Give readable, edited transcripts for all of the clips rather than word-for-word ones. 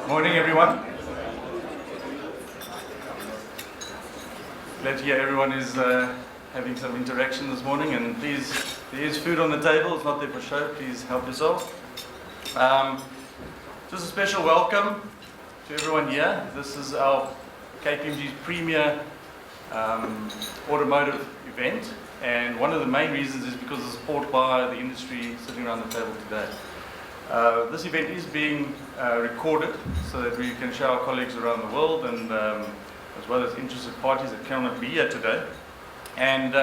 Morning, everyone. Glad to hear everyone is having some interaction this morning, and please, there is food on the table. It's not there for show. Please help yourself. Just a special welcome to everyone here. This is our KPMG's premier automotive event, and one of the main reasons is because of the support by the industry sitting around the table today. This event is being recorded so that we can show our colleagues around the world, and as well as interested parties that cannot be here today. And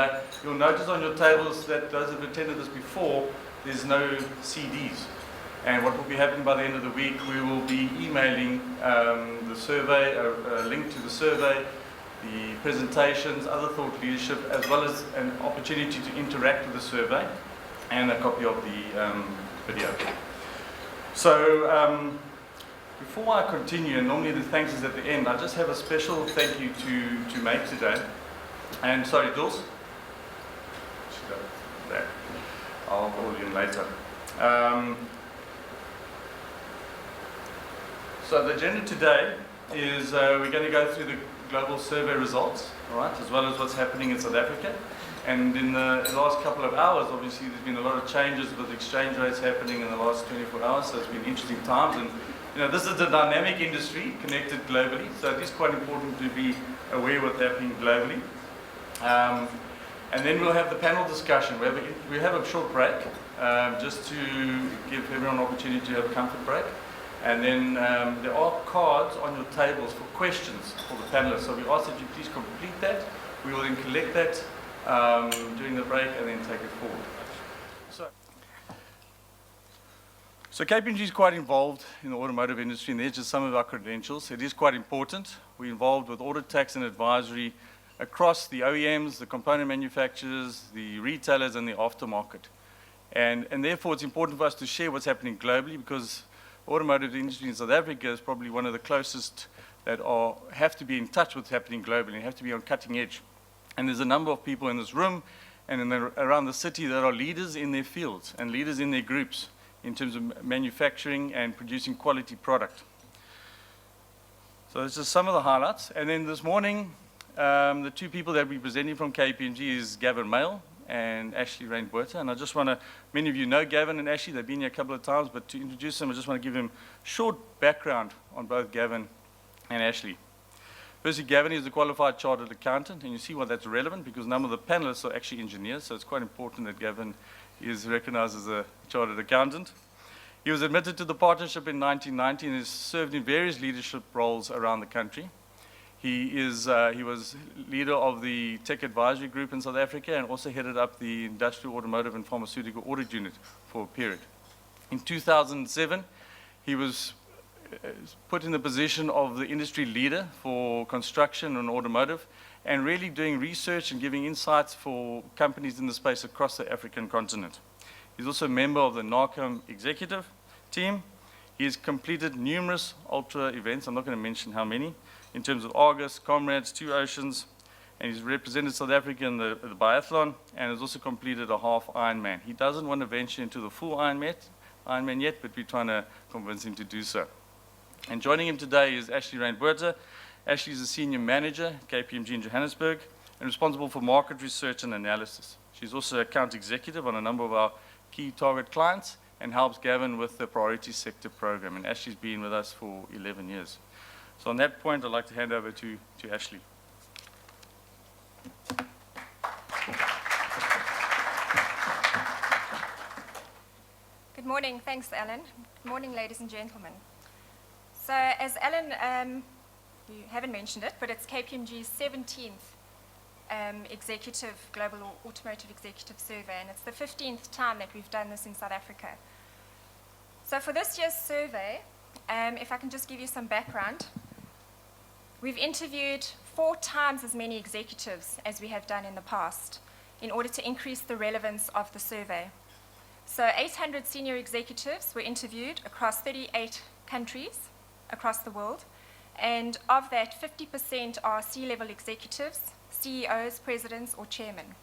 you'll notice on your tables that those who have attended this before, there's no CDs. And what will be happening by the end of the week, we will be emailing the survey, a link to the survey, the presentations, other thought leadership, as well as an opportunity to interact with the survey, and a copy of the video. So before I continue, and normally the thanks is at the end, I just have a special thank you to make today. And sorry, Jules? There. I'll call you in later. So the agenda today is we're going to go through the global survey results, all right, as well as what's happening in South Africa. And in the last couple of hours, obviously, there's been a lot of changes with exchange rates happening in the last 24 hours, so it's been interesting times. And you know, this is a dynamic industry connected globally, so it is quite important to be aware of what's happening globally. And then we'll have the panel discussion. We have a short break, just to give everyone an opportunity to have a comfort break. And then there are cards on your tables for questions for the panelists. So we ask that you please complete that. We will then collect that during the break and then take it forward. So KPMG is quite involved in the automotive industry, and there's just some of our credentials. It is quite important. We're involved with audit, tax, and advisory across the OEMs, the component manufacturers, the retailers, and the aftermarket. And therefore, it's important for us to share what's happening globally, because automotive industry in South Africa is probably one of the closest that have to be in touch with what's happening globally and have to be on cutting edge. And there's a number of people in this room and around the city that are leaders in their fields and leaders in their groups in terms of manufacturing and producing quality product. So this is some of the highlights. And then this morning, the two people that we're presenting from KPMG is Gavin Maile and Ashleigh Raine-Botha. And I just want to, many of you know Gavin and Ashleigh, they've been here a couple of times, but to introduce them, I just want to give them short background on both Gavin and Ashleigh. Firstly, Gavin is a qualified chartered accountant, and you see why that's relevant, because a number of the panelists are actually engineers, so it's quite important that Gavin is recognized as a chartered accountant. He was admitted to the partnership in 1990 and has served in various leadership roles around the country. He was leader of the Tech Advisory Group in South Africa and also headed up the Industrial, Automotive and Pharmaceutical Audit Unit for a period. In 2007, he was put in the position of the industry leader for construction and automotive, and really doing research and giving insights for companies in the space across the African continent. He's also a member of the NARCOM executive team. He has completed numerous ultra events, I'm not going to mention how many, in terms of Argus, Comrades, Two Oceans, and he's represented South Africa in the biathlon, and has also completed a half Ironman. He doesn't want to venture into the full Ironman yet, but we're trying to convince him to do so. And joining him today is Ashleigh Raine-Botha. Ashleigh is a senior manager at KPMG in Johannesburg and responsible for market research and analysis. She's also account executive on a number of our key target clients and helps Gavin with the priority sector program. And Ashleigh's been with us for 11 years. So on that point, I'd like to hand over to Ashleigh. Good morning. Thanks, Alan. Good morning, ladies and gentlemen. So as Alan, you haven't mentioned it, but it's KPMG's 17th Global Automotive Executive Survey, and it's the 15th time that we've done this in South Africa. So for this year's survey, if I can just give you some background, we've interviewed 4 times as many executives as we have done in the past in order to increase the relevance of the survey. So 800 senior executives were interviewed across 38 countries across the world, and of that, 50% are C-level executives, CEOs, presidents, or chairmen.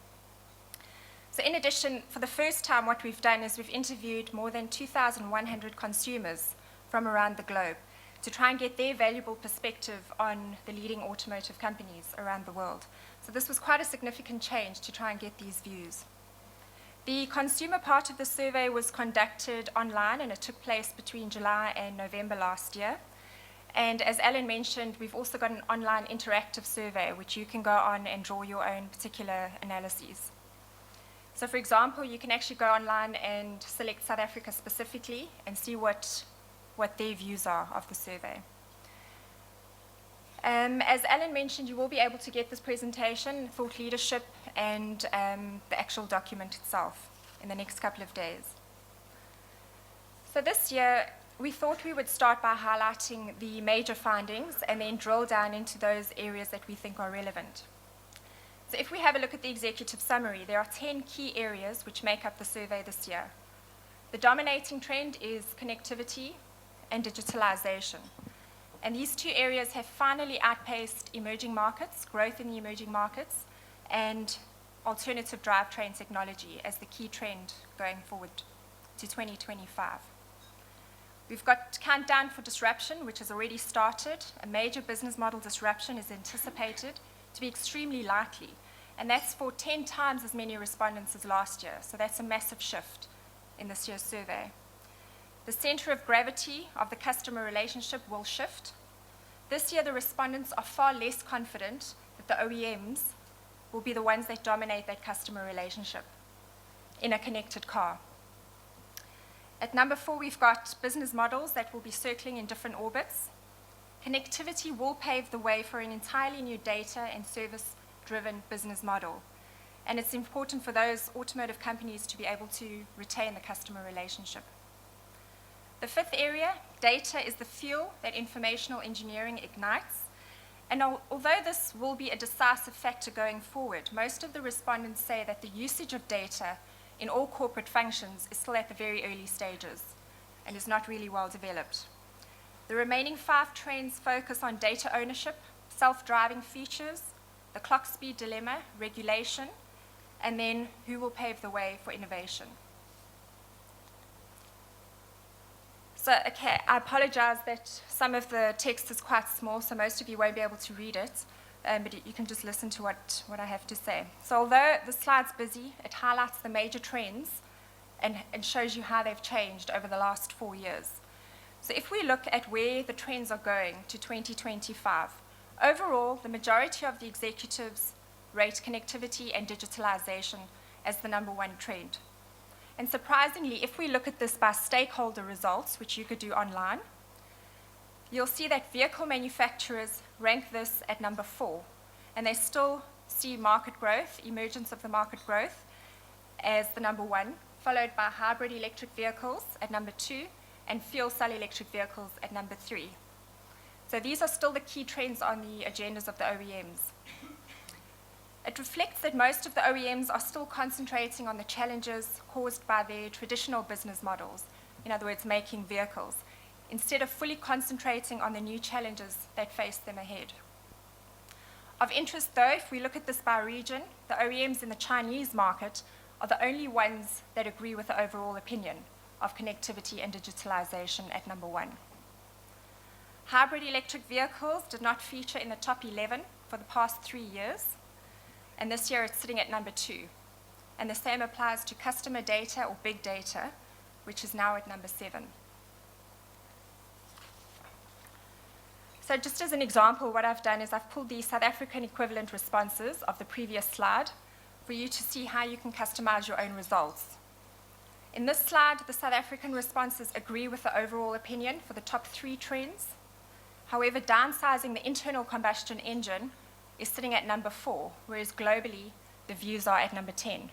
So in addition, for the first time, what we've done is we've interviewed more than 2,100 consumers from around the globe. to try and get their valuable perspective on the leading automotive companies around the world. So this was quite a significant change to try and get these views. The consumer part of the survey was conducted online, and it took place between July and November last year. And as Alan mentioned, we've also got an online interactive survey, which you can go on and draw your own particular analyses. So for example, you can actually go online and select South Africa specifically and see what their views are of the survey. As Alan mentioned, you will be able to get this presentation, thought leadership, and the actual document itself in the next couple of days. So this year, we thought we would start by highlighting the major findings and then drill down into those areas that we think are relevant. So if we have a look at the executive summary, there are 10 key areas which make up the survey this year. The dominating trend is connectivity and digitalization. And these two areas have finally outpaced emerging markets, growth in the emerging markets, and alternative drivetrain technology as the key trend going forward to 2025. We've got countdown for disruption, which has already started. A major business model disruption is anticipated to be extremely likely, and that's for 10 times as many respondents as last year. So that's a massive shift in this year's survey. The center of gravity of the customer relationship will shift. This year, the respondents are far less confident that the OEMs will be the ones that dominate that customer relationship in a connected car. At number 4, we've got business models that will be circling in different orbits. Connectivity will pave the way for an entirely new data and service-driven business model. And it's important for those automotive companies to be able to retain the customer relationship. The 5th area, data, is the fuel that informational engineering ignites. And although this will be a decisive factor going forward, most of the respondents say that the usage of data in all corporate functions is still at the very early stages and is not really well developed. The remaining 5 trends focus on data ownership, self-driving features, the clock speed dilemma, regulation, and then who will pave the way for innovation. So, okay, I apologize that some of the text is quite small, so most of you won't be able to read it, but you can just listen to what I have to say. So although the slide's busy, it highlights the major trends and shows you how they've changed over the last 4 years. So if we look at where the trends are going to 2025, overall, the majority of the executives rate connectivity and digitalization as the number 1 trend. And surprisingly, if we look at this by stakeholder results, which you could do online, you'll see that vehicle manufacturers rank this at number 4, and they still see market growth, emergence of the market growth, as the number 1, followed by hybrid electric vehicles at number 2, and fuel cell electric vehicles at number 3. So these are still the key trends on the agendas of the OEMs. It reflects that most of the OEMs are still concentrating on the challenges caused by their traditional business models, in other words, making vehicles, instead of fully concentrating on the new challenges that face them ahead. Of interest, though, if we look at this by region, the OEMs in the Chinese market are the only ones that agree with the overall opinion of connectivity and digitalization at number 1. Hybrid electric vehicles did not feature in the top 11 for the past 3 years, and this year it's sitting at number 2. And the same applies to customer data or big data, which is now at number 7. So just as an example, what I've done is I've pulled the South African equivalent responses of the previous slide for you to see how you can customize your own results. In this slide, the South African responses agree with the overall opinion for the top 3 trends. However, downsizing the internal combustion engine is sitting at number 4, whereas globally, the views are at number 10.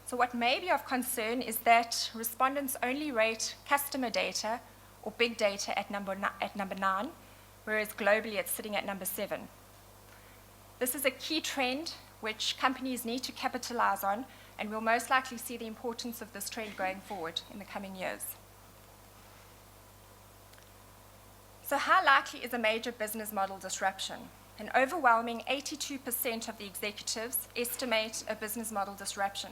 So what may be of concern is that respondents only rate customer data or big data at number 9, whereas globally it's sitting at number 7. This is a key trend which companies need to capitalize on, and we'll most likely see the importance of this trend going forward in the coming years. So how likely is a major business model disruption? An overwhelming 82% of the executives estimate a business model disruption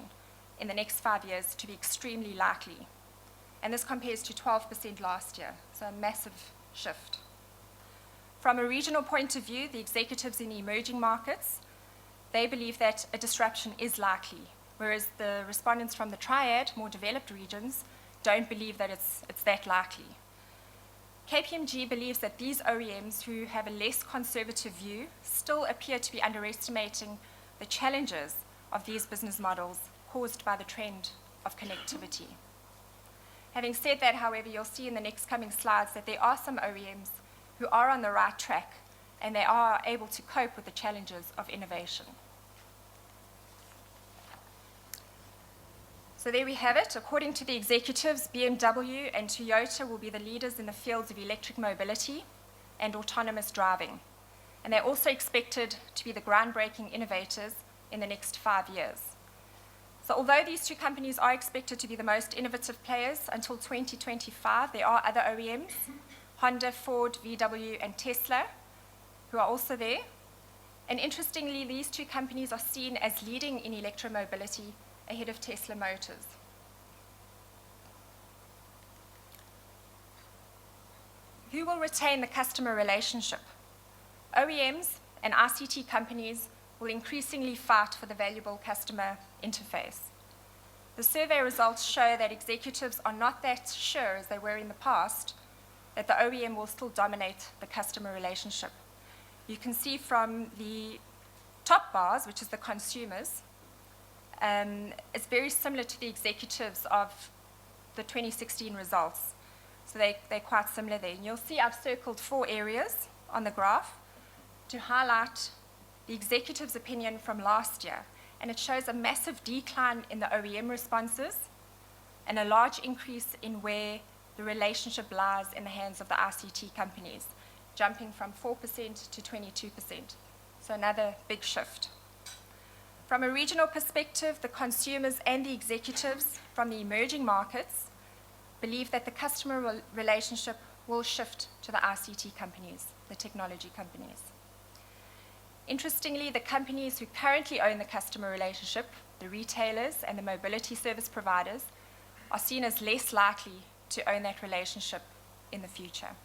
in the next 5 years to be extremely likely. And this compares to 12% last year, so a massive shift. From a regional point of view, the executives in the emerging markets, they believe that a disruption is likely, whereas the respondents from the triad, more developed regions, don't believe that it's that likely. KPMG believes that these OEMs who have a less conservative view still appear to be underestimating the challenges of these business models caused by the trend of connectivity. Having said that, however, you'll see in the next coming slides that there are some OEMs who are on the right track and they are able to cope with the challenges of innovation. So there we have it. According to the executives, BMW and Toyota will be the leaders in the fields of electric mobility and autonomous driving. And they're also expected to be the groundbreaking innovators in the next 5 years. So although these two companies are expected to be the most innovative players until 2025, there are other OEMs, Honda, Ford, VW, and Tesla, who are also there. And interestingly, these two companies are seen as leading in electromobility ahead of Tesla Motors. Who will retain the customer relationship? OEMs and ICT companies will increasingly fight for the valuable customer interface. The survey results show that executives are not that sure, as they were in the past, that the OEM will still dominate the customer relationship. You can see from the top bars, which is the consumers, it's very similar to the executives of the 2016 results. So they're quite similar there. And you'll see I've circled 4 areas on the graph to highlight the executives' opinion from last year. And it shows a massive decline in the OEM responses and a large increase in where the relationship lies in the hands of the ICT companies, jumping from 4% to 22%. So another big shift. From a regional perspective, the consumers and the executives from the emerging markets believe that the customer relationship will shift to the ICT companies, the technology companies. Interestingly, the companies who currently own the customer relationship, the retailers and the mobility service providers, are seen as less likely to own that relationship in the future.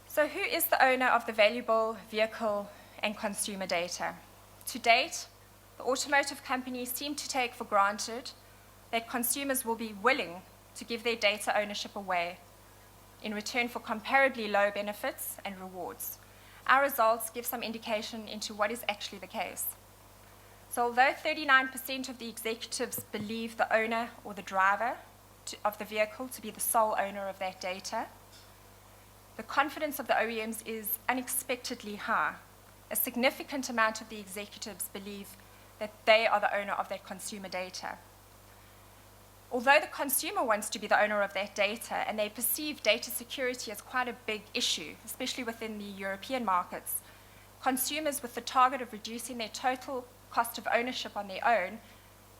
So who is the owner of the valuable vehicle and consumer data? To date, the automotive companies seem to take for granted that consumers will be willing to give their data ownership away in return for comparably low benefits and rewards. Our results give some indication into what is actually the case. So although 39% of the executives believe the owner or the driver of the vehicle to be the sole owner of that data, the confidence of the OEMs is unexpectedly high. A significant amount of the executives believe that they are the owner of that consumer data. Although the consumer wants to be the owner of that data and they perceive data security as quite a big issue, especially within the European markets, consumers with the target of reducing their total cost of ownership on their own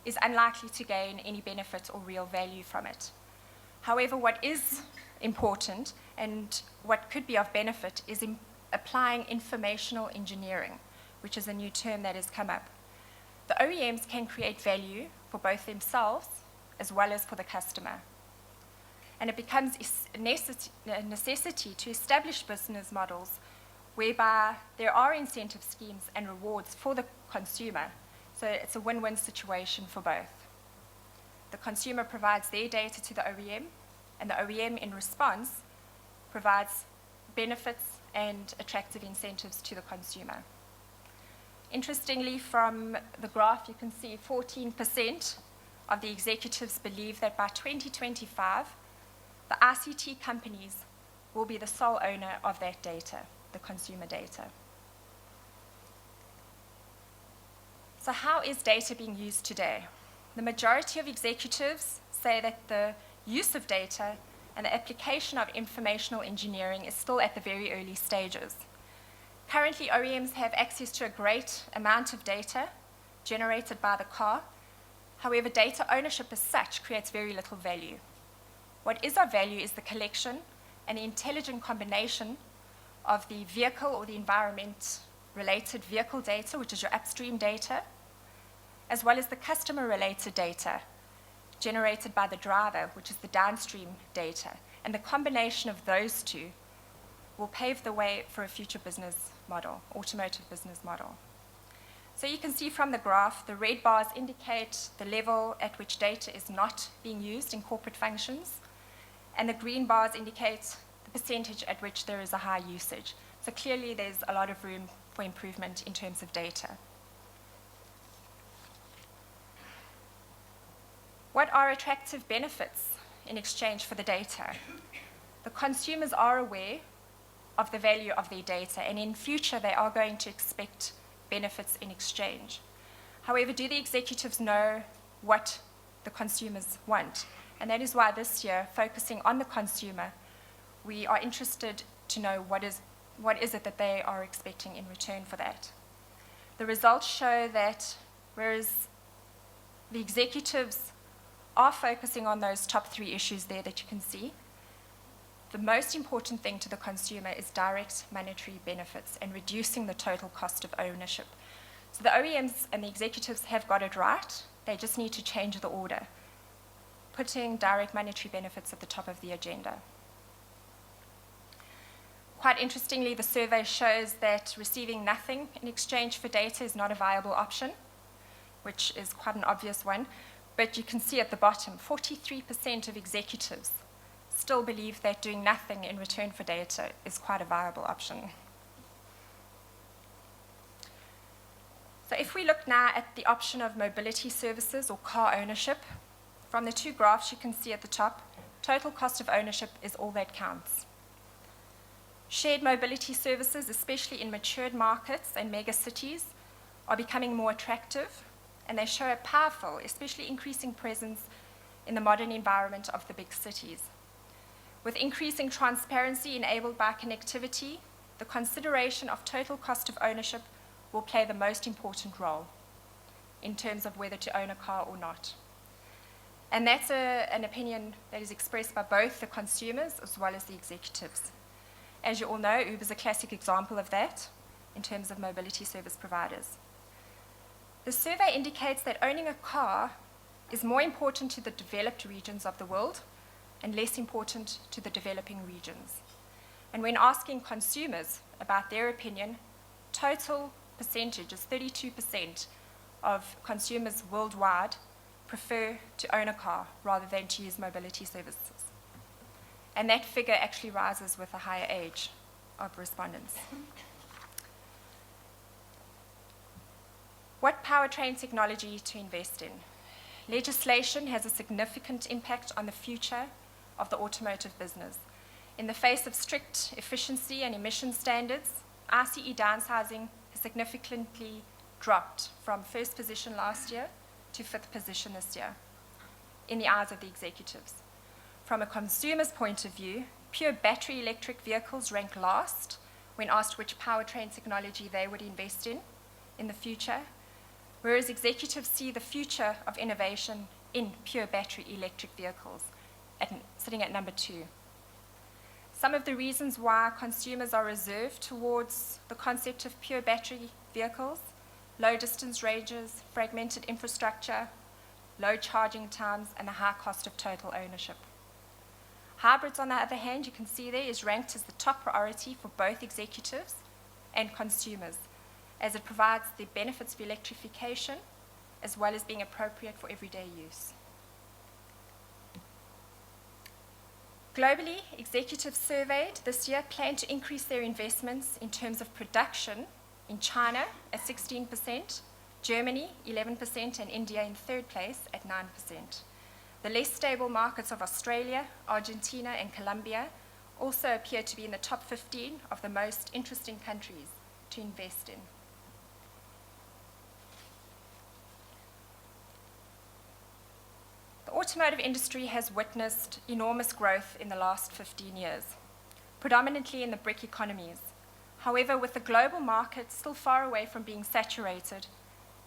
is unlikely to gain any benefit or real value from it. However, what is important and what could be of benefit is applying informational engineering, which is a new term that has come up. The OEMs can create value for both themselves as well as for the customer. And it becomes a necessity to establish business models whereby there are incentive schemes and rewards for the consumer. So it's a win-win situation for both. The consumer provides their data to the OEM, and the OEM in response provides benefits and attractive incentives to the consumer. Interestingly, from the graph, you can see 14% of the executives believe that by 2025, the ICT companies will be the sole owner of that data, the consumer data. So how is data being used today? The majority of executives say that the use of data and the application of informational engineering is still at the very early stages. Currently, OEMs have access to a great amount of data generated by the car. However, data ownership as such creates very little value. What is of value is the collection and the intelligent combination of the vehicle or the environment-related vehicle data, which is your upstream data, as well as the customer-related data, generated by the driver, which is the downstream data. And the combination of those two will pave the way for a future business model, automotive business model. So you can see from the graph, the red bars indicate the level at which data is not being used in corporate functions, and the green bars indicate the percentage at which there is a high usage. So clearly there's a lot of room for improvement in terms of data. What are attractive benefits in exchange for the data? The consumers are aware of the value of their data, and in future they are going to expect benefits in exchange. However, do the executives know what the consumers want? And that is why this year, focusing on the consumer, we are interested to know what is it that they are expecting in return for that. The results show that whereas the executives are focusing on those top 3 issues there that you can see, the most important thing to the consumer is direct monetary benefits and reducing the total cost of ownership. So the OEMs and the executives have got it right. They just need to change the order, putting direct monetary benefits at the top of the agenda. Quite interestingly, the survey shows that receiving nothing in exchange for data is not a viable option, which is quite an obvious one. But you can see at the bottom, 43% of executives still believe that doing nothing in return for data is quite a viable option. So if we look now at the option of mobility services or car ownership, from the 2 graphs you can see at the top, total cost of ownership is all that counts. Shared mobility services, especially in matured markets and mega cities, are becoming more attractive, and they show a powerful, especially increasing presence in the modern environment of the big cities. With increasing transparency enabled by connectivity, the consideration of total cost of ownership will play the most important role in terms of whether to own a car or not. And that's an opinion that is expressed by both the consumers as well as the executives. As you all know, Uber is a classic example of that in terms of mobility service providers. The survey indicates that owning a car is more important to the developed regions of the world and less important to the developing regions. And when asking consumers about their opinion, total percentage is 32% of consumers worldwide prefer to own a car rather than to use mobility services. And that figure actually rises with a higher age of respondents. What powertrain technology to invest in? Legislation has a significant impact on the future of the automotive business. In the face of strict efficiency and emission standards, ICE downsizing has significantly dropped from 1st position last year to 5th position this year in the eyes of the executives. From a consumer's point of view, pure battery electric vehicles rank last when asked which powertrain technology they would invest in the future, whereas executives see the future of innovation in pure battery electric vehicles, sitting at number 2. Some of the reasons why consumers are reserved towards the concept of pure battery vehicles: low distance ranges, fragmented infrastructure, low charging times, and the high cost of total ownership. Hybrids, on the other hand, you can see there, is ranked as the top priority for both executives and consumers, as it provides the benefits of electrification as well as being appropriate for everyday use. Globally, executives surveyed this year plan to increase their investments in terms of production in China at 16%, Germany 11%, and India in 3rd place at 9%. The less stable markets of Australia, Argentina, and Colombia also appear to be in the top 15 of the most interesting countries to invest in. The automotive industry has witnessed enormous growth in the last 15 years, predominantly in the BRIC economies. However, with the global market still far away from being saturated,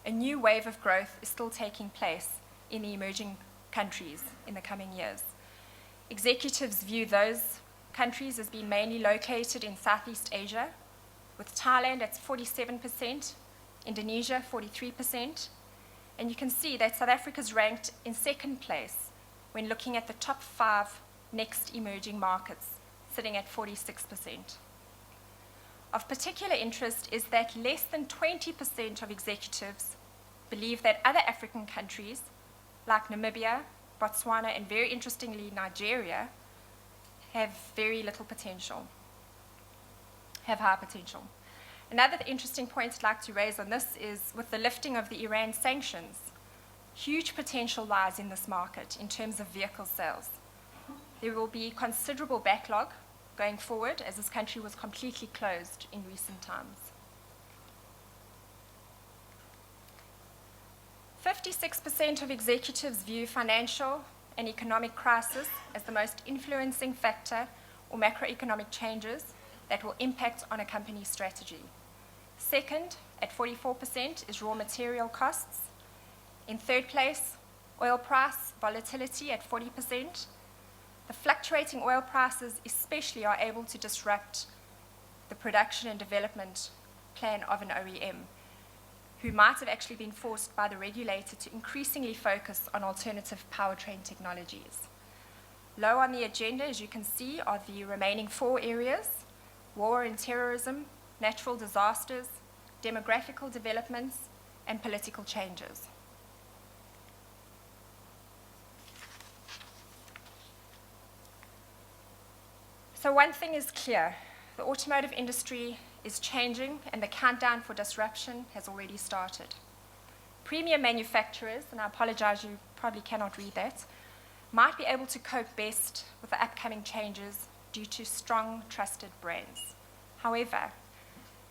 a new wave of growth is still taking place in the emerging countries in the coming years. Executives view those countries as being mainly located in Southeast Asia, with Thailand at 47%, Indonesia 43%, and you can see that South Africa is ranked in 2nd place when looking at the top 5 next emerging markets, sitting at 46%. Of particular interest is that less than 20% of executives believe that other African countries, like Namibia, Botswana, and very interestingly Nigeria, have very little potential, have high potential. Another interesting point I'd like to raise on this is with the lifting of the Iran sanctions, huge potential lies in this market in terms of vehicle sales. There will be considerable backlog going forward as this country was completely closed in recent times. 56% of executives view financial and economic crisis as the most influencing factor or macroeconomic changes that will impact on a company's strategy. Second, at 44%, is raw material costs. In third place, oil price volatility at 40%. The fluctuating oil prices especially are able to disrupt the production and development plan of an OEM, who might have actually been forced by the regulator to increasingly focus on alternative powertrain technologies. Low on the agenda, as you can see, are the remaining 4 areas: war and terrorism, natural disasters, demographical developments, and political changes. So one thing is clear, the automotive industry is changing and the countdown for disruption has already started. Premium manufacturers, and I apologize, you probably cannot read that, might be able to cope best with the upcoming changes due to strong, trusted brands. However,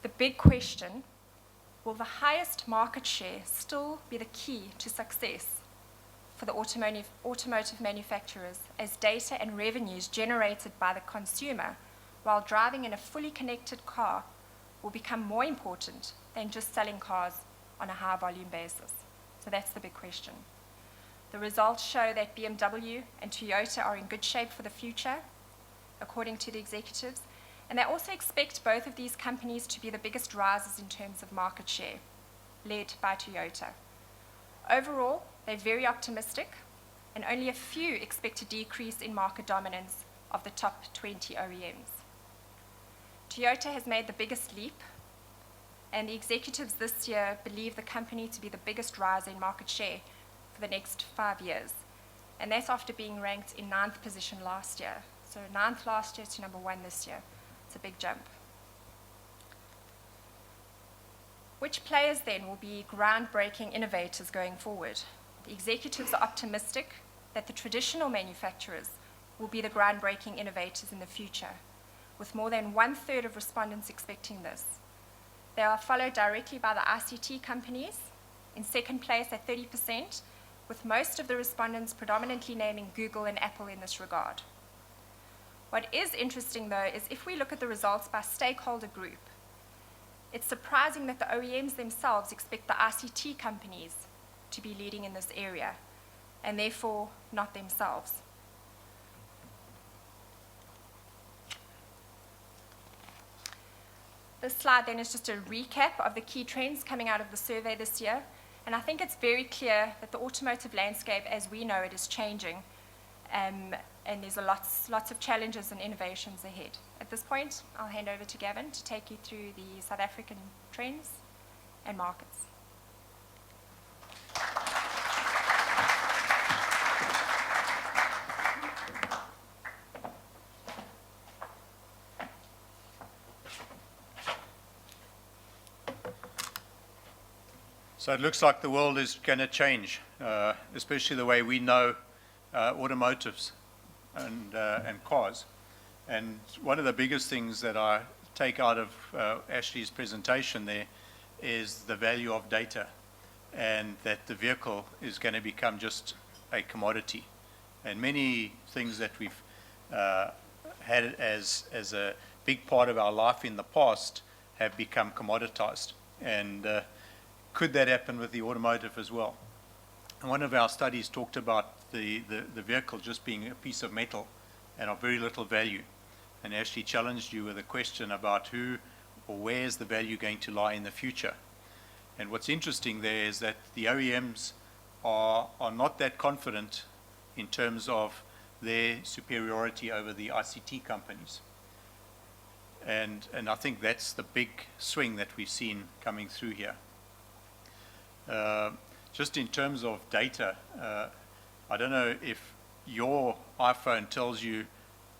the big question, will the highest market share still be the key to success for the automotive manufacturers, as data and revenues generated by the consumer while driving in a fully connected car will become more important than just selling cars on a high volume basis? So that's the big question. The results show that BMW and Toyota are in good shape for the future, according to the executives, and they also expect both of these companies to be the biggest risers in terms of market share, led by Toyota. Overall, they're very optimistic, and only a few expect a decrease in market dominance of the top 20 OEMs. Toyota has made the biggest leap, and the executives this year believe the company to be the biggest rise in market share for the next 5 years. And that's after being ranked in 9th position last year. So 9th last year to number 1 this year. It's a big jump. Which players then will be groundbreaking innovators going forward? The executives are optimistic that the traditional manufacturers will be the groundbreaking innovators in the future, with more than 1/3 of respondents expecting this. They are followed directly by the ICT companies, in second place at 30%, with most of the respondents predominantly naming Google and Apple in this regard. What is interesting, though, is if we look at the results by stakeholder group, it's surprising that the OEMs themselves expect the ICT companies to be leading in this area, and therefore not themselves. This slide then is just a recap of the key trends coming out of the survey this year, and I think it's very clear that the automotive landscape as we know it is changing, and there's lots of challenges and innovations ahead. At this point, I'll hand over to Gavin to take you through the South African trends and markets. So it looks like the world is going to change, especially the way we know automotives and cars. And one of the biggest things that I take out of Ashleigh's presentation there is the value of data, and that the vehicle is going to become just a commodity. And many things that we've had as a big part of our life in the past have become commoditized. And could that happen with the automotive as well? And one of our studies talked about the vehicle just being a piece of metal and of very little value. And Ashleigh challenged you with a question about who or where is the value going to lie in the future. And what's interesting there is that the OEMs are not that confident in terms of their superiority over the ICT companies. And I think that's the big swing that we've seen coming through here. Just in terms of data, I don't know if your iPhone tells you,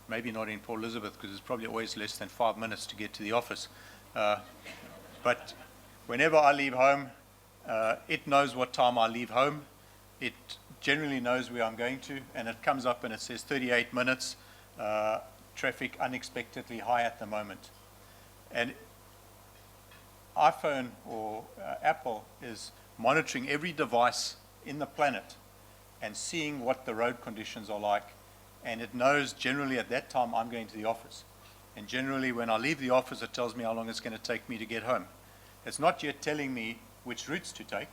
maybe not in Port Elizabeth because it's probably always less than 5 minutes to get to the office, but whenever I leave home, it knows what time I leave home. It generally knows where I'm going to, and it comes up and it says 38 minutes, traffic unexpectedly high at the moment. And iPhone or Apple is monitoring every device in the planet and seeing what the road conditions are like, and it knows generally at that time I'm going to the office. And generally when I leave the office, it tells me how long it's going to take me to get home. It's not yet telling me which routes to take,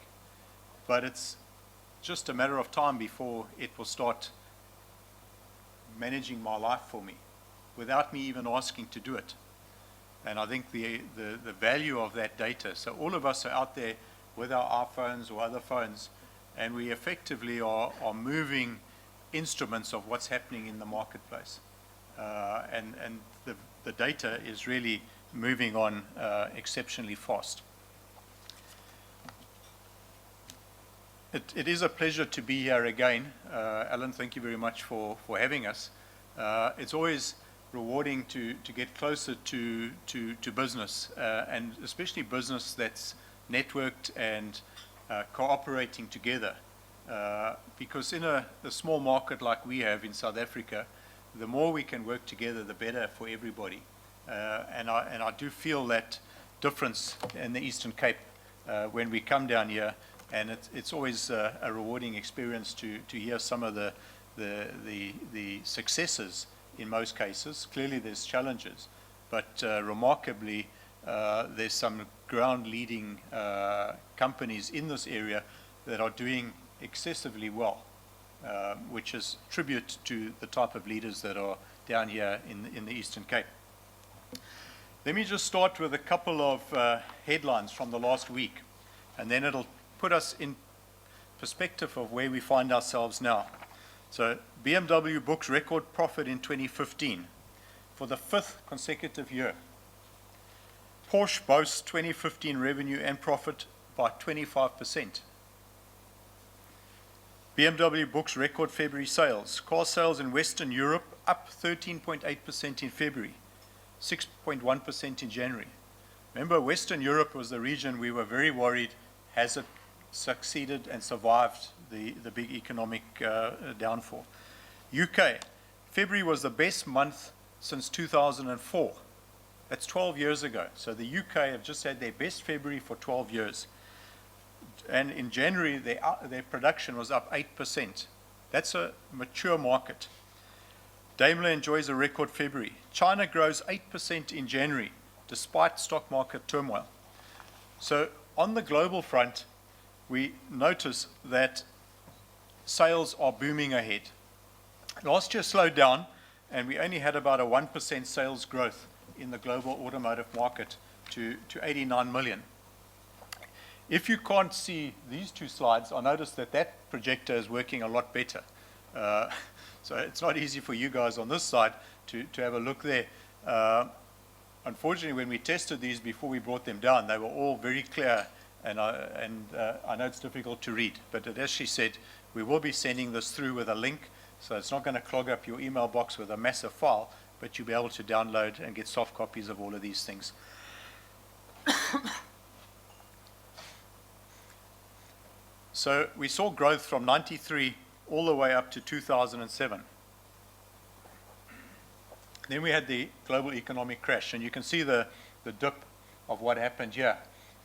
but it's just a matter of time before it will start managing my life for me without me even asking to do it. And I think the value of that data, so all of us are out there with our iPhones or other phones, and we effectively are moving instruments of what's happening in the marketplace. And the data is really moving on exceptionally fast. It is a pleasure to be here again. Alan, thank you very much for having us. It's always rewarding to get closer to business, and especially business that's networked and cooperating together. Because in a small market like we have in South Africa, the more we can work together, the better for everybody. And I do feel that difference in the Eastern Cape when we come down here, and it's always a rewarding experience to hear some of the successes in most cases. Clearly there's challenges, but remarkably there's some ground-leading companies in this area that are doing excessively well, which is tribute to the type of leaders that are down here in the Eastern Cape. Let me just start with a couple of headlines from the last week, and then it'll put us in perspective of where we find ourselves now. So BMW books record profit in 2015 for the 5th consecutive year. Porsche boasts 2015 revenue and profit by 25%. BMW books record February sales. Car sales in Western Europe up 13.8% in February, 6.1% in January. Remember, Western Europe was the region we were very worried, has it succeeded and survived the big economic downfall. UK, February was the best month since 2004. That's 12 years ago. So the UK have just had their best February for 12 years. And in January, their production was up 8%. That's a mature market. Daimler enjoys a record February. China grows 8% in January, despite stock market turmoil. So on the global front, we notice that sales are booming ahead. Last year slowed down, and we only had about a 1% sales growth in the global automotive market to 89 million. If you can't see these two slides, I noticed that projector is working a lot better. So it's not easy for you guys on this side to have a look there. Unfortunately, when we tested these before we brought them down, they were all very clear, and I know it's difficult to read, but as she said, we will be sending this through with a link, so it's not going to clog up your email box with a massive file, but you'll be able to download and get soft copies of all of these things. So we saw growth from 93 all the way up to 2007. Then we had the global economic crash, and you can see the dip of what happened here.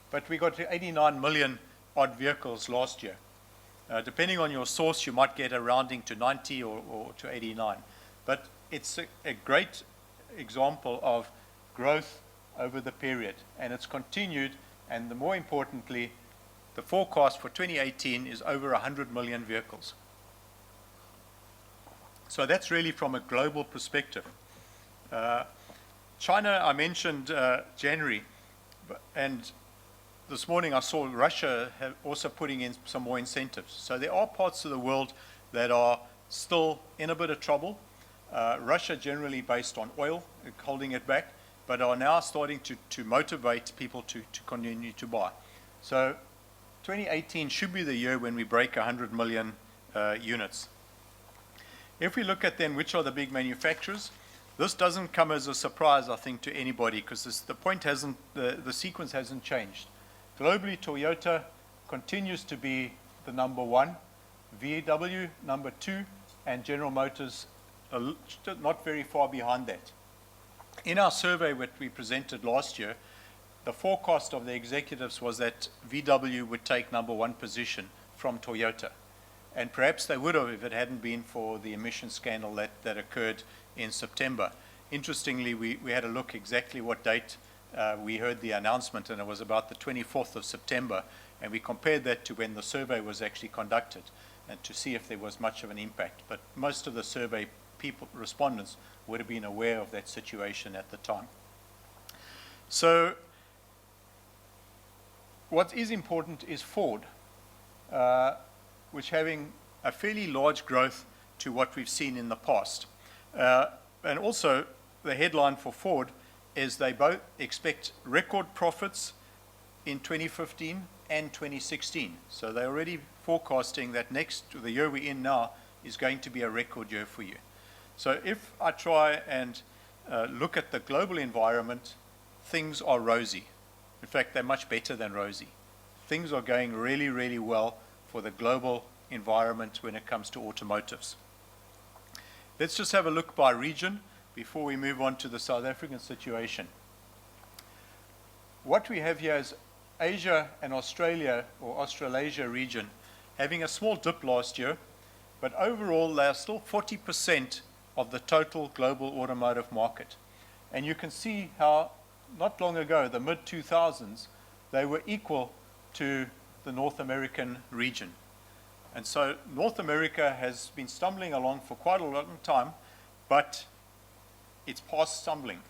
But we got to 89 million odd vehicles last year. Depending on your source, you might get a rounding to 90 or to 89. But it's a great example of growth over the period, and it's continued, and more importantly, the forecast for 2018 is over 100 million vehicles. So that's really from a global perspective. China, I mentioned January, and this morning I saw Russia also putting in some more incentives. So there are parts of the world that are still in a bit of trouble. Russia generally based on oil, holding it back, but are now starting to motivate people to continue to buy. So 2018 should be the year when we break 100 million units. If we look at then which are the big manufacturers, this doesn't come as a surprise, I think, to anybody, because the sequence hasn't changed. Globally, Toyota continues to be the number one, VW number two, and General Motors not very far behind that. In our survey that we presented last year, the forecast of the executives was that VW would take number one position from Toyota. And perhaps they would have if it hadn't been for the emission scandal that occurred in September. Interestingly, we had a look exactly what date we heard the announcement, and it was about the 24th of September. And we compared that to when the survey was actually conducted and to see if there was much of an impact. But most of the survey respondents would have been aware of that situation at the time. So what is important is Ford, which having a fairly large growth to what we've seen in the past. And also, the headline for Ford is they both expect record profits in 2015 and 2016. So they're already forecasting that the year we're in now, is going to be a record year for you. So if I try and look at the global environment, things are rosy. In fact, they're much better than rosy. Things are going really, really well for the global environment when it comes to automotives. Let's just have a look by region before we move on to the South African situation. What we have here is Asia and Australia, or Australasia region, having a small dip last year, but overall they are still 40% of the total global automotive market. And you can see how not long ago, the mid-2000s, they were equal to the North American region. And so North America has been stumbling along for quite a long time, but it's past stumbling.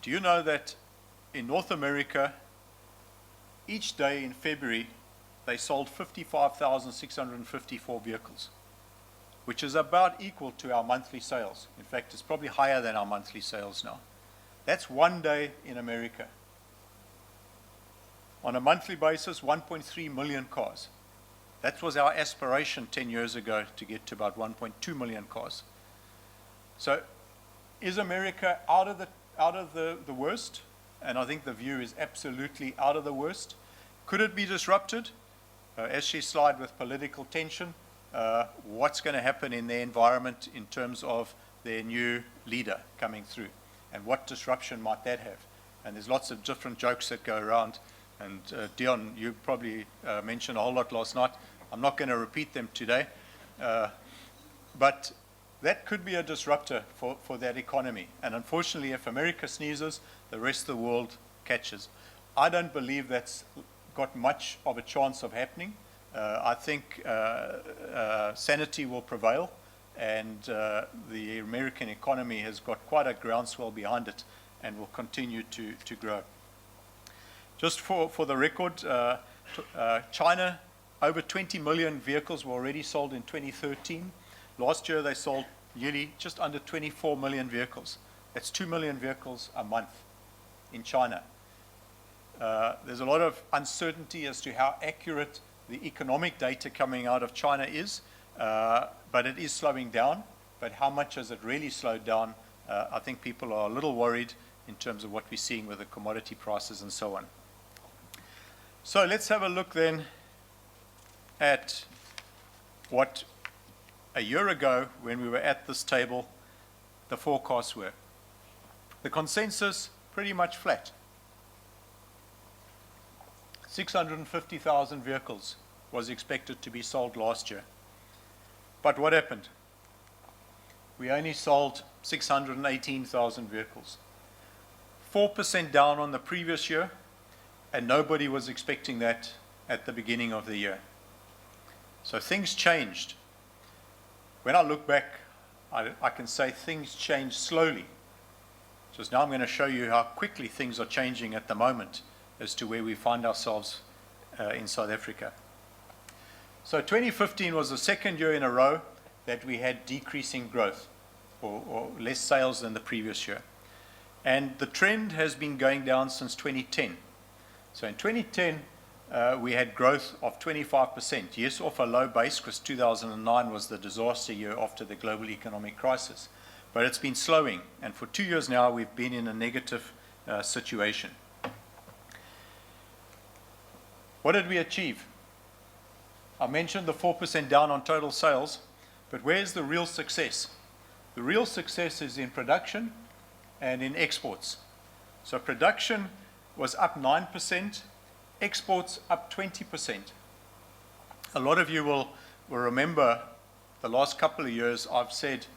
Do you know that in North America, each day in February, they sold 55,654 vehicles, which is about equal to our monthly sales. In fact, it's probably higher than our monthly sales now. That's one day in America. On a monthly basis, 1.3 million cars. That was our aspiration 10 years ago, to get to about 1.2 million cars. So is America out of the worst? And I think the view is absolutely out of the worst. Could it be disrupted? As she slide with political tension, what's going to happen in their environment in terms of their new leader coming through? And what disruption might that have? And there's lots of different jokes that go around. And Dion, you probably mentioned a whole lot last night. I'm not going to repeat them today. But that could be a disruptor for that economy. And unfortunately, if America sneezes, the rest of the world catches. I don't believe that's got much of a chance of happening. I think sanity will prevail, and the American economy has got quite a groundswell behind it and will continue to grow. Just for the record, China, over 20 million vehicles were already sold in 2013. Last year they sold nearly just under 24 million vehicles. That's 2 million vehicles a month in China. There's a lot of uncertainty as to how accurate the economic data coming out of China is, but it is slowing down. But how much has it really slowed down? I think people are a little worried in terms of what we're seeing with the commodity prices and so on. So let's have a look then at what a year ago, when we were at this table, the forecasts were. The consensus, pretty much flat. 650,000 vehicles was expected to be sold last year. But what happened? We only sold 618,000 vehicles. 4% down on the previous year, and nobody was expecting that at the beginning of the year. So things changed. When I look back, I can say things changed slowly. Just now I'm going to show you how quickly things are changing at the moment as to where we find ourselves in South Africa. So 2015 was the second year in a row that we had decreasing growth or less sales than the previous year. And the trend has been going down since 2010. So in 2010, we had growth of 25%. Yes, off a low base, because 2009 was the disaster year after the global economic crisis. But it's been slowing. And for 2 years now, we've been in a negative situation. What did we achieve? I mentioned the 4% down on total sales, but where's the real success? The real success is in production and in exports. So production was up 9%, exports up 20%. A lot of you will remember the last couple of years I've said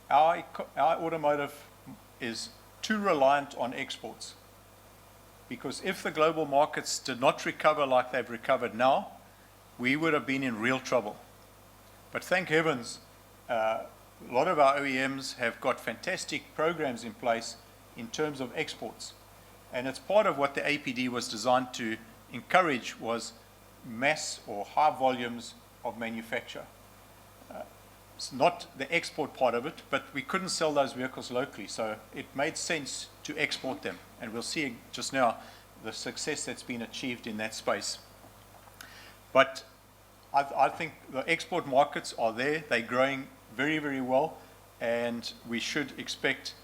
our automotive is too reliant on exports. Because if the global markets did not recover like they've recovered now, we would have been in real trouble. But thank heavens, a lot of our OEMs have got fantastic programs in place in terms of exports. And it's part of what the APD was designed to encourage was mass or high volumes of manufacture. It's not the export part of it, but we couldn't sell those vehicles locally, so it made sense to export them. And we'll see just now the success that's been achieved in that space. But I think the export markets are there. They're growing very, very well, and we should expect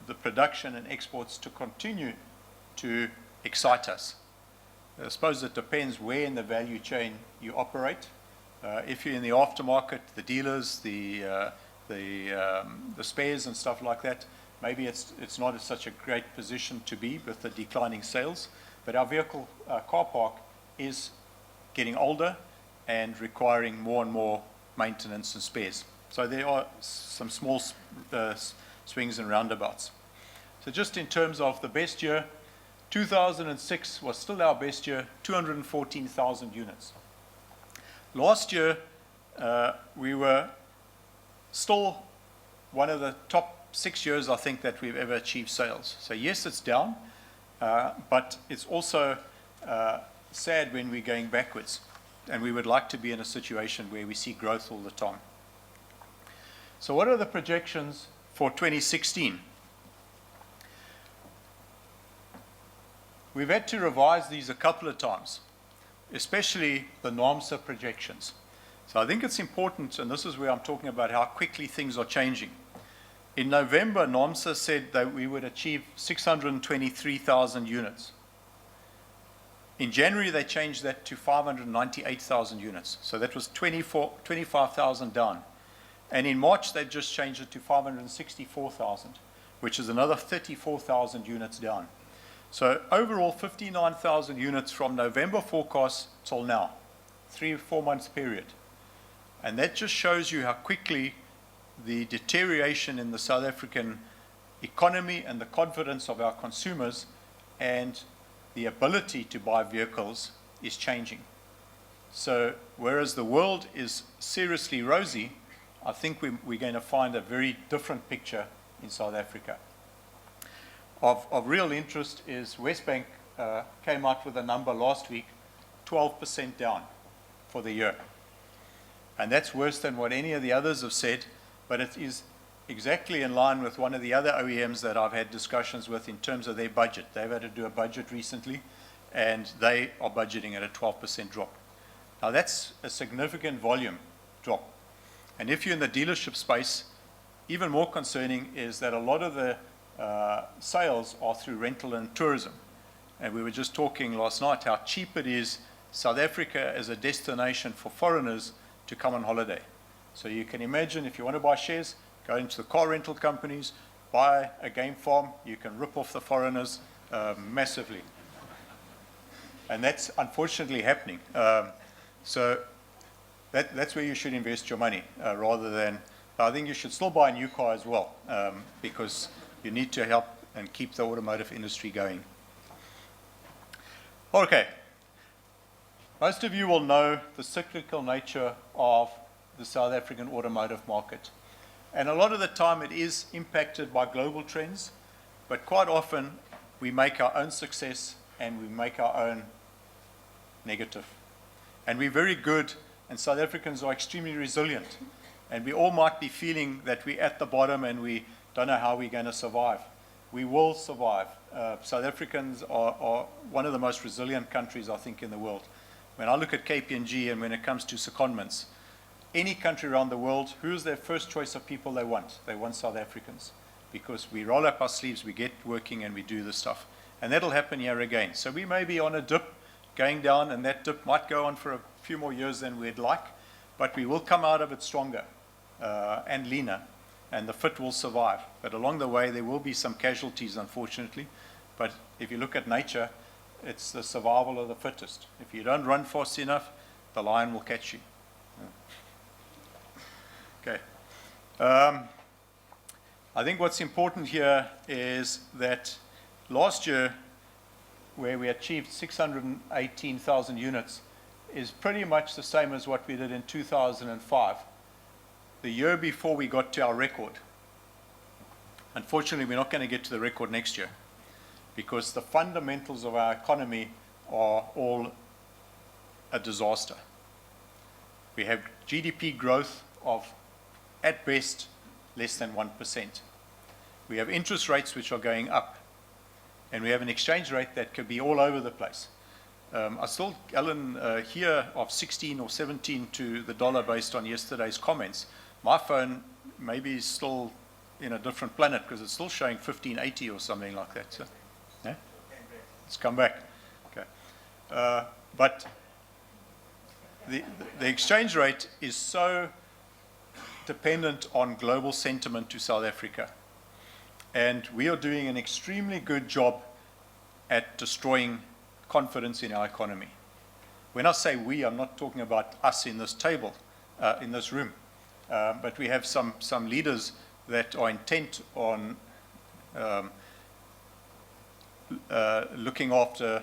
the production and exports to continue to excite us. I suppose it depends where in the value chain you operate. If you're in the aftermarket, the dealers, the spares and stuff like that, maybe it's not such a great position to be with the declining sales. But our vehicle car park is getting older and requiring more and more maintenance and spares. So there are some small swings and roundabouts. So just in terms of the best year, 2006 was still our best year, 214,000 units. Last year, we were still one of the top 6 years, I think, that we've ever achieved sales. So yes, it's down, but it's also sad when we're going backwards. And we would like to be in a situation where we see growth all the time. So what are the projections for 2016? We've had to revise these a couple of times, especially the NAAMSA projections. So I think it's important, and this is where I'm talking about how quickly things are changing. In November, NAAMSA said that we would achieve 623,000 units. In January, they changed that to 598,000 units. So that was 25,000 down. And in March, they just changed it to 564,000, which is another 34,000 units down. So overall, 59,000 units from November forecast till now, 3 or 4 months period. And that just shows you how quickly the deterioration in the South African economy and the confidence of our consumers and the ability to buy vehicles is changing. So whereas the world is seriously rosy, I think we're going to find a very different picture in South Africa. Of real interest is Westbank came out with a number last week, 12% down for the year. And that's worse than what any of the others have said, but it is exactly in line with one of the other OEMs that I've had discussions with in terms of their budget. They've had to do a budget recently, and they are budgeting at a 12% drop. Now that's a significant volume drop. And if you're in the dealership space, even more concerning is that a lot of the sales are through rental and tourism. And we were just talking last night how cheap it is, South Africa as a destination for foreigners to come on holiday. So you can imagine if you want to buy shares, go into the car rental companies, buy a game farm, you can rip off the foreigners massively. And that's unfortunately happening. So that's where you should invest your money rather than, I think you should still buy a new car as well because you need to help and keep the automotive industry going. Okay. Most of you will know the cyclical nature of the South African automotive market. And a lot of the time it is impacted by global trends, but quite often we make our own success and we make our own negative. And we're very good, and South Africans are extremely resilient And we all might be feeling that we're at the bottom and we don't know how we're going to survive. We will survive. South Africans are one of the most resilient countries, I think, in the world. When I look at KPMG and when it comes to secondments, any country around the world, who's their first choice of people they want? They want South Africans, because we roll up our sleeves, we get working, and we do the stuff. And that'll happen here again. So we may be on a dip going down, and that dip might go on for a few more years than we'd like, but we will come out of it stronger and leaner, and the fit will survive. But along the way, there will be some casualties, unfortunately. But if you look at nature, it's the survival of the fittest. If you don't run fast enough, the lion will catch you. Okay. I think what's important here is that last year, where we achieved 618,000 units, is pretty much the same as what we did in 2005, the year before we got to our record. Unfortunately, we're not going to get to the record next year, because the fundamentals of our economy are all a disaster. We have GDP growth of, at best, less than 1%. We have interest rates which are going up, and we have an exchange rate that could be all over the place. I saw Alan here of 16 or 17 to the dollar based on yesterday's comments. My phone maybe is still in a different planet, because it's still showing 1580 or something like that. So, yeah? It's come back. Okay. But the exchange rate is so dependent on global sentiment to South Africa. And we are doing an extremely good job at destroying confidence in our economy. When I say we, I'm not talking about us in this table, in this room. But we have some leaders that are intent on looking after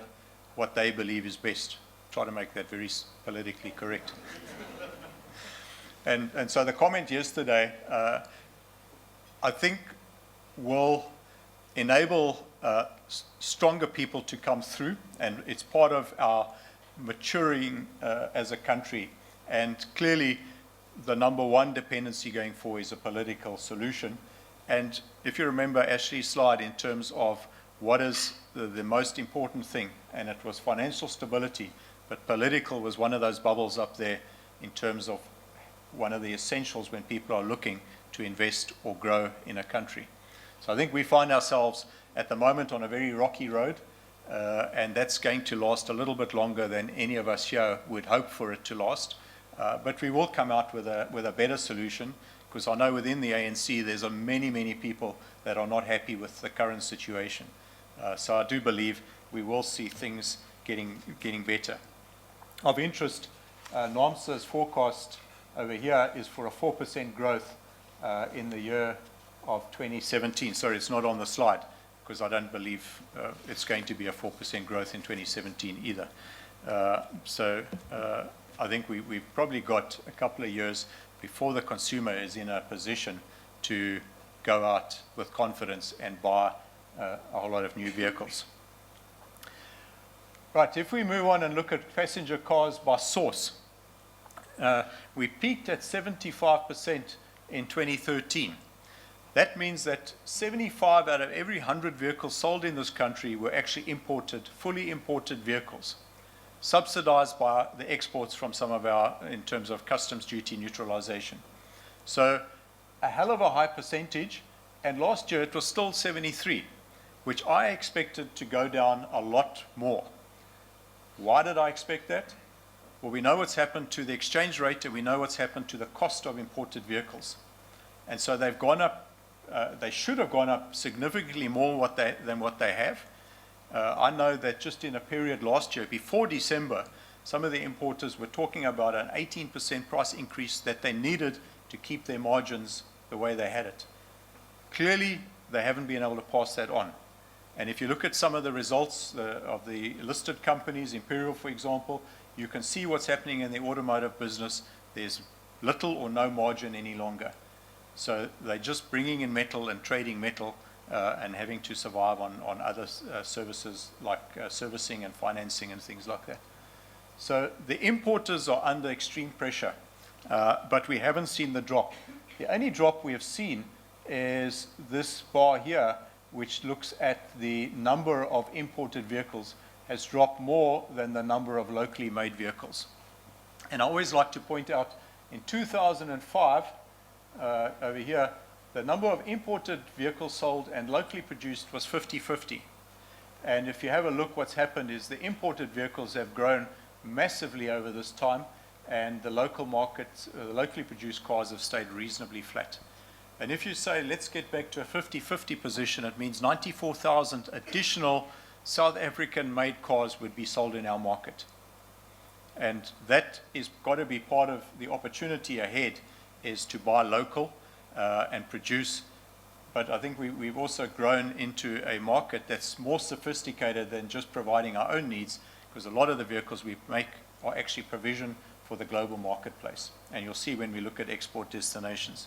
what they believe is best. Try to make that very politically correct. And so the comment yesterday, I think, will enable stronger people to come through, and it's part of our maturing as a country. And clearly, the number one dependency going forward is a political solution. And if you remember Ashleigh's slide in terms of what is the most important thing, and it was financial stability, but political was one of those bubbles up there in terms of one of the essentials when people are looking to invest or grow in a country. So I think we find ourselves at the moment on a very rocky road, and that's going to last a little bit longer than any of us here would hope for it to last. But we will come out with a better solution, because I know within the ANC there's many people that are not happy with the current situation. So I do believe we will see things getting better. Of interest, NAAMSA's forecast over here is for a 4% growth in the year of 2017. Sorry, it's not on the slide, because I don't believe it's going to be a 4% growth in 2017 either. So I think we've probably got a couple of years before the consumer is in a position to go out with confidence and buy a whole lot of new vehicles. Right, if we move on and look at passenger cars by source, we peaked at 75% in 2013. That means that 75 out of every 100 vehicles sold in this country were actually imported, fully imported vehicles, subsidized by the exports from some of our, in terms of customs duty neutralization. So a hell of a high percentage, and last year it was still 73, which I expected to go down a lot more. Why did I expect that? Well, we know what's happened to the exchange rate, and we know what's happened to the cost of imported vehicles. And so they've gone up, they should have gone up significantly more than what they have. I know that just in a period last year, before December, some of the importers were talking about an 18% price increase that they needed to keep their margins the way they had it. Clearly, they haven't been able to pass that on. And if you look at some of the results of the listed companies, Imperial, for example, you can see what's happening in the automotive business. There's little or no margin any longer. So they're just bringing in metal and trading metal and having to survive on other services like servicing and financing and things like that. So the importers are under extreme pressure. but we haven't seen the drop. The only drop we have seen is this bar here, which looks at the number of imported vehicles, has dropped more than the number of locally made vehicles. And I always like to point out, in 2005, over here, the number of imported vehicles sold and locally produced was 50-50. And if you have a look, what's happened is the imported vehicles have grown massively over this time, and the local markets, locally produced cars have stayed reasonably flat. And if you say, let's get back to a 50-50 position, it means 94,000 additional South African-made cars would be sold in our market. And that is got to be part of the opportunity ahead, is to buy local and produce. But I think we've also grown into a market that's more sophisticated than just providing our own needs, because a lot of the vehicles we make are actually provision for the global marketplace. And you'll see when we look at export destinations.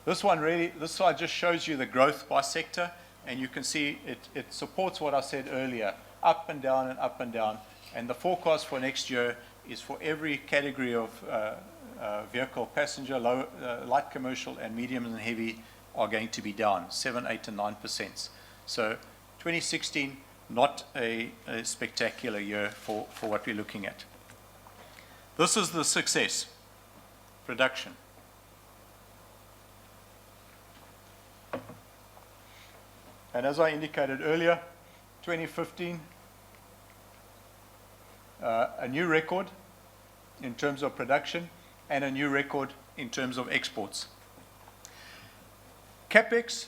This slide just shows you the growth by sector, and you can see it supports what I said earlier, up and down and up and down. And the forecast for next year is for every category of vehicle, passenger, light commercial, and medium and heavy are going to be down 7, 8, and 9%. So 2016, not a spectacular year for what we're looking at. This is the success, production. And as I indicated earlier, 2015, a new record in terms of production and a new record in terms of exports. CapEx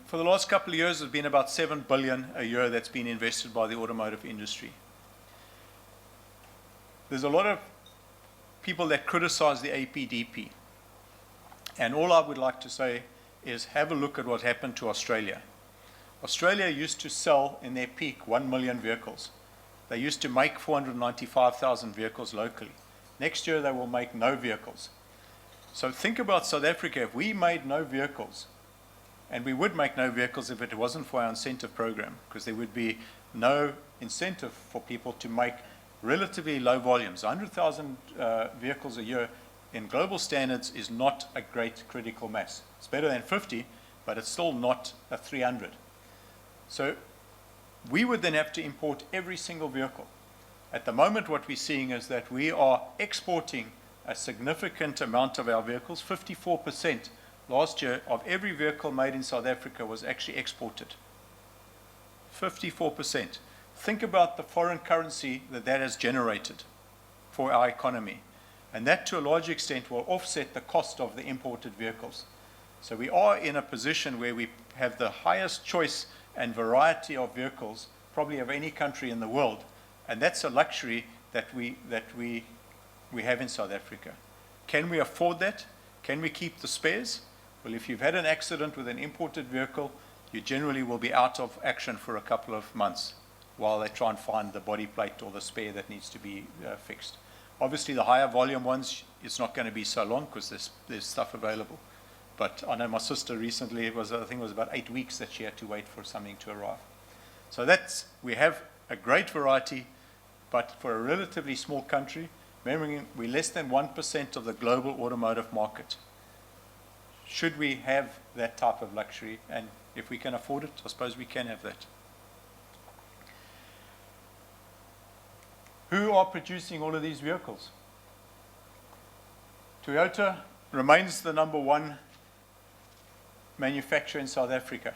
for the last couple of years has been about 7 billion a year that's been invested by the automotive industry. There's a lot of people that criticize the APDP. And all I would like to say is have a look at what happened to Australia. Australia used to sell in their peak 1 million vehicles. They used to make 495,000 vehicles locally. Next year they will make no vehicles. So think about South Africa. If we made no vehicles, and we would make no vehicles if it wasn't for our incentive program, because there would be no incentive for people to make relatively low volumes. 100,000 vehicles a year in global standards is not a great critical mass. It's better than 50, but it's still not a 300. So we would then have to import every single vehicle. At the moment, what we're seeing is that we are exporting a significant amount of our vehicles. 54% last year of every vehicle made in South Africa was actually exported. 54%. Think about the foreign currency that has generated for our economy. And that, to a large extent, will offset the cost of the imported vehicles. So we are in a position where we have the highest choice and variety of vehicles, probably of any country in the world. And that's a luxury that we have in South Africa. Can we afford that? Can we keep the spares? Well, if you've had an accident with an imported vehicle, you generally will be out of action for a couple of months while they try and find the body plate or the spare that needs to be fixed. Obviously, the higher volume ones, it's not going to be so long because there's stuff available. But I know my sister recently, I think it was about 8 weeks that she had to wait for something to arrive. So we have a great variety, but for a relatively small country, remembering we're less than 1% of the global automotive market. Should we have that type of luxury? And if we can afford it, I suppose we can have that. Who are producing all of these vehicles? Toyota remains the number one manufacturer in South Africa.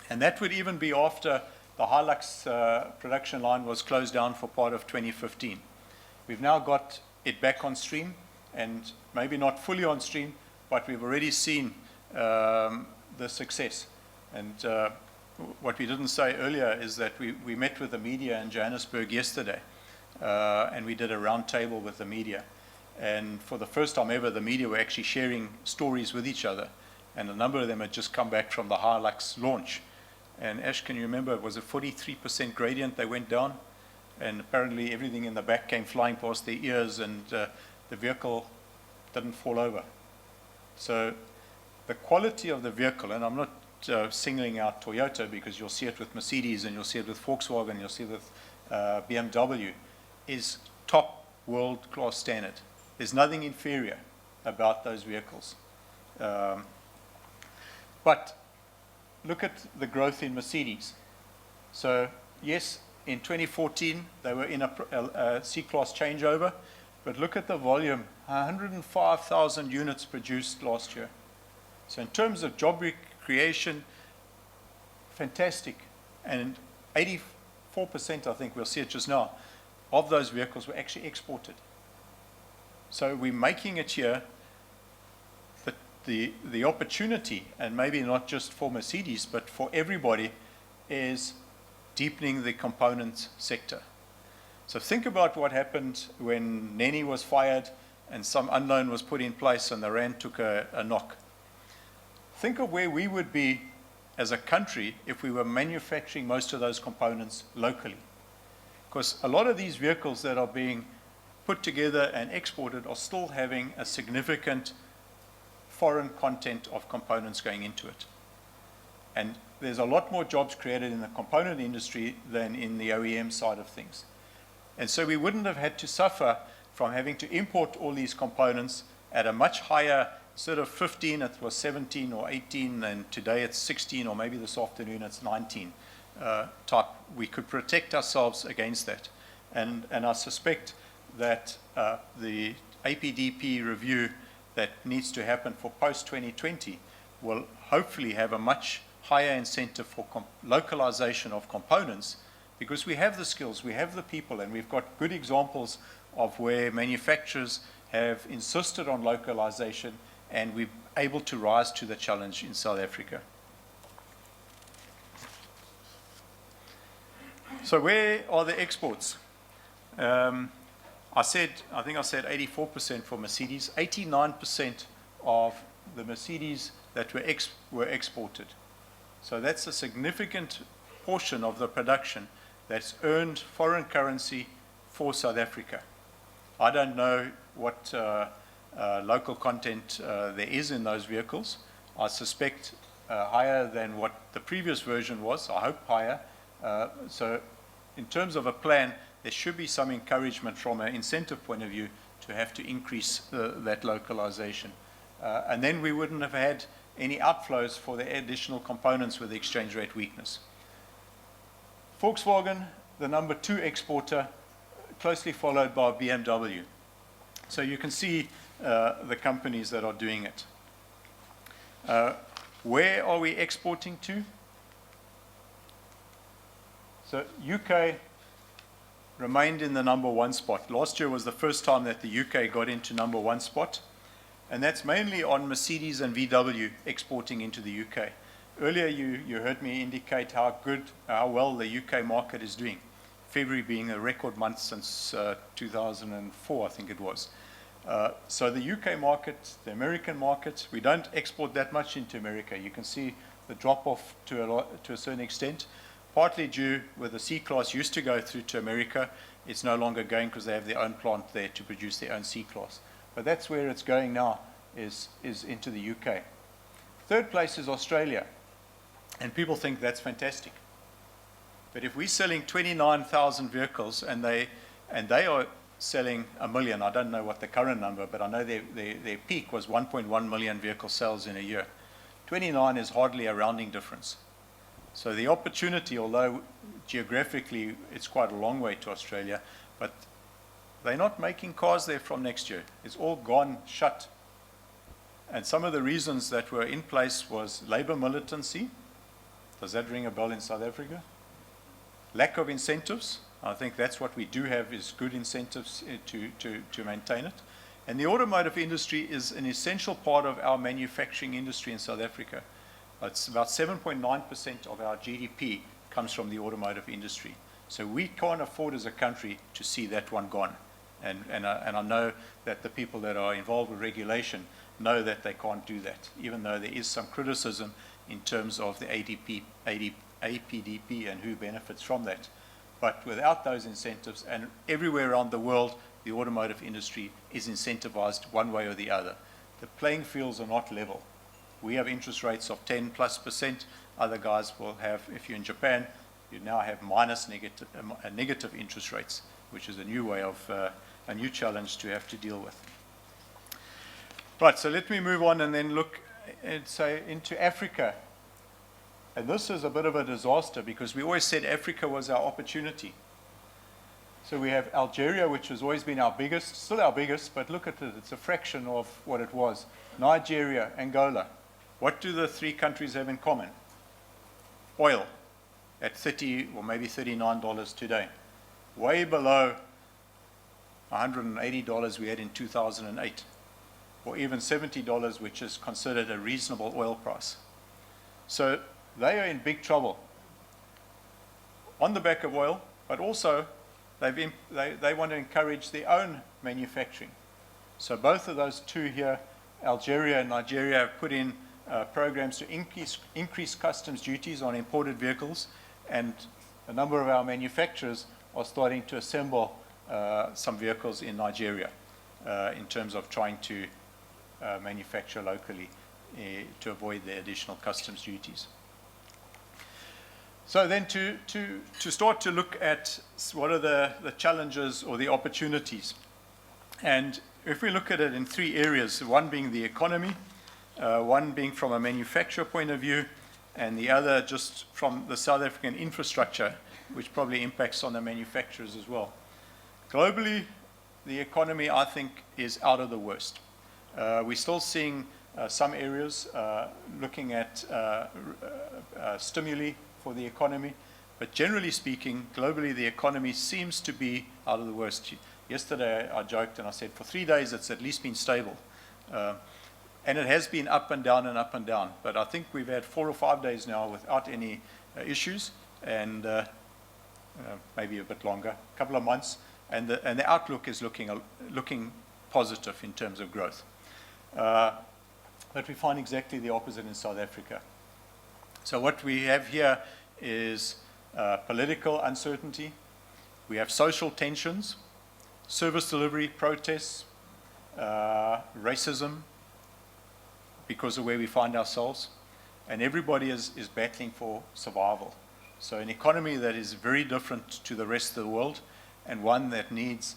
And that would even be after the Hilux production line was closed down for part of 2015. We've now got it back on stream, and maybe not fully on stream, but we've already seen the success. And what we didn't say earlier is that we met with the media in Johannesburg yesterday, and we did a round table with the media. And for the first time ever, the media were actually sharing stories with each other. And a number of them had just come back from the Hilux launch. And Ash, can you remember, it was a 43% gradient they went down? And apparently everything in the back came flying past their ears, and the vehicle didn't fall over. So the quality of the vehicle, and I'm not singling out Toyota, because you'll see it with Mercedes and you'll see it with Volkswagen and you'll see it with BMW, is top world-class standard. There's nothing inferior about those vehicles. But look at the growth in Mercedes. So yes, in 2014, they were in a C-Class changeover, but look at the volume, 105,000 units produced last year. So in terms of job creation, fantastic. And 84%, I think we'll see it just now, of those vehicles were actually exported. So we're making it here. The opportunity, and maybe not just for Mercedes, but for everybody, is deepening the component sector. So think about what happened when Nene was fired and some unknown was put in place and the rand took a knock. Think of where we would be as a country if we were manufacturing most of those components locally. Because a lot of these vehicles that are being put together and exported are still having a significant foreign content of components going into it. And there's a lot more jobs created in the component industry than in the OEM side of things. And so we wouldn't have had to suffer from having to import all these components at a much higher, instead of 15, it was 17 or 18, and today it's 16, or maybe this afternoon it's 19 type. We could protect ourselves against that. And I suspect that the APDP review that needs to happen for post-2020 will hopefully have a much higher incentive for localization of components, because we have the skills, we have the people, and we've got good examples of where manufacturers have insisted on localization, and we're able to rise to the challenge in South Africa. So where are the exports? I think I said 84% for Mercedes. 89% of the Mercedes that were exported. So that's a significant portion of the production that's earned foreign currency for South Africa. I don't know what local content there is in those vehicles. I suspect higher than what the previous version was. I hope higher. So in terms of a plan, there should be some encouragement from an incentive point of view to have to increase that localization. And then we wouldn't have had any outflows for the additional components with the exchange rate weakness. Volkswagen, the number 2 exporter, closely followed by BMW. So you can see the companies that are doing it. Where are we exporting to? So UK remained in the number 1 spot. Last year was the first time that the UK got into number 1 spot, and that's mainly on Mercedes and VW exporting into the UK. Earlier you heard me indicate how well the UK market is doing. February being a record month since 2004, I think it was. So the UK market, the American market, we don't export that much into America. You can see the drop-off to a certain extent. Partly due where the C-Class used to go through to America, it's no longer going because they have their own plant there to produce their own C-Class. But that's where it's going now, is into the UK. Third place is Australia, and people think that's fantastic. But if we're selling 29,000 vehicles and they are selling 1 million, I don't know what the current number, but I know their peak was 1.1 million vehicle sales in a year. 29 is hardly a rounding difference. So the opportunity, although geographically it's quite a long way to Australia, but they're not making cars there from next year. It's all gone, shut. And some of the reasons that were in place was labor militancy. Does that ring a bell in South Africa? Lack of incentives. I think that's what we do have, is good incentives to maintain it. And the automotive industry is an essential part of our manufacturing industry in South Africa. It's about 7.9% of our GDP comes from the automotive industry. So we can't afford as a country to see that one gone. And I know that the people that are involved with regulation know that they can't do that, even though there is some criticism in terms of the APDP and who benefits from that. But without those incentives, and everywhere around the world, the automotive industry is incentivized one way or the other. The playing fields are not level. We have interest rates of 10+%. Other guys will have, if you're in Japan, you now have negative interest rates, which is a new way of, a new challenge to have to deal with. Right, so let me move on and then look and say into Africa. And this is a bit of a disaster because we always said Africa was our opportunity. So we have Algeria, which has always been our biggest, still our biggest, but look at it, it's a fraction of what it was. Nigeria, Angola. What do the three countries have in common? Oil at $30 or maybe $39 today. Way below $180 we had in 2008. Or even $70, which is considered a reasonable oil price. So they are in big trouble on the back of oil, but also they want to encourage their own manufacturing. So both of those two here, Algeria and Nigeria, have put in programs to increase customs duties on imported vehicles, and a number of our manufacturers are starting to assemble some vehicles in Nigeria in terms of trying to manufacture locally to avoid the additional customs duties. So then to start to look at what are the challenges or the opportunities. And if we look at it in three areas, one being the economy, one being from a manufacturer point of view, and the other just from the South African infrastructure, which probably impacts on the manufacturers as well. Globally, the economy, I think, is out of the worst. We're still seeing some areas looking at stimuli for the economy, but generally speaking, globally, the economy seems to be out of the worst. Yesterday, I joked and I said, for 3 days, it's at least been stable. And it has been up and down and up and down. But I think we've had 4 or 5 days now without any issues, and maybe a bit longer, a couple of months. And the outlook is looking positive in terms of growth. But we find exactly the opposite in South Africa. So what we have here is political uncertainty. We have social tensions, service delivery protests, racism because of where we find ourselves. And everybody is battling for survival. So an economy that is very different to the rest of the world, and one that needs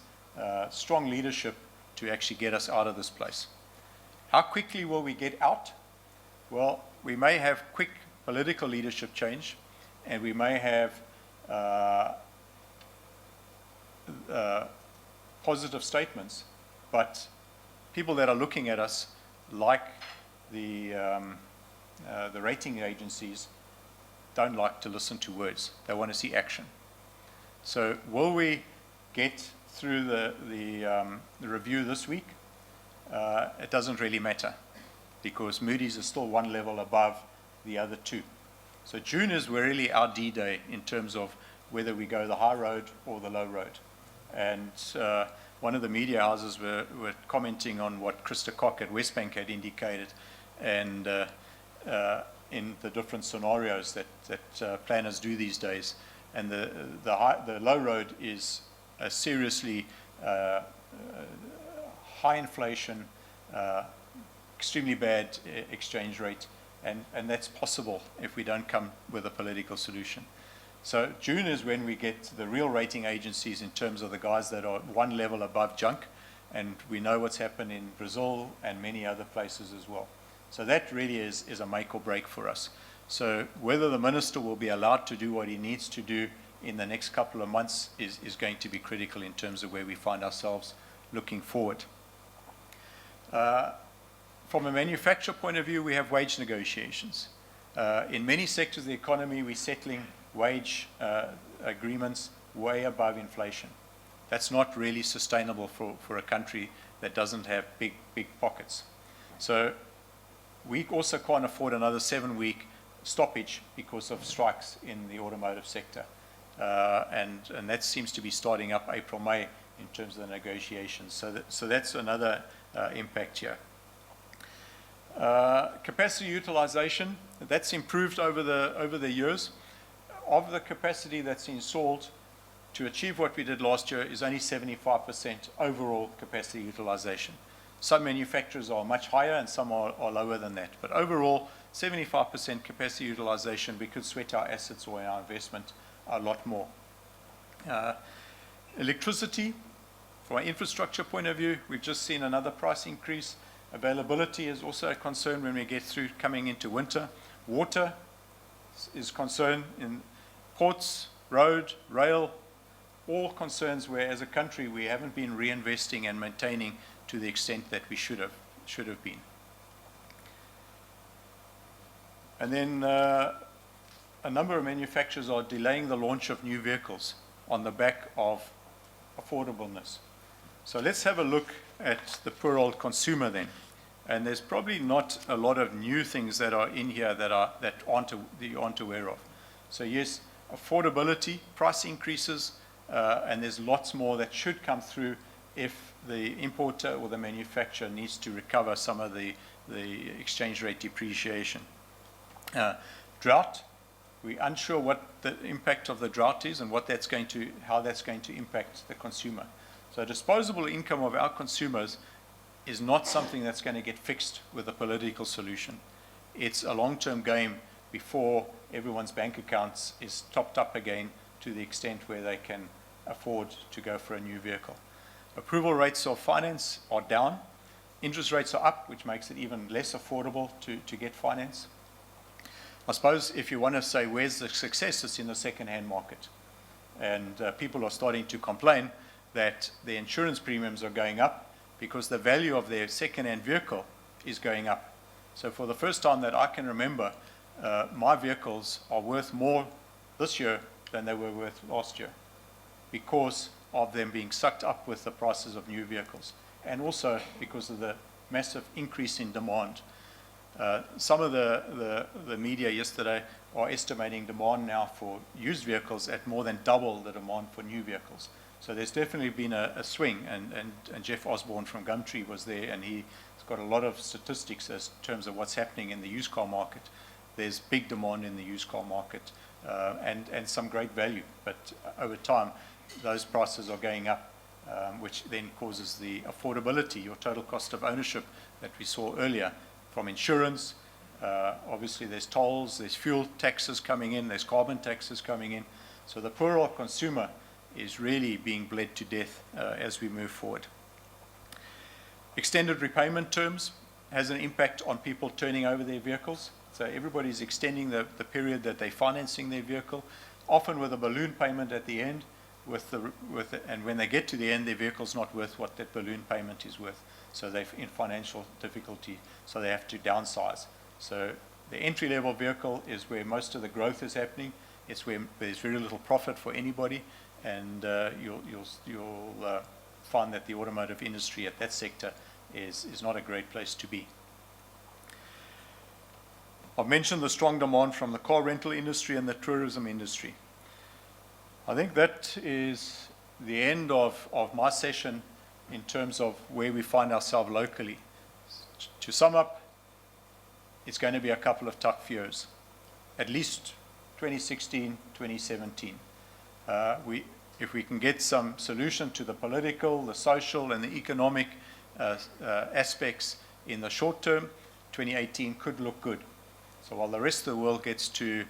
strong leadership to actually get us out of this place. How quickly will we get out? Well, we may have quick political leadership change, and we may have positive statements, but people that are looking at us, like the rating agencies, don't like to listen to words. They want to see action. So will we get through the review this week? It doesn't really matter, because Moody's is still one level above the other two. So June is really our D-Day in terms of whether we go the high road or the low road. And one of the media houses were commenting on what Krista Koch at Westbank had indicated, and in the different scenarios that planners do these days. And the low road is a seriously high inflation, extremely bad exchange rate, and that's possible if we don't come with a political solution. So June is when we get the real rating agencies in terms of the guys that are one level above junk, and we know what's happened in Brazil and many other places as well. So that really is a make or break for us. So whether the minister will be allowed to do what he needs to do in the next couple of months is going to be critical in terms of where we find ourselves looking forward. From a manufacturer point of view, we have wage negotiations. In many sectors of the economy, we're settling wage agreements way above inflation. That's not really sustainable for a country that doesn't have big pockets. So we also can't afford another 7-week stoppage because of strikes in the automotive sector. And that seems to be starting up April, May in terms of the negotiations. So that's another impact here. Capacity utilization, that's improved over the years. Of the capacity that's installed to achieve what we did last year is only 75% overall capacity utilization. Some manufacturers are much higher and some are lower than that. But overall, 75% capacity utilization, we could sweat our assets or our investment a lot more. Electricity, from an infrastructure point of view, we've just seen another price increase. Availability is also a concern when we get through coming into winter. Water is concern in ports, road, rail, all concerns where as a country we haven't been reinvesting and maintaining to the extent that we should have been. And then a number of manufacturers are delaying the launch of new vehicles on the back of affordableness. So let's have a look at the poor old consumer then. And there's probably not a lot of new things that are in here that you aren't aware of. So yes, affordability, price increases, and there's lots more that should come through if the importer or the manufacturer needs to recover some of the exchange rate depreciation. Drought, we're unsure what the impact of the drought is and how that's going to impact the consumer. So disposable income of our consumers is not something that's going to get fixed with a political solution. It's a long-term game before everyone's bank accounts is topped up again to the extent where they can afford to go for a new vehicle. Approval rates of finance are down. Interest rates are up, which makes it even less affordable to get finance. I suppose if you want to say where's the success, it's in the second-hand market. And people are starting to complain that the insurance premiums are going up because the value of their second-hand vehicle is going up. So for the first time that I can remember, my vehicles are worth more this year than they were worth last year because of them being sucked up with the prices of new vehicles and also because of the massive increase in demand. Some of the media yesterday are estimating demand now for used vehicles at more than double the demand for new vehicles. So there's definitely been a swing, and Jeff Osborne from Gumtree was there, and he's got a lot of statistics as in terms of what's happening in the used car market. There's big demand in the used car market and some great value, but over time those prices are going up, which then causes the affordability, your total cost of ownership that we saw earlier, from insurance, obviously there's tolls, there's fuel taxes coming in, there's carbon taxes coming in. So the poor old consumer is really being bled to death as we move forward. Extended repayment terms has an impact on people turning over their vehicles. So everybody's extending the period that they're financing their vehicle, often with a balloon payment at the end, and when they get to the end, their vehicle's not worth what that balloon payment is worth. So they're in financial difficulty, so they have to downsize. So the entry-level vehicle is where most of the growth is happening. It's where there's very little profit for anybody, and you'll find that the automotive industry at that sector is not a great place to be. I've mentioned the strong demand from the car rental industry and the tourism industry. I think that is the end of my session in terms of where we find ourselves locally. To sum up, it's going to be a couple of tough years, at least 2016, 2017. If we can get some solution to the political, the social, and the economic aspects in the short term, 2018 could look good. So while the rest of the world gets to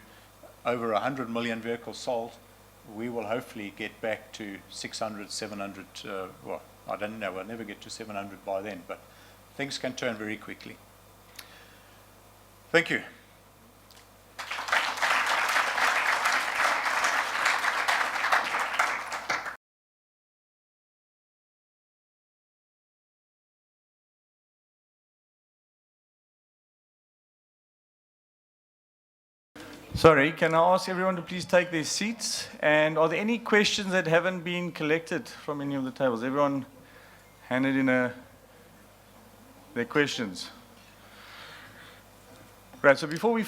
over 100 million vehicles sold, we will hopefully get back to 600, 700, well, I don't know, we'll never get to 700 by then, but things can turn very quickly. Thank you. Sorry, can I ask everyone to please take their seats? And are there any questions that haven't been collected from any of the tables? Everyone handed in their questions. Right, so before we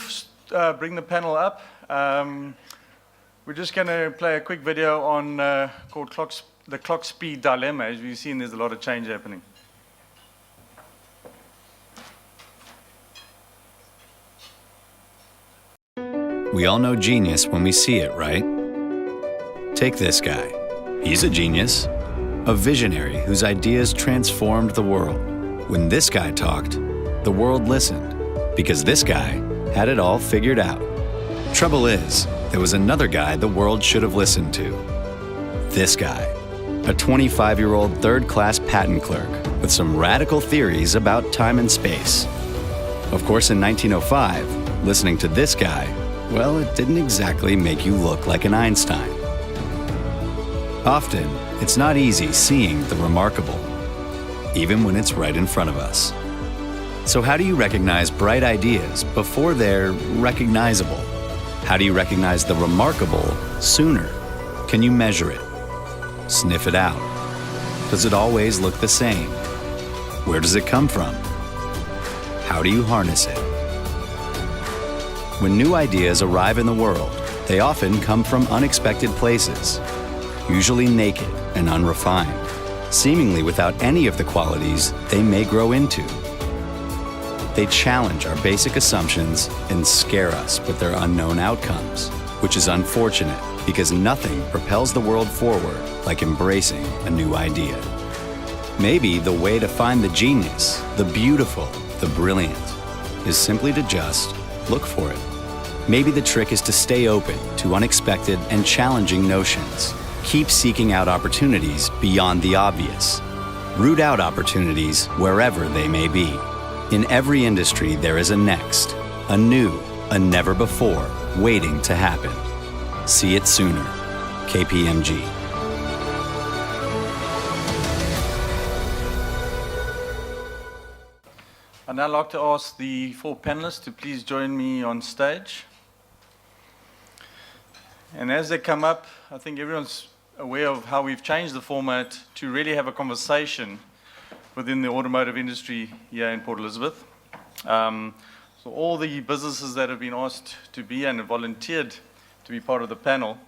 bring the panel up, we're just going to play a quick video on called the clock speed dilemma. As you've seen, there's a lot of change happening. We all know genius when we see it, right? Take this guy. He's a genius, a visionary whose ideas transformed the world. When this guy talked, the world listened, because this guy had it all figured out. Trouble is, there was another guy the world should have listened to. This guy, a 25-year-old third-class patent clerk with some radical theories about time and space. Of course, in 1905, listening to this guy, well, it didn't exactly make you look like an Einstein. Often, it's not easy seeing the remarkable, even when it's right in front of us. So how do you recognize bright ideas before they're recognizable? How do you recognize the remarkable sooner? Can you measure it? Sniff it out? Does it always look the same? Where does it come from? How do you harness it? When new ideas arrive in the world, they often come from unexpected places, usually naked and unrefined, seemingly without any of the qualities they may grow into. They challenge our basic assumptions and scare us with their unknown outcomes, which is unfortunate because nothing propels the world forward like embracing a new idea. Maybe the way to find the genius, the beautiful, the brilliant, is simply to just look for it. Maybe the trick is to stay open to unexpected and challenging notions. Keep seeking out opportunities beyond the obvious. Root out opportunities wherever they may be. In every industry, there is a next, a new, a never before, waiting to happen. See it sooner. KPMG. I'd now like to ask the four panelists to please join me on stage. And as they come up, I think everyone's aware of how we've changed the format to really have a conversation within the automotive industry here in Port Elizabeth. So all the businesses that have been asked to be and have volunteered to be part of the panel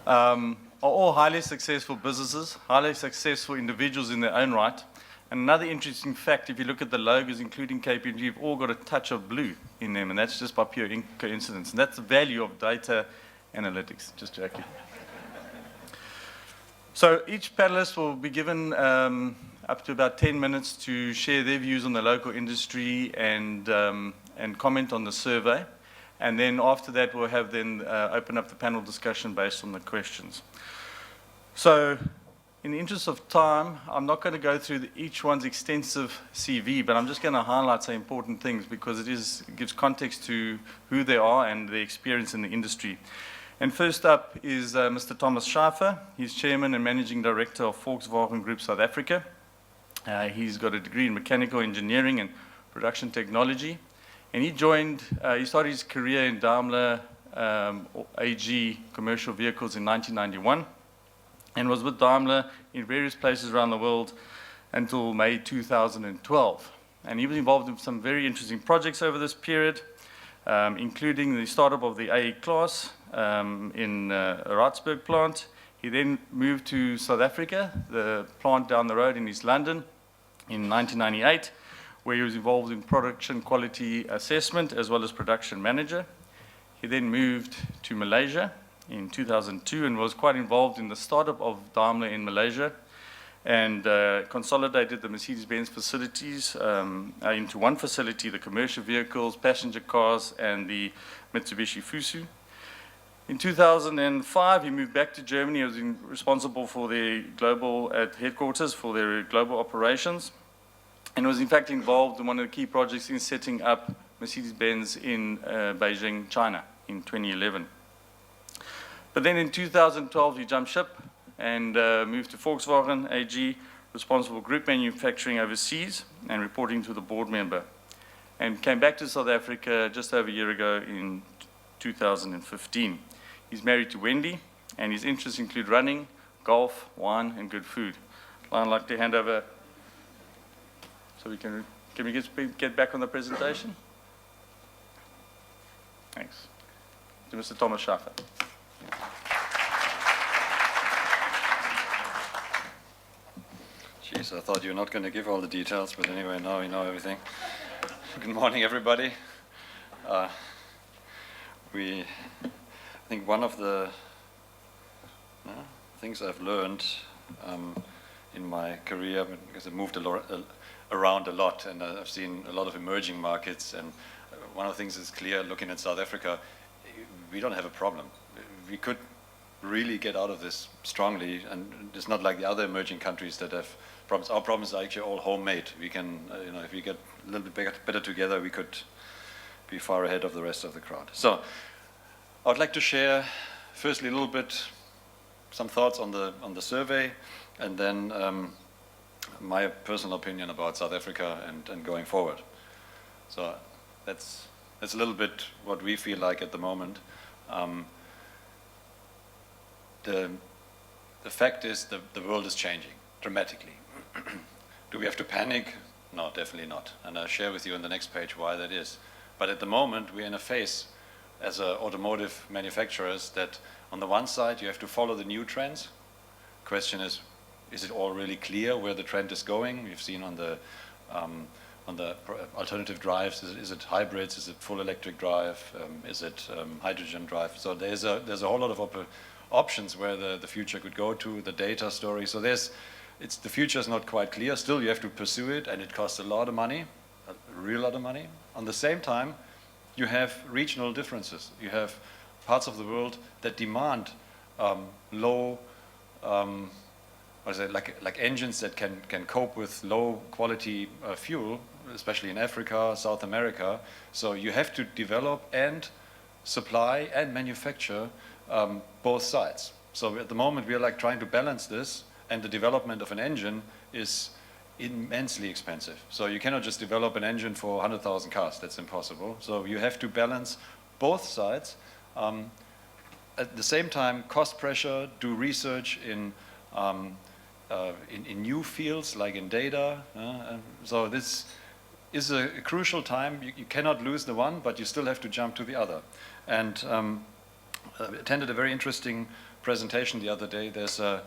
are all highly successful businesses, highly successful individuals in their own right. And another interesting fact, if you look at the logos, including KPMG, you've all got a touch of blue in them, and that's just by pure coincidence. And that's the value of data analytics. Just joking. So each panelist will be given up to about 10 minutes to share their views on the local industry and comment on the survey. And then after that, we'll have then open up the panel discussion based on the questions. So in the interest of time, I'm not going to go through each one's extensive CV, but I'm just going to highlight some important things because it gives context to who they are and their experience in the industry. And first up is Mr. Thomas Schaffer. He's Chairman and Managing Director of Volkswagen Group South Africa. He's got a degree in Mechanical Engineering and Production Technology. And he started his career in Daimler AG Commercial Vehicles in 1991 and was with Daimler in various places around the world until May 2012. And he was involved in some very interesting projects over this period, including the startup of the A class in a Ratsburg plant. He then moved to South Africa, the plant down the road in East London in 1998, where he was involved in production quality assessment as well as production manager. He then moved to Malaysia in 2002 and was quite involved in the startup of Daimler in Malaysia and consolidated the Mercedes-Benz facilities into one facility, the commercial vehicles, passenger cars, and the Mitsubishi Fuso. In 2005, he moved back to Germany. He was responsible for their global headquarters for their global operations, and was in fact involved in one of the key projects in setting up Mercedes-Benz in Beijing, China in 2011. But then in 2012, he jumped ship and moved to Volkswagen AG, responsible for group manufacturing overseas and reporting to the board member, and came back to South Africa just over a year ago in 2015. He's married to Wendy, and his interests include running, golf, wine, and good food. I'd like to hand over, so can we get back on the presentation? Thanks. To Mr. Thomas Schaffer. Jeez, I thought you were not going to give all the details, but anyway, now we know everything. Good morning, everybody. I think one of the things I've learned in my career, because I moved around a lot, and I've seen a lot of emerging markets, and one of the things is clear looking at South Africa, we don't have a problem. We could really get out of this strongly, and it's not like the other emerging countries that have problems. Our problems are actually all homemade. We can, if we get a little bit better together, we could be far ahead of the rest of the crowd. So I would like to share, firstly, a little bit, some thoughts on the survey, and then my personal opinion about South Africa and going forward. So that's a little bit what we feel like at the moment. The fact is the world is changing dramatically. Do we have to panic? No, definitely not. And I'll share with you on the next page why that is. But at the moment, we're in a phase as automotive manufacturers that on the one side, you have to follow the new trends. Question is it all really clear where the trend is going? We've seen on the alternative drives, is it hybrids, is it full electric drive, is it hydrogen drive? So there's a whole lot of options where the future could go to, the data story. So the future is not quite clear. Still, you have to pursue it, and it costs a lot of money, a real lot of money. On the same time, you have regional differences. You have parts of the world that demand low, like engines that can cope with low quality fuel, especially in Africa, South America. So you have to develop and supply and manufacture both sides. So at the moment we are like trying to balance this, and the development of an engine is immensely expensive. So you cannot just develop an engine for 100,000 cars. That's impossible. So you have to balance both sides. At the same time, cost pressure, do research in new fields like in data. So this is a crucial time. You cannot lose the one, but you still have to jump to the other. And I attended a very interesting presentation the other day. There's a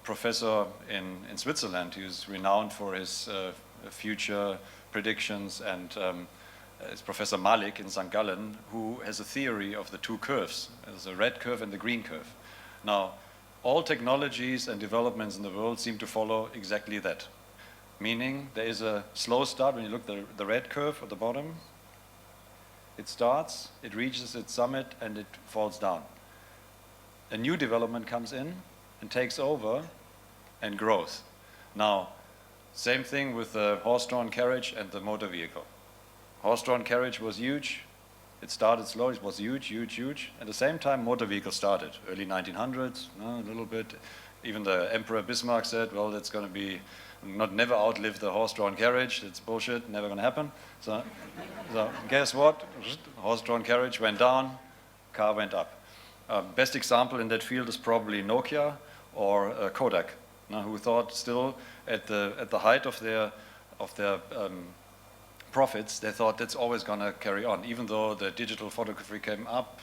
professor in Switzerland who's renowned for his future predictions, and it's Professor Malik in St. Gallen, who has a theory of the two curves. There's a red curve and the green curve. Now, all technologies and developments in the world seem to follow exactly that. Meaning there is a slow start. When you look at the red curve at the bottom, it starts, it reaches its summit, and it falls down. A new development comes in and takes over and grows. Now, same thing with the horse-drawn carriage and the motor vehicle. Horse-drawn carriage was huge. It started slow. It was huge, huge, huge. At the same time, motor vehicle started. Early 1900s, a little bit. Even the Emperor Bismarck said, well, that's going to be never outlive the horse-drawn carriage. It's bullshit, never going to happen. So guess what? Horse-drawn carriage went down, car went up. Best example in that field is probably Nokia or Kodak, who thought still at the height of their profits, they thought that's always going to carry on. Even though the digital photography came up,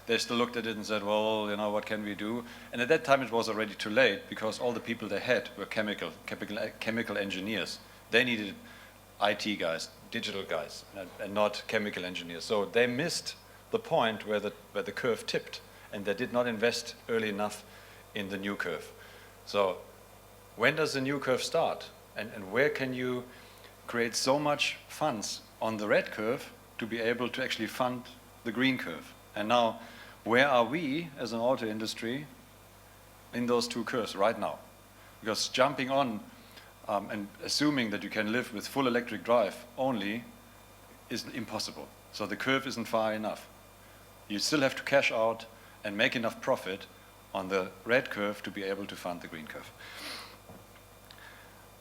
they still looked at it and said, well, what can we do? And at that time it was already too late, because all the people they had were chemical engineers. They needed IT guys, digital guys, and not chemical engineers. So they missed the point where the curve tipped, and they did not invest early enough in the new curve. So when does the new curve start? And where can you create so much funds on the red curve to be able to actually fund the green curve? And now, where are we as an auto industry in those two curves right now? Because jumping on and assuming that you can live with full electric drive only is impossible. So the curve isn't far enough. You still have to cash out and make enough profit on the red curve to be able to fund the green curve.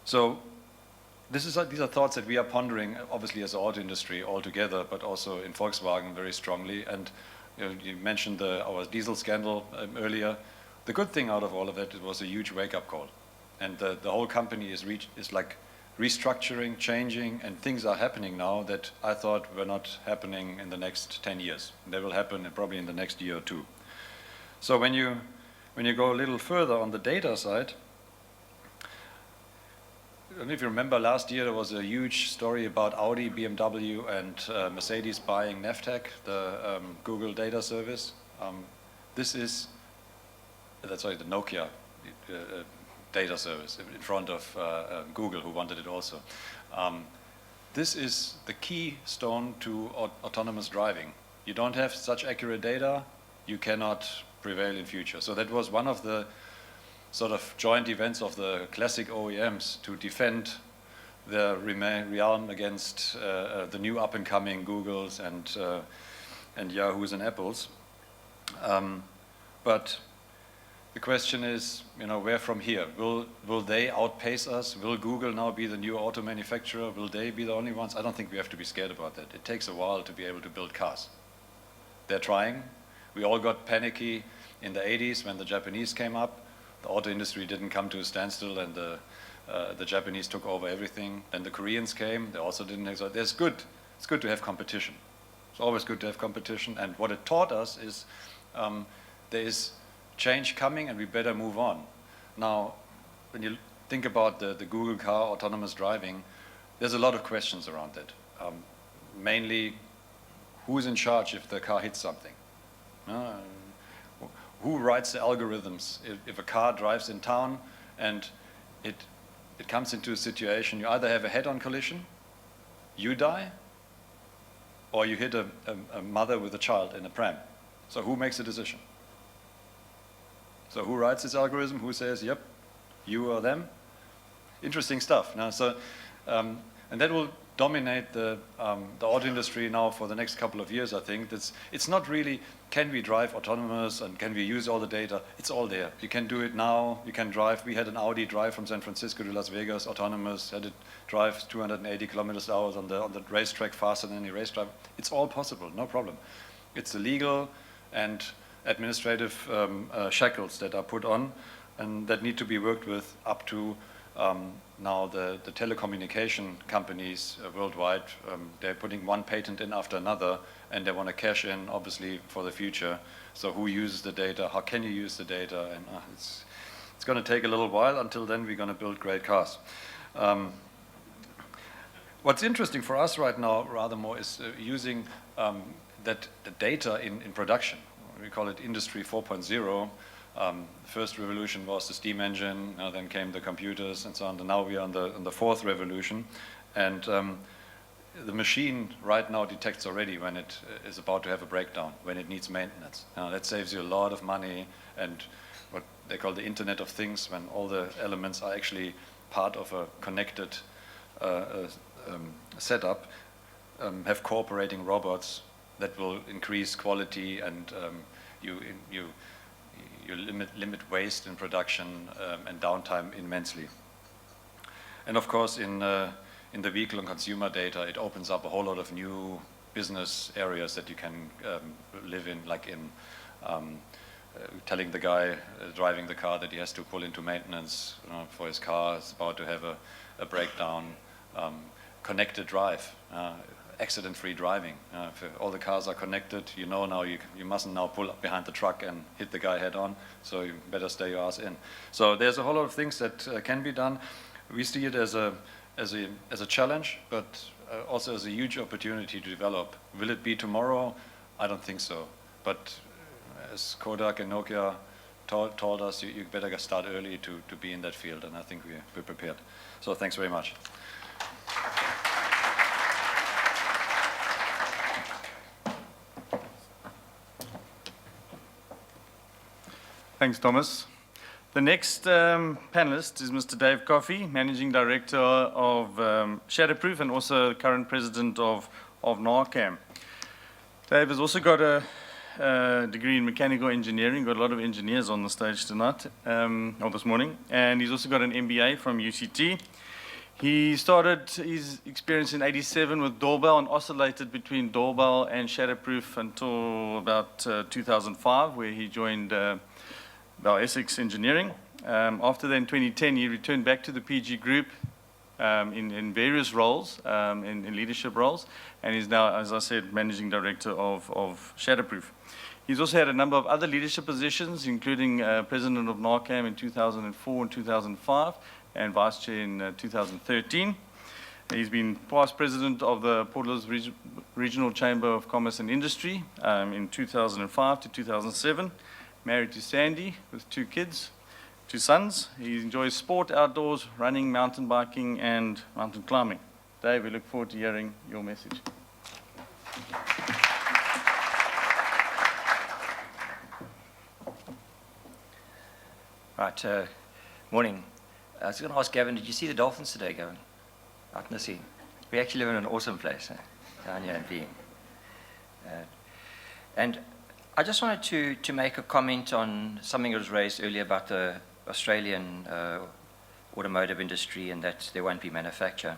So these are thoughts that we are pondering, obviously, as an auto industry altogether, but also in Volkswagen very strongly. And you mentioned our diesel scandal earlier. The good thing out of all of that, it was a huge wake-up call. And the whole company is like restructuring, changing, and things are happening now that I thought were not happening in the next 10 years. They will happen probably in the next year or two. So when you go a little further on the data side, I don't know if you remember last year there was a huge story about Audi, BMW, and Mercedes buying Navtech, the Google data service. That's the Nokia data service in front of Google, who wanted it also. this is the keystone to autonomous driving. You don't have such accurate data, you cannot prevail in future. So that was one of the sort of joint events of the classic OEMs to defend the realm against the new up-and-coming Googles and Yahoos and Apples. But the question is, where from here? Will they outpace us? Will Google now be the new auto manufacturer? Will they be the only ones? I don't think we have to be scared about that. It takes a while to be able to build cars. They're trying. We all got panicky in the 80s when the Japanese came up. The auto industry didn't come to a standstill, and the Japanese took over everything. Then the Koreans came. They also didn't. So it's good to have competition. It's always good to have competition. And what it taught us is there is change coming, and we better move on. Now, when you think about the Google car, autonomous driving, there's a lot of questions around it. Mainly, who's in charge if the car hits something? Who writes the algorithms if a car drives in town and it comes into a situation, you either have a head-on collision, you die, or you hit a mother with a child in a pram. So who makes the decision? So who writes this algorithm? Who says, yep, you or them? Interesting stuff. Now, and that will dominate the auto industry now for the next couple of years, I think. It's not really, can we drive autonomous and can we use all the data? It's all there. You can do it now. You can drive. We had an Audi drive from San Francisco to Las Vegas, autonomous, had it drive 280 kilometers an hour on the racetrack faster than any race driver. It's all possible, no problem. It's the legal and administrative shackles that are put on and that need to be worked with up to now the telecommunication companies worldwide. They're putting one patent in after another, and they want to cash in, obviously, for the future. So who uses the data? How can you use the data? And it's going to take a little while. Until then, we're going to build great cars. What's interesting for us right now, rather more, is using the data in production. We call it Industry 4.0. First revolution was the steam engine, then came the computers and so on, and now we are on the fourth revolution. And the machine right now detects already when it is about to have a breakdown, when it needs maintenance. That saves you a lot of money, and what they call the Internet of Things, when all the elements are actually part of a connected setup, have cooperating robots that will increase quality, and you limit waste in production and downtime immensely. And of course, in the vehicle and consumer data, it opens up a whole lot of new business areas that you can live in, like in telling the guy driving the car that he has to pull into maintenance for his car, is about to have a breakdown. Connected drive. Accident-free driving. If all the cars are connected, now you mustn't now pull up behind the truck and hit the guy head on, so you better stay your ass in. So there's a whole lot of things that can be done. We see it as a challenge, but also as a huge opportunity to develop. Will it be tomorrow? I don't think so. But as Kodak and Nokia told us, you better start early to be in that field, and I think we're prepared. So thanks very much. Thanks, Thomas. The next panelist is Mr. Dave Coffey, Managing Director of Shatterproof and also current President of Narcam. Dave has also got a degree in mechanical engineering, got a lot of engineers on the stage tonight, or this morning, and he's also got an MBA from UCT. He started his experience in '87 with Doorbell and oscillated between Doorbell and Shatterproof until about 2005, where he joined Bell Essex Engineering. After that, in 2010, he returned back to the PG Group in various roles, in leadership roles, and is now, as I said, Managing Director of Shatterproof. He's also had a number of other leadership positions, including President of Narcam in 2004 and 2005, and Vice Chair in 2013. He's been past President of the Port Elizabeth Regional Chamber of Commerce and Industry in 2005 to 2007. Married to Sandy with 2 kids, 2 sons. He enjoys sport, outdoors, running, mountain biking, and mountain climbing. Dave, we look forward to hearing your message. Right, morning. I was going to ask Gavin, did you see the dolphins today, Gavin? Out in the sea. We actually live in an awesome place, down here in Being. And I just wanted to make a comment on something that was raised earlier about the Australian automotive industry and that there won't be manufacture.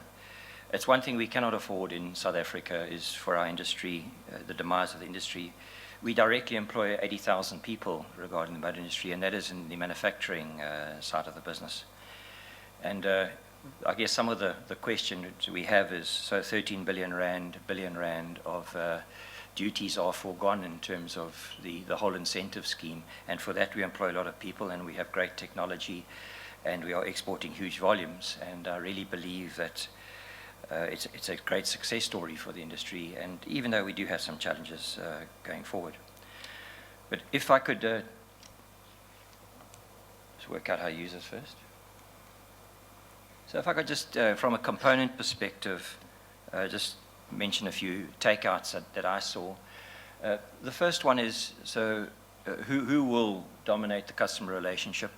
It's one thing we cannot afford in South Africa is for our industry, the demise of the industry. We directly employ 80,000 people regarding the motor industry, and that is in the manufacturing side of the business. And I guess some of the question that we have is, so 13 billion rand of duties are foregone in terms of the whole incentive scheme, and for that we employ a lot of people, and we have great technology, and we are exporting huge volumes, and I really believe that it's a great success story for the industry, and even though we do have some challenges going forward. But if I could just work out how to use this first. So if I could just, from a component perspective, just mention a few takeouts that I saw. The first one is, so who will dominate the customer relationship?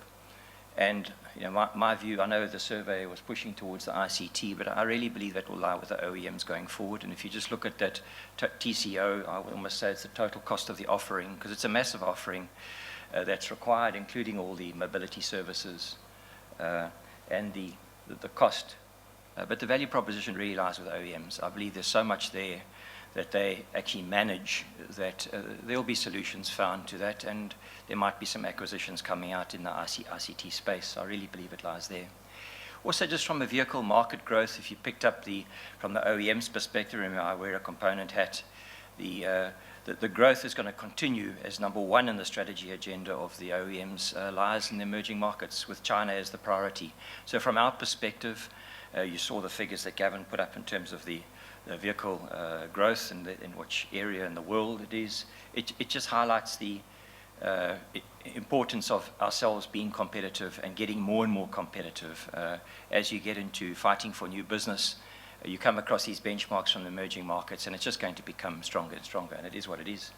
And my view, I know the survey was pushing towards the ICT, but I really believe that will lie with the OEMs going forward. And if you just look at that TCO, I would almost say it's the total cost of the offering, because it's a massive offering that's required, including all the mobility services and the cost. But the value proposition really lies with OEMs. I believe there's so much there that they actually manage that there will be solutions found to that, and there might be some acquisitions coming out in the ICT space. I really believe it lies there. Also, just from a vehicle market growth, if you picked up from the OEM's perspective, remember I wear a component hat, the growth is going to continue as number one in the strategy agenda of the OEMs lies in the emerging markets, with China as the priority. So from our perspective, you saw the figures that Gavin put up in terms of the vehicle growth and in which area in the world it is. It just highlights the importance of ourselves being competitive and getting more and more competitive. As you get into fighting for new business, you come across these benchmarks from the emerging markets, and it's just going to become stronger and stronger, and it is what it is.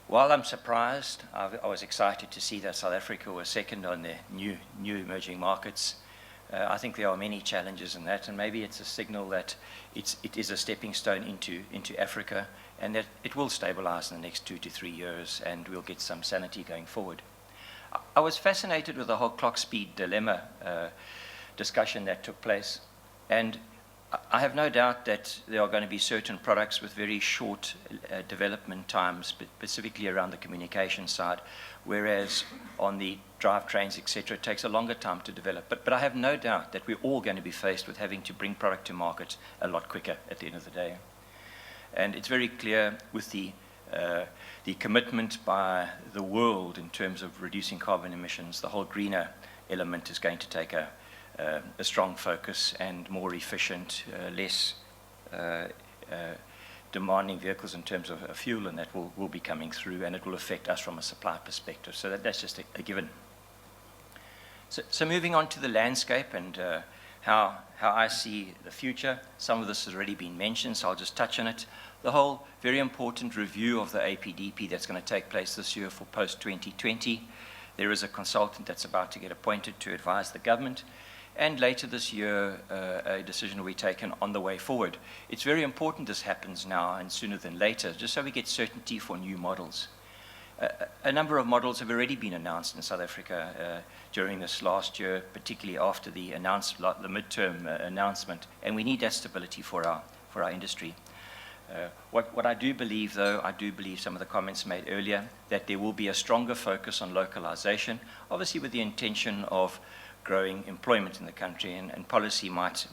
While I'm surprised, I was excited to see that South Africa was second on the new emerging markets. I think there are many challenges in that, and maybe it's a signal that it is a stepping stone into Africa, and that it will stabilize in the next 2 to 3 years, and we'll get some sanity going forward. I was fascinated with the whole clock speed dilemma discussion that took place, and I have no doubt that there are going to be certain products with very short development times, specifically around the communication side, whereas on the drivetrains, etc., it takes a longer time to develop. But I have no doubt that we're all going to be faced with having to bring product to market a lot quicker at the end of the day. And it's very clear with the commitment by the world in terms of reducing carbon emissions, the whole greener element is going to take a strong focus, and more efficient, less demanding vehicles in terms of fuel, and that will be coming through, and it will affect us from a supply perspective. So that's just a given. So moving on to the landscape and how I see the future. Some of this has already been mentioned, so I'll just touch on it. The whole very important review of the APDP that's going to take place this year for post-2020. There is a consultant that's about to get appointed to advise the government. And later this year, a decision will be taken on the way forward. It's very important this happens now and sooner than later, just so we get certainty for new models. A number of models have already been announced in South Africa during this last year, particularly after the midterm announcement, and we need that stability for our industry. What I do believe, though, I do believe some of the comments made earlier, that there will be a stronger focus on localization, obviously with the intention of growing employment in the country, and policy might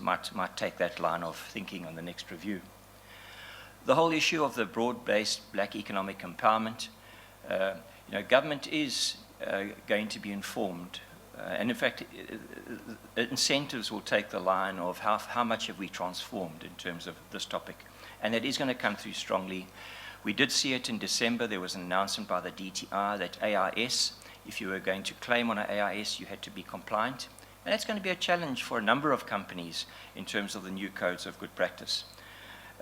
take that line of thinking on the next review. The whole issue of the broad-based black economic empowerment, government is going to be informed, and in fact, incentives will take the line of how much have we transformed in terms of this topic, and that is going to come through strongly. We did see it in December. There was an announcement by the DTI that AIS, if you were going to claim on an AIS, you had to be compliant. And that's going to be a challenge for a number of companies in terms of the new codes of good practice.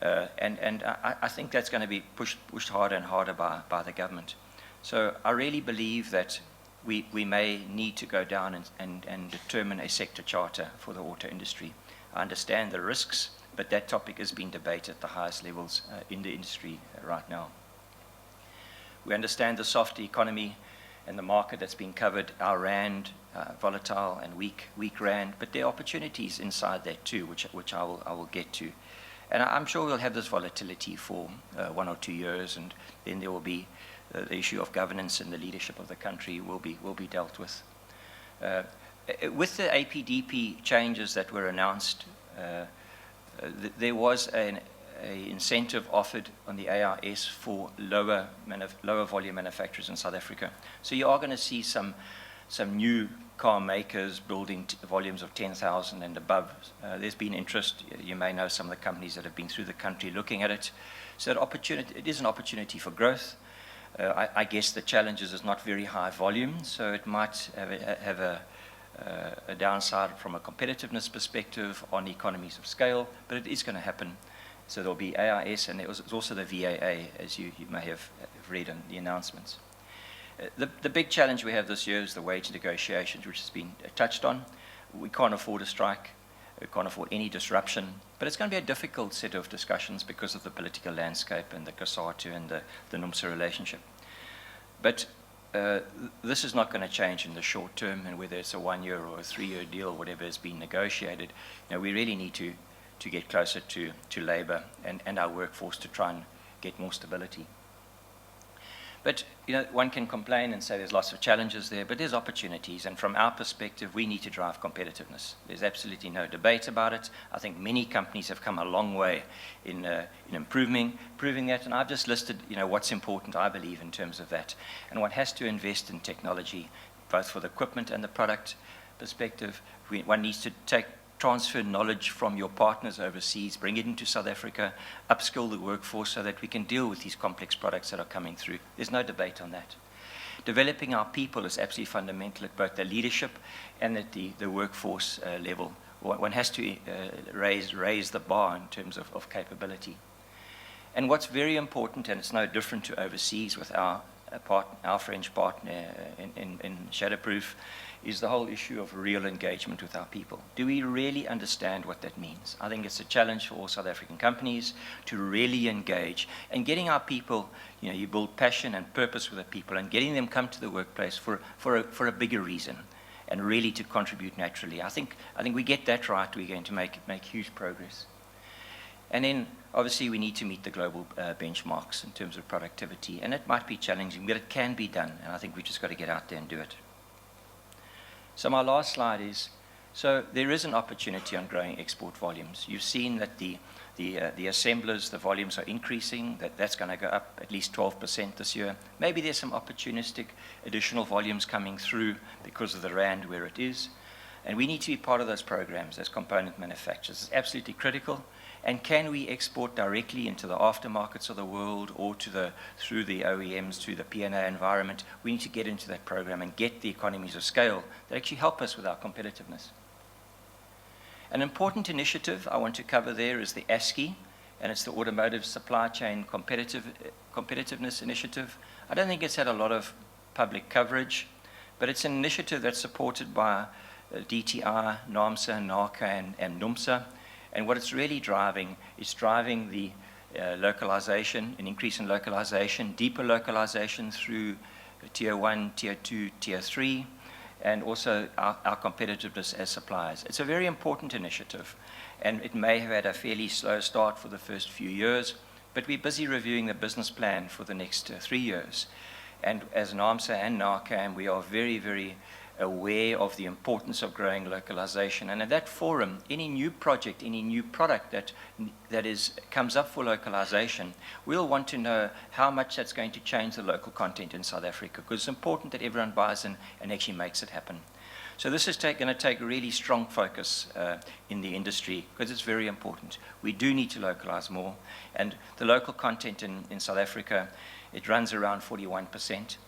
And I think that's going to be pushed harder and harder by the government. So I really believe that we may need to go down and determine a sector charter for the auto industry. I understand the risks, but that topic is being debated at the highest levels in the industry right now. We understand the soft economy and the market that's been covered, our rand, volatile and weak rand, but there are opportunities inside that too, which I will get to. And I'm sure we'll have this volatility for 1 or 2 years, and then there will be the issue of governance and the leadership of the country will be dealt with. With the APDP changes that were announced, there was an incentive offered on the AIS for lower volume manufacturers in South Africa. So you are going to see some new car makers building volumes of 10,000 and above. There's been interest. You may know some of the companies that have been through the country looking at it. So it is an opportunity for growth. I guess the challenge is it's not very high volume, so it might have a downside from a competitiveness perspective on economies of scale, but it is going to happen. So there'll be AIS, and there's also the VAA, as you may have read in the announcements. The big challenge we have this year is the wage negotiations, which has been touched on. We can't afford a strike. We can't afford any disruption. But it's going to be a difficult set of discussions because of the political landscape and the COSATU and the NUMSA relationship. But this is not going to change in the short term, and whether it's a 1-year or a 3-year deal, whatever has been negotiated, we really need to get closer to labour and our workforce to try and get more stability. But one can complain and say there's lots of challenges there, but there's opportunities, and from our perspective, we need to drive competitiveness. There's absolutely no debate about it. I think many companies have come a long way in proving that, and I've just listed what's important, I believe, in terms of that. And one has to invest in technology, both for the equipment and the product perspective. One needs to transfer knowledge from your partners overseas, bring it into South Africa, upskill the workforce so that we can deal with these complex products that are coming through. There's no debate on that. Developing our people is absolutely fundamental at both the leadership and at the workforce level. One has to raise the bar in terms of capability. And what's very important, and it's no different to overseas with our French partner in Shadowproof, is the whole issue of real engagement with our people. Do we really understand what that means? I think it's a challenge for all South African companies to really engage. And getting our people, you build passion and purpose with the people, and getting them come to the workplace for a bigger reason, and really to contribute naturally. I think we get that right, we're going to make huge progress. And then, obviously, we need to meet the global benchmarks in terms of productivity. And it might be challenging, but it can be done. And I think we've just got to get out there and do it. So my last slide is, so there is an opportunity on growing export volumes. You've seen that the assemblers, the volumes are increasing, that's going to go up at least 12% this year. Maybe there's some opportunistic additional volumes coming through because of the rand where it is. And we need to be part of those programs as component manufacturers. It's absolutely critical. And can we export directly into the aftermarkets of the world or through the OEMs, to the P&A environment? We need to get into that program and get the economies of scale that actually help us with our competitiveness. An important initiative I want to cover there is the ASCII, and it's the Automotive Supply Chain Competitiveness Initiative. I don't think it's had a lot of public coverage, but it's an initiative that's supported by DTI, NAMSA, NACA, and NUMSA. And what it's really driving is driving the localization, an increase in localization, deeper localization through Tier 1, Tier 2, Tier 3, and also our competitiveness as suppliers. It's a very important initiative, and it may have had a fairly slow start for the first few years, but we're busy reviewing the business plan for the next 3 years. And as NAMSA and NACA, we are very, very aware of the importance of growing localization. And at that forum, any new project, any new product that comes up for localization, we'll want to know how much that's going to change the local content in South Africa, because it's important that everyone buys in and actually makes it happen. So this is going to take really strong focus in the industry, because it's very important. We do need to localize more, and the local content in South Africa, it runs around 41%.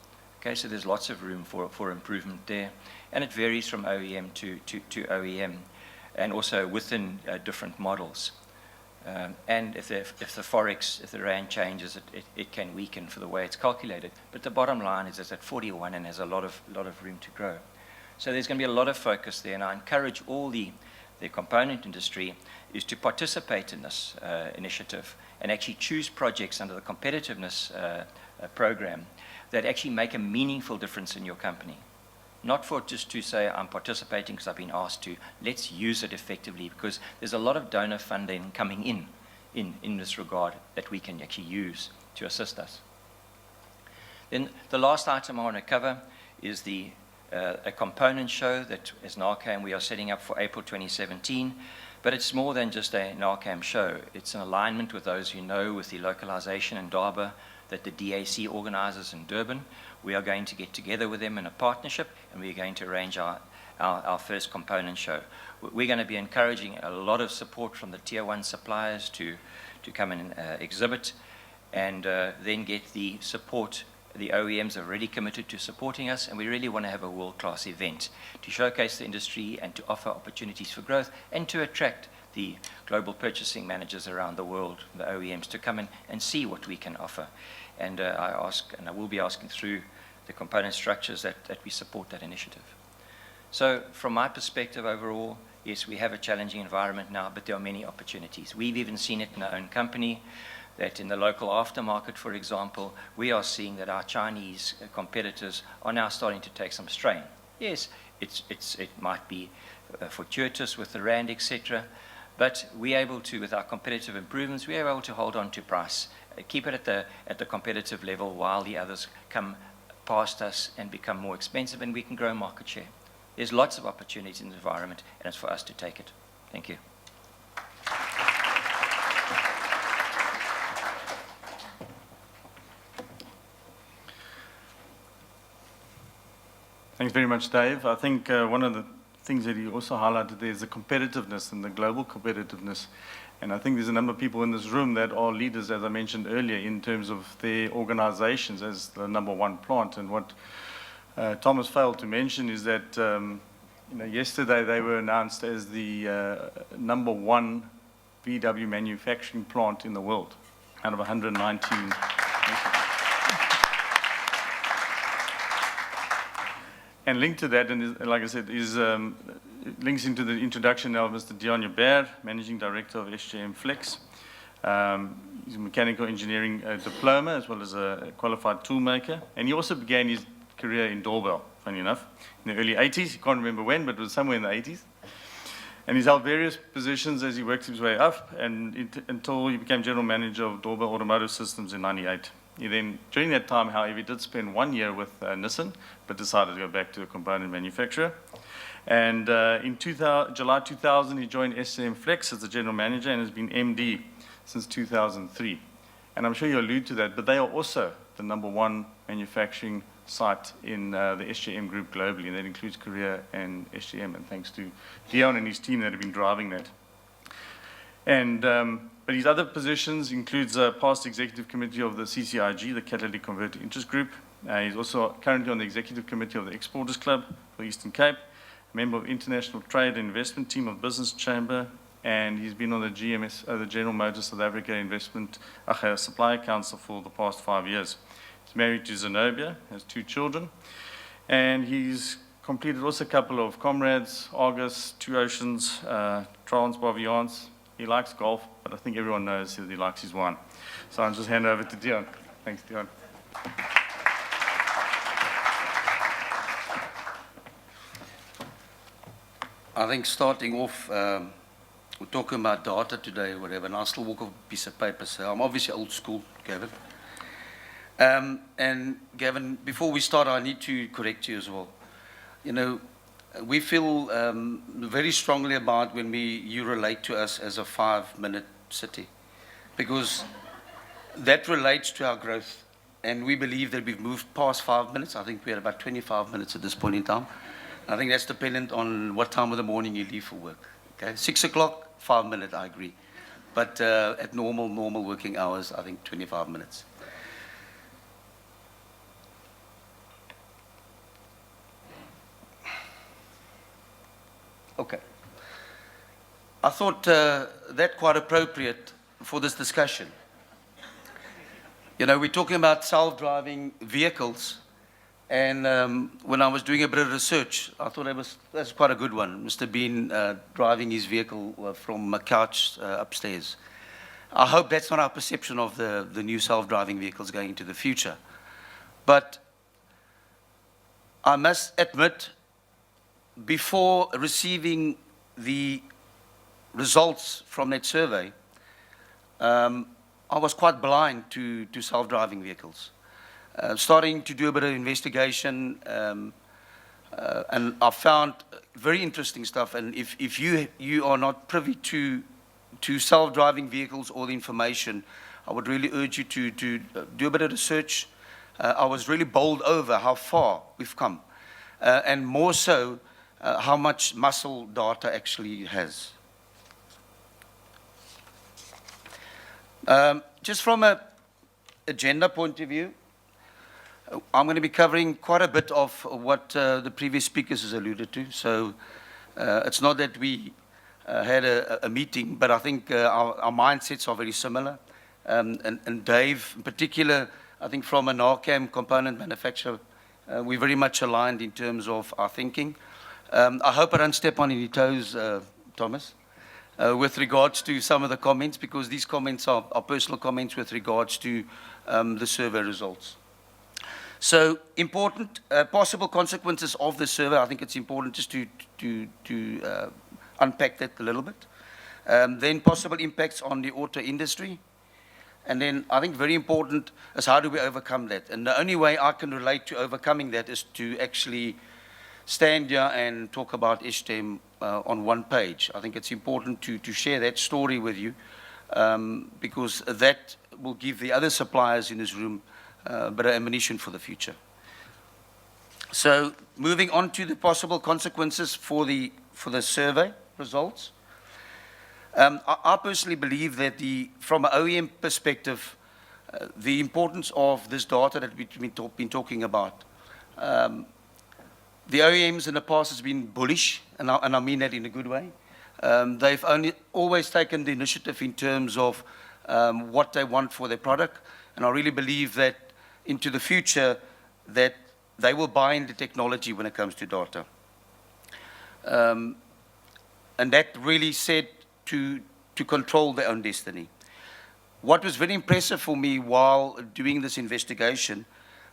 Okay, so there's lots of room for improvement there. and it varies from OEM to OEM, and also within different models. And if the Forex, if the Rand changes, it can weaken for the way it's calculated. But the bottom line is it's at 41 and has a lot of room to grow. So there's going to be a lot of focus there, and I encourage all the component industry is to participate in this initiative and actually choose projects under the competitiveness program that actually make a meaningful difference in your company. Not for just to say, I'm participating because I've been asked to. Let's use it effectively, because there's a lot of donor funding coming in this regard that we can actually use to assist us. Then the last item I want to cover is a component show that as NARCAM we are setting up for April 2017. But it's more than just a NARCAM show. It's in alignment with those who know with the localization in Durban that the DAC organizes in Durban. We are going to get together with them in a partnership, and we're going to arrange our first component show. We're going to be encouraging a lot of support from the Tier 1 suppliers to come and exhibit, and then get the support. The OEMs are already committed to supporting us, and we really want to have a world-class event to showcase the industry and to offer opportunities for growth and to attract the global purchasing managers around the world, the OEMs, to come in and see what we can offer. And I will be asking through the component structures that we support that initiative. So from my perspective overall, yes, we have a challenging environment now, but there are many opportunities. We've even seen it in our own company, that in the local aftermarket, for example, we are seeing that our Chinese competitors are now starting to take some strain. Yes, it might be fortuitous with the Rand, etc., but we're able to, with our competitive improvements, we're able to hold on to price, keep it at the competitive level while the others come past us and become more expensive, and we can grow market share. There's lots of opportunities in the environment, and it's for us to take it. Thank you. Thanks very much, Dave. I think one of the things that he also highlighted there is the competitiveness and the global competitiveness. And I think there's a number of people in this room that are leaders, as I mentioned earlier, in terms of their organizations as the #1 plant. And what Thomas failed to mention is that yesterday they were announced as the #1 VW manufacturing plant in the world out of 119. And linked to that, and like I said, is links into the introduction now of Mr. Dion Joubert, Managing Director of SJM Flex. He's a mechanical engineering diploma as well as a qualified toolmaker. And he also began his career in doorbell, funny enough, in the early 80s. You can't remember when, but it was somewhere in the 80s. And he's held various positions as he worked his way up until he became General Manager of Doorbell Automotive Systems in '98. He then, during that time, however, he did spend 1 year with Nissan, but decided to go back to a component manufacturer. And in July 2000, he joined SJM Flex as the General Manager and has been MD since 2003. And I'm sure you allude to that, but they are also the #1 manufacturing site in the SJM group globally, and that includes Korea and SJM, and thanks to Dion and his team that have been driving that. And but his other positions includes past executive committee of the CCIG, the Catalytic Converter Interest Group. He's also currently on the executive committee of the Exporters Club for Eastern Cape, a member of International Trade and Investment Team of Business Chamber, and he's been on the GMS, the General Motors South Africa Supplier Council for the past 5 years. He's married to Zenobia, has 2 children, and he's completed also a couple of Comrades, Argus, Two Oceans, Trans Baviance. He likes golf, but I think everyone knows that he likes his wine. So I'll just hand over to Dion. Thanks, Dion. I think starting off, we're talking about data today or whatever, and I'll still walk off a piece of paper, so I'm obviously old school, Gavin. And Gavin, before we start, I need to correct you as well. You know, we feel very strongly about when you relate to us as a 5-minute city, because that relates to our growth, and we believe that we've moved past 5 minutes. I think we're at about 25 minutes at this point in time. I think that's dependent on what time of the morning you leave for work. Okay, 6 o'clock, 5 minutes, I agree. But at normal working hours, I think 25 minutes. Okay. I thought that quite appropriate for this discussion. You know, we're talking about self-driving vehicles, and when I was doing a bit of research, I thought that's quite a good one. Mr. Bean driving his vehicle from a couch upstairs. I hope that's not our perception of the new self-driving vehicles going into the future. But I must admit, before receiving the results from that survey, I was quite blind to self-driving vehicles. Starting to do a bit of investigation, and I found very interesting stuff. And if you are not privy to self-driving vehicles or the information, I would really urge you to do a bit of research. I was really bowled over how far we've come, and more so, how much muscle data actually has. Just from an agenda point of view, I'm going to be covering quite a bit of what the previous speakers has alluded to. So it's not that we had a meeting, but I think our mindsets are very similar. And Dave, in particular, I think from a Narcam component manufacturer, we're very much aligned in terms of our thinking. I hope I don't step on any toes, Thomas, with regards to some of the comments, because these comments are personal comments with regards to the survey results. So important possible consequences of the survey. I think it's important just to unpack that a little bit. Then possible impacts on the auto industry. And then I think very important is how do we overcome that? And the only way I can relate to overcoming that is to actually stand here and talk about STEM on one page. I think it's important to share that story with you, because that will give the other suppliers in this room better ammunition for the future. So moving on to the possible consequences for the survey results. I personally believe that from an OEM perspective, the importance of this data that we've been talking about. The OEMs in the past has been bullish, and I mean that in a good way. They've always taken the initiative in terms of what they want for their product, and I really believe that into the future that they will buy into technology when it comes to data. And that really said to control their own destiny. What was very impressive for me while doing this investigation,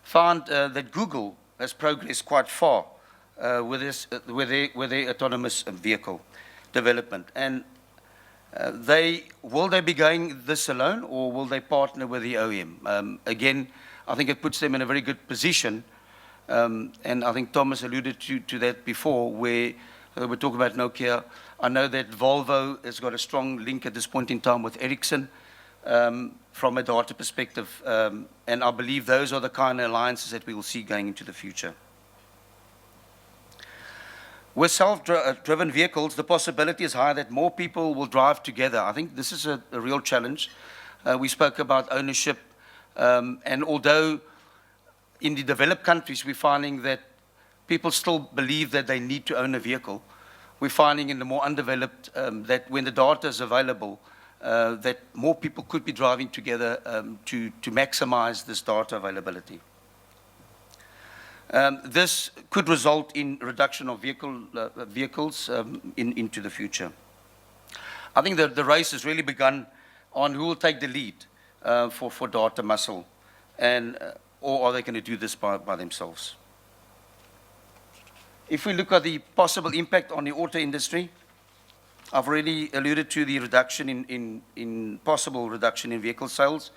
found that Google has progressed quite far with their autonomous vehicle development. And will they be going this alone, or will they partner with the OEM? Again, I think it puts them in a very good position. And I think Thomas alluded to that before, where we're talking about Nokia. I know that Volvo has got a strong link at this point in time with Ericsson from a data perspective. And I believe those are the kind of alliances that we will see going into the future. With self-driven vehicles, the possibility is high that more people will drive together. I think this is a real challenge. We spoke about ownership. And although in the developed countries, we're finding that people still believe that they need to own a vehicle, we're finding in the more undeveloped that when the data is available, that more people could be driving together to maximize this data availability. This could result in reduction of vehicles into the future. I think the race has really begun on who will take the lead for data muscle, or are they going to do this by themselves? If we look at the possible impact on the auto industry, I've already alluded to the reduction possible reduction in vehicle sales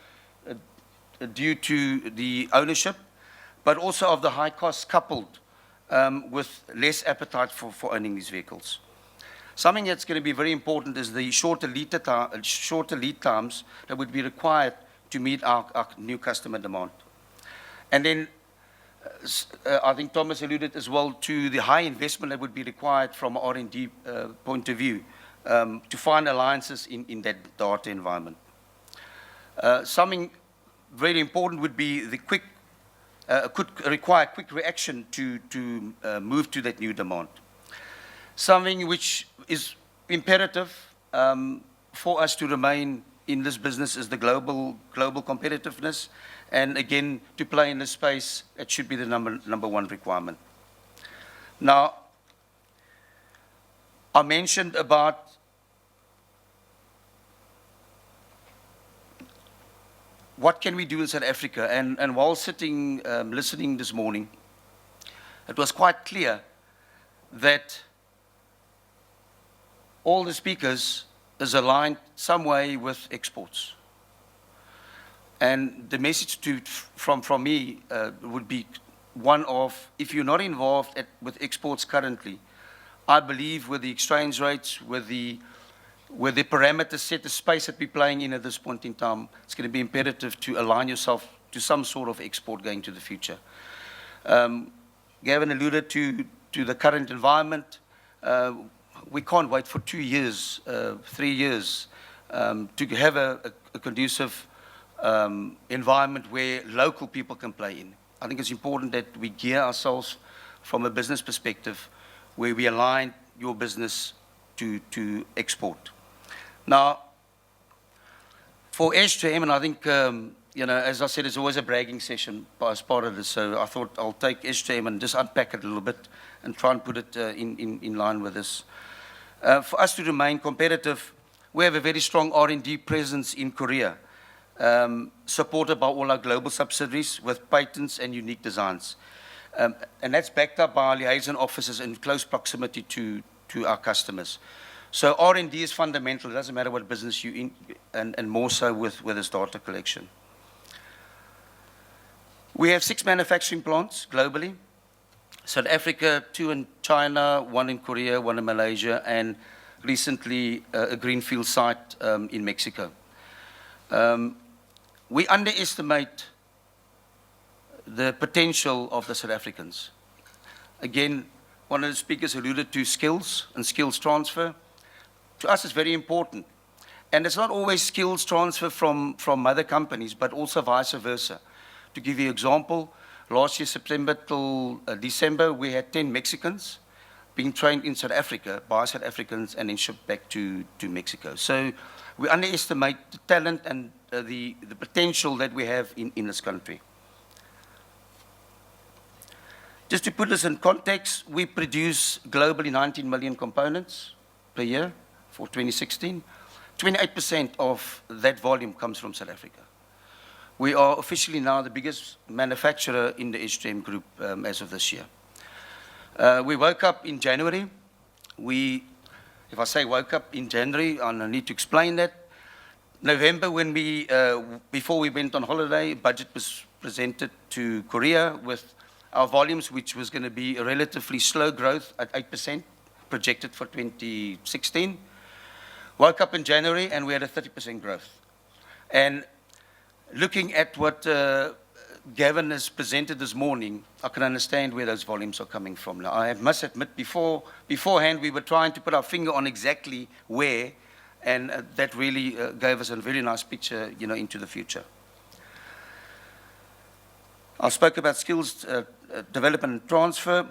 due to the ownership, but also of the high costs coupled with less appetite for owning these vehicles. Something that's going to be very important is the shorter lead times that would be required to meet our new customer demand. And then I think Thomas alluded as well to the high investment that would be required from an R&D point of view to find alliances in that data environment. Something very important would be could require quick reaction to move to that new demand. something which is imperative for us to remain in this business is the global competitiveness. And again, to play in this space, it should be the number one requirement. Now, I mentioned about what can we do in South Africa, and while sitting, listening this morning, it was quite clear that all the speakers is aligned some way with exports. And the message from me would be one of, if you're not involved with exports currently, I believe with the exchange rates, with the parameters set, the space that we're playing in at this point in time, it's going to be imperative to align yourself to some sort of export going to the future. Gavin alluded to the current environment. We can't wait for 2 years, 3 years, to have a conducive environment where local people can play in. I think it's important that we gear ourselves from a business perspective where we align your business to export. Now, for SJM, and I think, as I said, it's always a bragging session as part of this, so I thought I'll take SJM and just unpack it a little bit and try and put it in line with this. For us to remain competitive, we have a very strong R&D presence in Korea, supported by all our global subsidiaries with patents and unique designs. And that's backed up by our liaison offices in close proximity to our customers. So R&D is fundamental. It doesn't matter what business you're in, and more so with this data collection. We have 6 manufacturing plants globally. South Africa, 2 in China, 1 in Korea, 1 in Malaysia, and recently a greenfield site in Mexico. We underestimate the potential of the South Africans. Again, one of the speakers alluded to skills and skills transfer. To us, it's very important. And it's not always skills transfer from other companies, but also vice versa. To give you an example, last year, September till December, we had 10 Mexicans being trained in South Africa by South Africans and then shipped back to Mexico. So we underestimate the talent and the potential that we have in this country. Just to put this in context, we produce globally 19 million components per year for 2016. 28% of that volume comes from South Africa. We are officially now the biggest manufacturer in the SJM group as of this year. We woke up in January. If I say woke up in January, I need to explain that. November, when before we went on holiday, budget was presented to Korea with our volumes, which was going to be a relatively slow growth at 8% projected for 2016. Woke up in January and we had a 30% growth. And looking at what Gavin has presented this morning, I can understand where those volumes are coming from. Now, I must admit, beforehand, we were trying to put our finger on exactly where, and that really gave us a very nice picture, into the future. I spoke about skills development and transfer.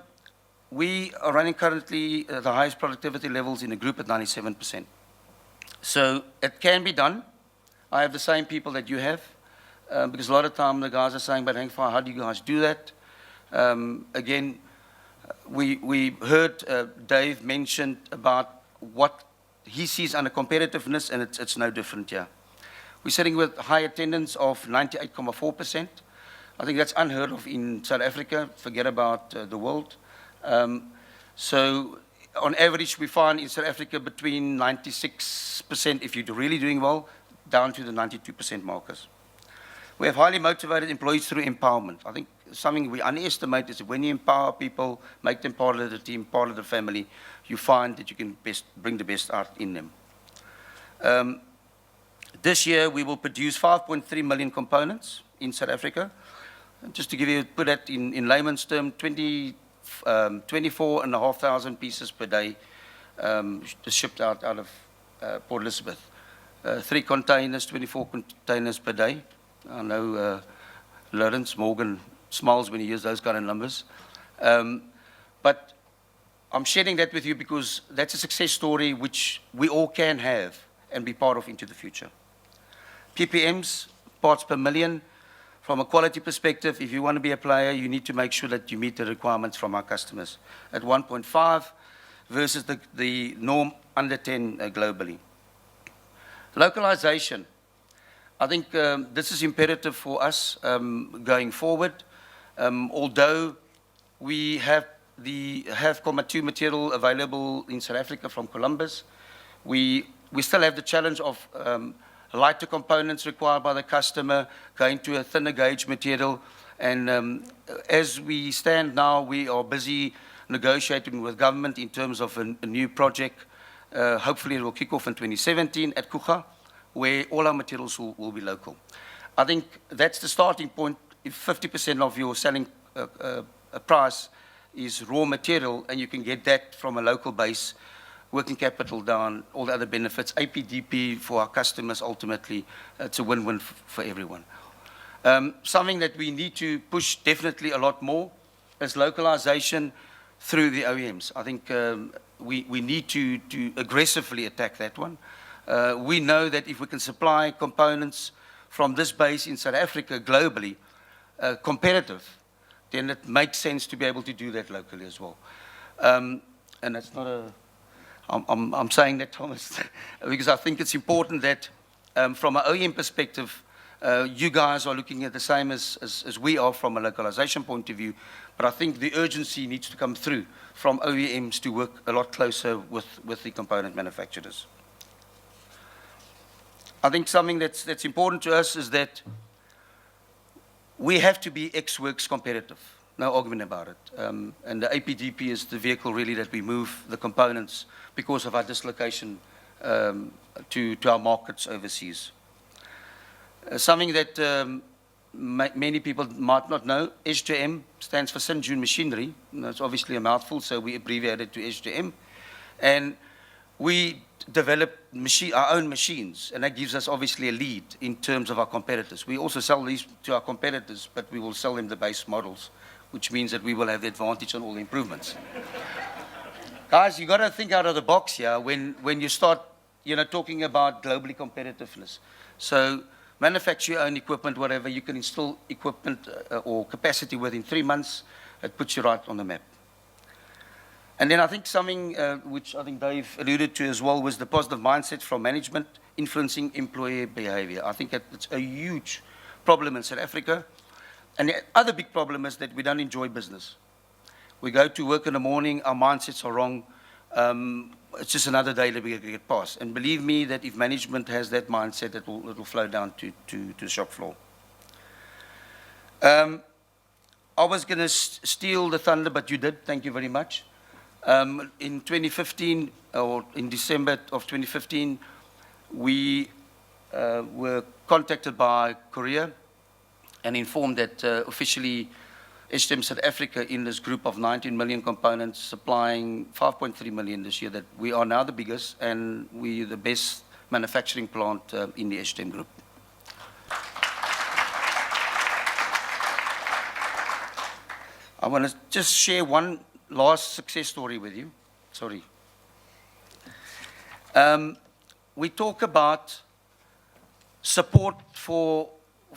We are running currently the highest productivity levels in the group at 97%. So it can be done. I have the same people that you have, because a lot of time the guys are saying, but how do you guys do that? Again, we heard Dave mention about what he sees under competitiveness, and it's no different here. We're sitting with high attendance of 98.4%. I think that's unheard of in South Africa. Forget about the world. So on average, we find in South Africa between 96%, if you're really doing well, down to the 92% markers. We have highly motivated employees through empowerment. I think something we underestimate is that when you empower people, make them part of the team, part of the family, you find that you can bring the best out in them. This year, we will produce 5.3 million components in South Africa. Just to put that in layman's term, 24,500 pieces per day shipped out of Port Elizabeth. 3 containers, 24 containers per day. I know Lawrence Morgan smiles when he hears those kind of numbers. But I'm sharing that with you because that's a success story which we all can have and be part of into the future. PPMs, parts per million. From a quality perspective, if you want to be a player, you need to make sure that you meet the requirements from our customers at 1.5 versus the norm under 10 globally. Localization. I think this is imperative for us going forward. Although we have the HAV-2 material available in South Africa from Columbus, we still have the challenge of lighter components required by the customer, going to a thinner gauge material. And as we stand now, we are busy negotiating with government in terms of a new project. Hopefully it will kick off in 2017 at Kucha, where all our materials will be local. I think that's the starting point. If 50% of your selling price is raw material and you can get that from a local base, working capital down, all the other benefits, APDP for our customers, ultimately, it's a win-win for everyone. Something that we need to push definitely a lot more is localization through the OEMs. I think we need to aggressively attack that one. We know that if we can supply components from this base in South Africa globally, competitive, then it makes sense to be able to do that locally as well. And that's not a... I'm saying that, Thomas, because I think it's important that from an OEM perspective, you guys are looking at the same as we are from a localization point of view, but I think the urgency needs to come through from OEMs to work a lot closer with the component manufacturers. I think something that's important to us is that we have to be ex-works competitive. No argument about it. And the APDP is the vehicle really that we move the components because of our dislocation to our markets overseas. Something that many people might not know, SJM stands for St. June Machinery. It's obviously a mouthful, so we abbreviate it to SJM. And we develop our own machines, and that gives us obviously a lead in terms of our competitors. We also sell these to our competitors, but we will sell them the base models, which means that we will have the advantage on all the improvements. Guys, you got to think out of the box here when you start, talking about globally competitiveness. So manufacture your own equipment, whatever, you can install equipment or capacity within 3 months. It puts you right on the map. And then I think something which I think Dave alluded to as well was the positive mindset from management influencing employee behavior. I think it's a huge problem in South Africa. And the other big problem is that we don't enjoy business. We go to work in the morning, our mindsets are wrong. It's just another day that we get past. And believe me that if management has that mindset, it will flow down to the shop floor. I was going to steal the thunder, but you did. Thank you very much. In 2015, or in December of 2015, we were contacted by Korea and informed that officially SJM South Africa in this group of 19 million components supplying 5.3 million this year, that we are now the biggest and we the best manufacturing plant in the SJM group. I want to just share one last success story with you. Sorry. We talk about support for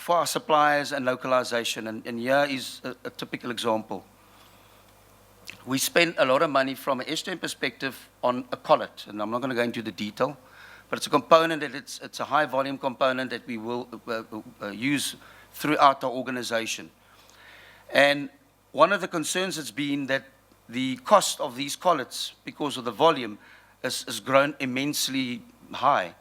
our suppliers and localization, and here is a typical example. We spend a lot of money from an SJM perspective on a collet, and I'm not going to go into the detail, but it's a component that it's a high volume component that we will use throughout our organization. And one of the concerns has been that the cost of these collets, because of the volume, has grown immensely high.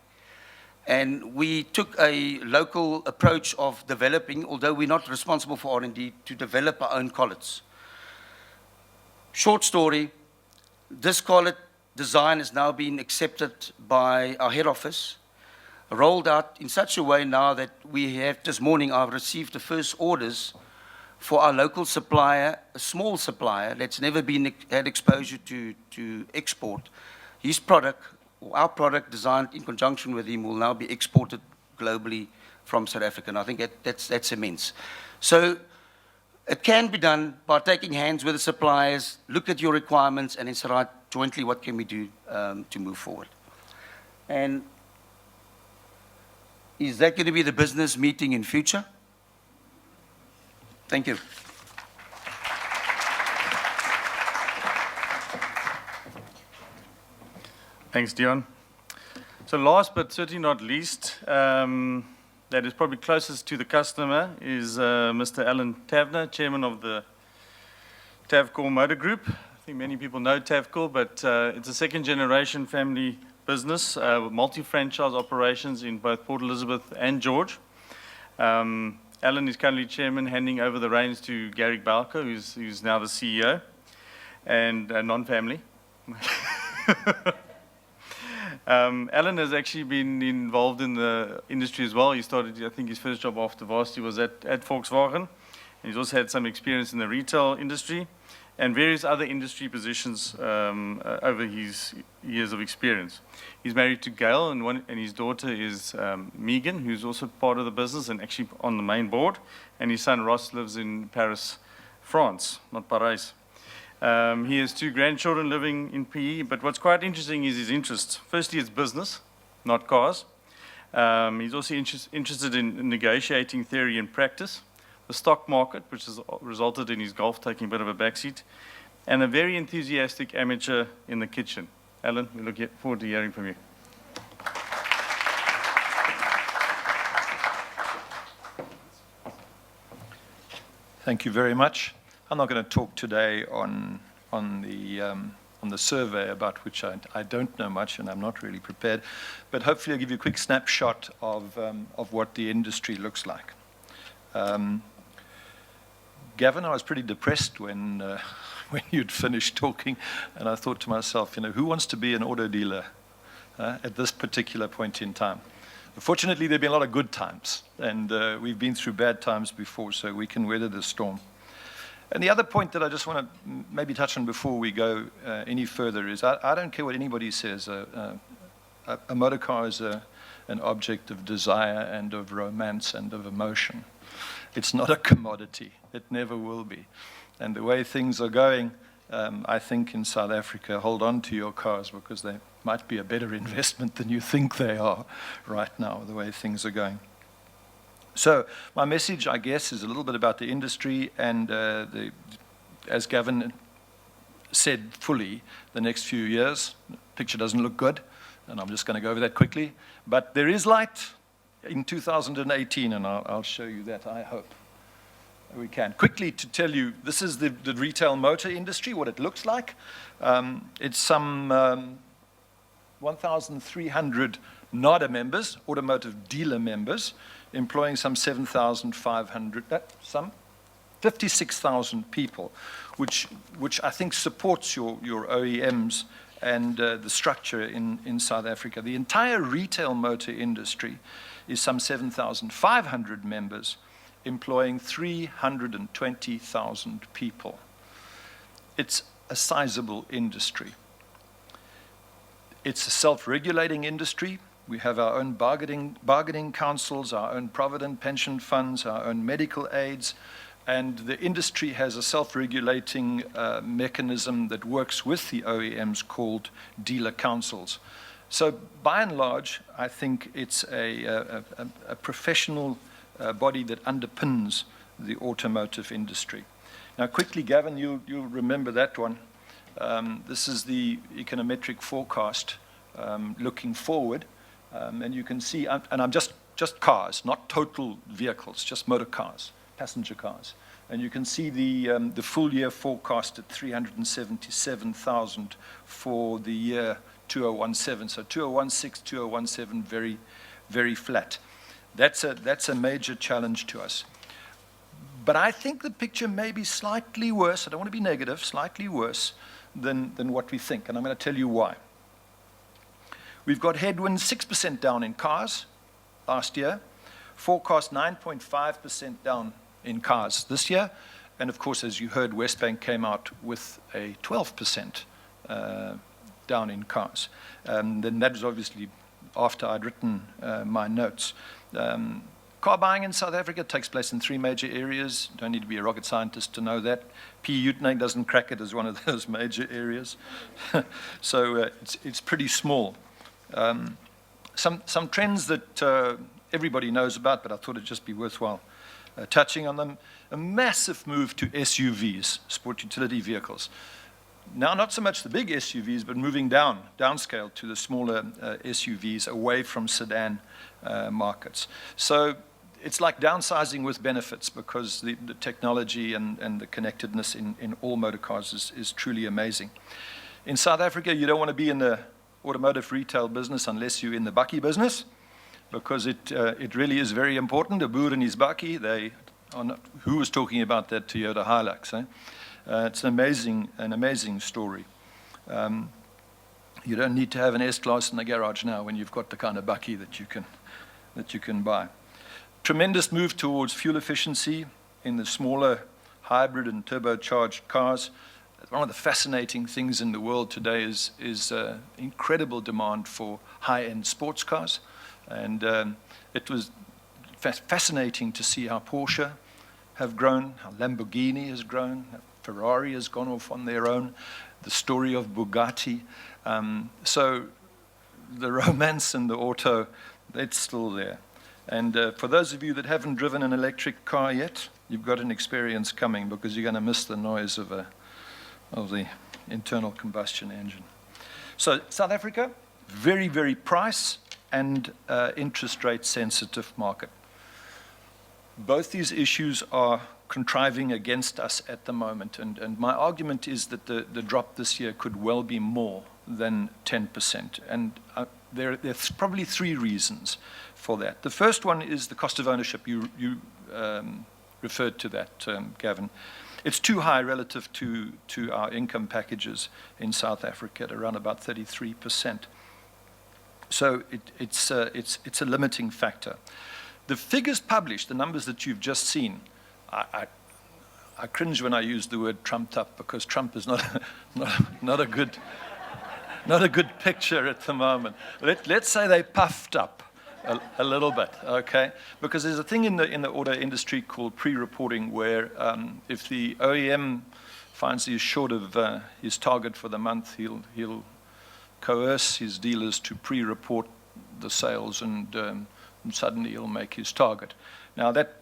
And we took a local approach of developing, although we're not responsible for R&D, to develop our own collets. Short story, this collet design has now been accepted by our head office, rolled out in such a way now that we have, this morning I've received the first orders for our local supplier, a small supplier that's never had exposure to export. His product, or our product designed in conjunction with him, will now be exported globally from South Africa. And I think that's immense. So It can be done by taking hands with the suppliers, look at your requirements, and then say, right, jointly, what can we do to move forward? And is that going to be the business meeting in future? Thank you. Thanks, Dion. So last but certainly not least, that is probably closest to the customer is Mr. Alan Tavner, chairman of the Tavcor Motor Group. I think many people know Tavcor, but it's a second-generation family business with multi-franchise operations in both Port Elizabeth and George. Alan is currently chairman, handing over the reins to Gary Balco, who's now the CEO, and non-family. Alan has actually been involved in the industry as well. He started, I think his first job after varsity was at Volkswagen. And he's also had some experience in the retail industry and various other industry positions over his years of experience. He's married to Gail, and his daughter is Megan, who's also part of the business and actually on the main board. And his son Ross lives in Paris, France, not Paris. He has 2 grandchildren living in PE, but what's quite interesting is his interests. Firstly, it's business, not cars. He's also interested in negotiating theory and practice, the stock market, which has resulted in his golf taking a bit of a backseat, and a very enthusiastic amateur in the kitchen. Alan, we look forward to hearing from you. Thank you very much. I'm not going to talk today on the survey, about which I don't know much and I'm not really prepared, but hopefully I'll give you a quick snapshot of what the industry looks like. Gavin, I was pretty depressed when you'd finished talking, and I thought to myself, who wants to be an auto dealer at this particular point in time? Fortunately, there have been a lot of good times, and we've been through bad times before, so we can weather the storm. And the other point that I just want to maybe touch on before we go any further is I don't care what anybody says. A motor car is an object of desire and of romance and of emotion. It's not a commodity. It never will be. And the way things are going, I think in South Africa, hold on to your cars because they might be a better investment than you think they are right now, the way things are going. So my message, I guess, is a little bit about the industry and, as Gavin said fully, the next few years. The picture doesn't look good, and I'm just going to go over that quickly. But there is light in 2018, and I'll show you that, I hope we can. Quickly to tell you, this is the retail motor industry, what it looks like. It's some 1,300 NADA members, automotive dealer members, employing some 7,500, some 56,000 people, which I think supports your OEMs and the structure in South Africa. The entire retail motor industry is some 7,500 members, employing 320,000 people. It's a sizable industry. It's a self-regulating industry. We have our own bargaining councils, our own provident pension funds, our own medical aids, and the industry has a self-regulating mechanism that works with the OEMs called dealer councils. So by and large, I think it's a professional body that underpins the automotive industry. Now quickly, Gavin, you'll remember that one. This is the econometric forecast looking forward. And you can see, and I'm just cars, not total vehicles, just motor cars, passenger cars. And you can see the full year forecast at 377,000 for the year 2017. So 2016, 2017, very, very flat. That's a major challenge to us. But I think the picture may be slightly worse. I don't want to be negative, slightly worse than what we think. And I'm going to tell you why. We've got headwinds 6% down in cars last year, forecast 9.5% down in cars this year, and of course, as you heard, Westbank came out with a 12% down in cars. Then that was obviously after I'd written my notes. Car buying in South Africa takes place in 3 major areas. Don't need to be a rocket scientist to know that. P. Utenhage doesn't crack it as one of those major areas. So it's pretty small. Some trends that everybody knows about, but I thought it'd just be worthwhile touching on them. A massive move to SUVs, sport utility vehicles. Now, not so much the big SUVs, but moving downscale to the smaller SUVs away from sedan markets. So it's like downsizing with benefits, because the technology and the connectedness in all motor cars is truly amazing. In South Africa, you don't want to be in the automotive retail business unless you're in the bakkie business, because it really is very important. A boer and his bakkie, they are not, who was talking about that Toyota Hilux, eh? It's an amazing story. You don't need to have an S-Class in the garage now when you've got the kind of bakkie that you can buy. Tremendous move towards fuel efficiency in the smaller hybrid and turbocharged cars. One of the fascinating things in the world today is incredible demand for high-end sports cars. And it was fascinating to see how Porsche have grown, how Lamborghini has grown, how Ferrari has gone off on their own, the story of Bugatti. So the romance in the auto, it's still there. And for those of you that haven't driven an electric car yet, you've got an experience coming, because you're going to miss the noise of the internal combustion engine. So South Africa, very, very price and interest rate sensitive market. Both these issues are contriving against us at the moment, and my argument is that the drop this year could well be more than 10%. And there's probably 3 reasons for that. The first one is the cost of ownership. You referred to that, Gavin. It's too high relative to our income packages in South Africa at around about 33%. So it's a limiting factor. The figures published, the numbers that you've just seen, I cringe when I use the word trumped up, because Trump is not a good picture at the moment. Let's say they puffed up a little bit, okay? Because there's a thing in the auto industry called pre-reporting, where if the OEM finds he's short of his target for the month, he'll coerce his dealers to pre-report the sales, and suddenly he'll make his target. Now that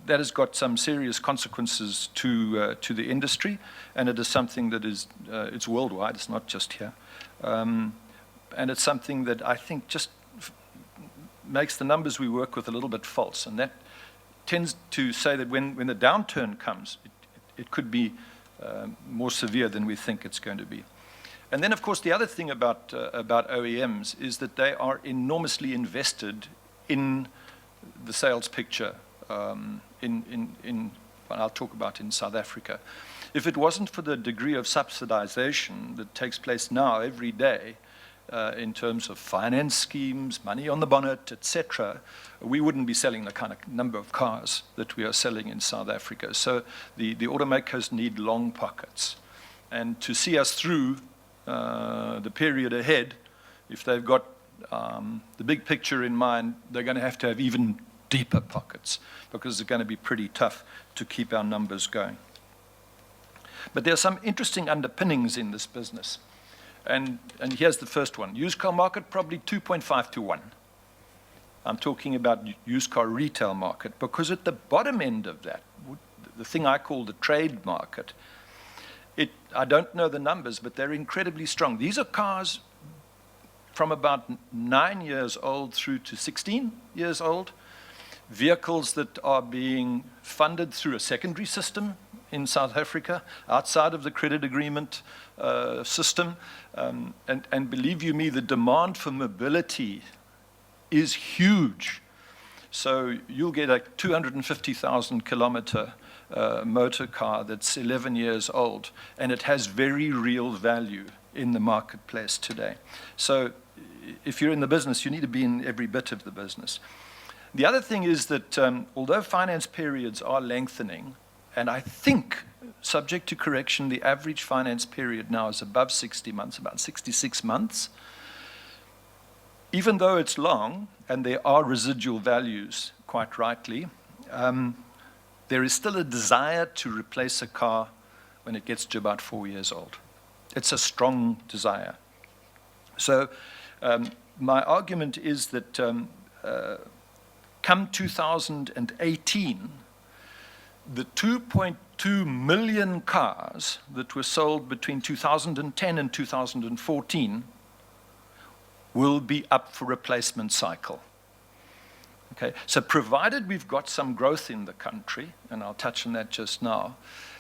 has got some serious consequences to the industry, and it is something that is it's worldwide. It's not just here, and it's something that I think just makes the numbers we work with a little bit false, and that tends to say that when the downturn comes, it could be more severe than we think it's going to be. And then, of course, the other thing about OEMs is that they are enormously invested in the sales picture. I'll talk about in South Africa. If it wasn't for the degree of subsidization that takes place now every day in terms of finance schemes, money on the bonnet, etc., we wouldn't be selling the kind of number of cars that we are selling in South Africa. So the automakers need long pockets. And to see us through the period ahead, if they've got the big picture in mind, they're going to have even deeper pockets, because it's going to be pretty tough to keep our numbers going. But there are some interesting underpinnings in this business. And here's the first one. Used car market, probably 2.5 to 1. I'm talking about used car retail market, because at the bottom end of that, the thing I call the trade market, I don't know the numbers, but they're incredibly strong. These are cars from about 9 years old through to 16 years old, vehicles that are being funded through a secondary system in South Africa, outside of the credit agreement system. And believe you me, the demand for mobility is huge. So you'll get a 250,000 kilometer motor car that's 11 years old, and it has very real value in the marketplace today. So if you're in the business, you need to be in every bit of the business. The other thing is that although finance periods are lengthening, and I think, subject to correction, the average finance period now is above 60 months, about 66 months. Even though it's long, and there are residual values quite rightly, there is still a desire to replace a car when it gets to about 4 years old. It's a strong desire. So my argument is that come 2018, the 2.2 million cars that were sold between 2010 and 2014 will be up for replacement cycle. Okay, so provided we've got some growth in the country, and I'll touch on that just now,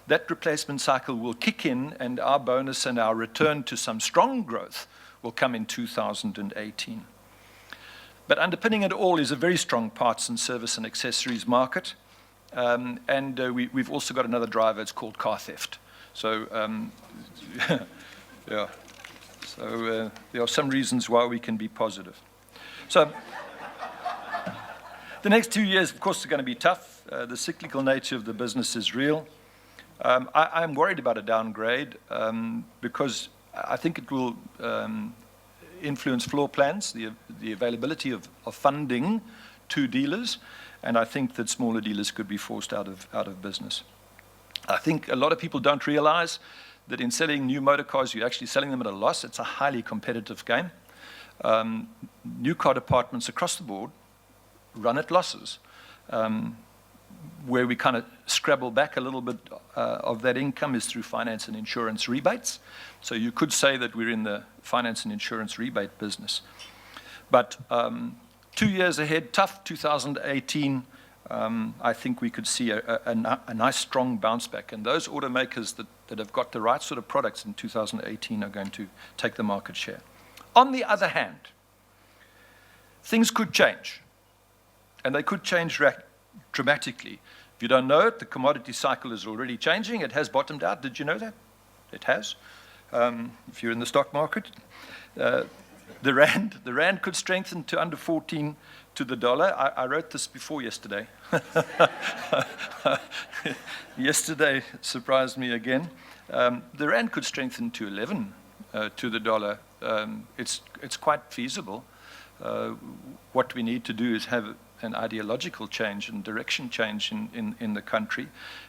that replacement cycle will kick in and our bonus and our return to some strong growth will come in 2018. But underpinning it all is a very strong parts and service and accessories market. We've also got another driver, it's called car theft. So, yeah. So there are some reasons why we can be positive. So the next 2 years, of course, are going to be tough. The cyclical nature of the business is real. I'm worried about a downgrade because I think it will influence floor plans, the availability of funding to dealers, and I think that smaller dealers could be forced out of business. I think a lot of people don't realize that in selling new motor cars, you're actually selling them at a loss. It's a highly competitive game. New car departments across the board run at losses, where we kind of scrabble back a little bit of that income is through finance and insurance rebates. So you could say that we're in the finance and insurance rebate business. But 2 years ahead, tough 2018, I think we could see a nice strong bounce back. And those automakers that have got the right sort of products in 2018 are going to take the market share. On the other hand, things could change. And they could change dramatically. If you don't know it, the commodity cycle is already changing. It has bottomed out. Did you know that? It has. If you're in the stock market. The rand could strengthen to under 14 to the dollar. I wrote this before yesterday. Yesterday surprised me again. The rand could strengthen to 11 to the dollar. It's quite feasible. What we need to do is have an ideological change and direction change in the country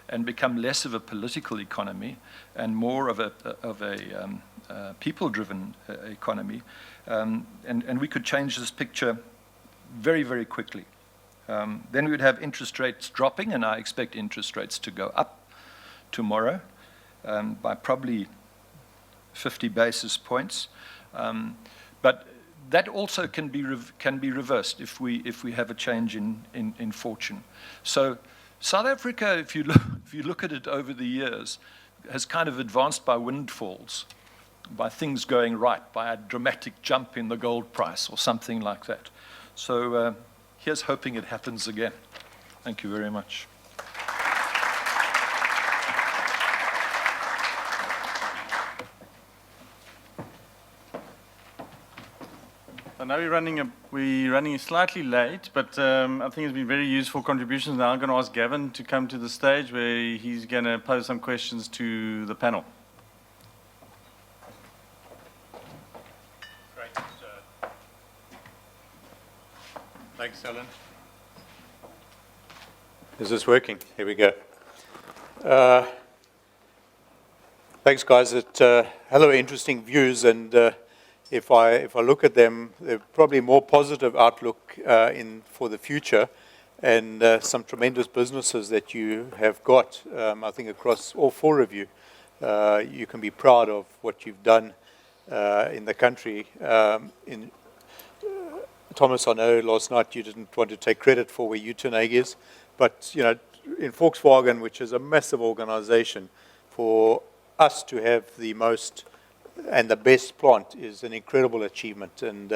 and become less of a political economy and more of a people-driven economy. And we could change this picture very, very quickly. Then we would have interest rates dropping, and I expect interest rates to go up tomorrow by probably 50 basis points. But that also can be reversed if we have a change in fortune. So South Africa, if you look at it over the years, has kind of advanced by windfalls, by things going right, by a dramatic jump in the gold price or something like that. So here's hoping it happens again. Thank you very much. I know we're running slightly late, but I think it's been very useful contributions. Now I'm going to ask Gavin to come to the stage where he's going to pose some questions to the panel. Great. Thanks, Alan. Is this working? Here we go. Thanks, guys. Hello, interesting views, and if I look at them, they're probably more positive outlook for the future, and some tremendous businesses that you have got. I think across all four of you, you can be proud of what you've done in the country. Thomas, I know last night you didn't want to take credit for where Utenag is, but in Volkswagen, which is a massive organization, for us to have the most and the best plant is an incredible achievement, and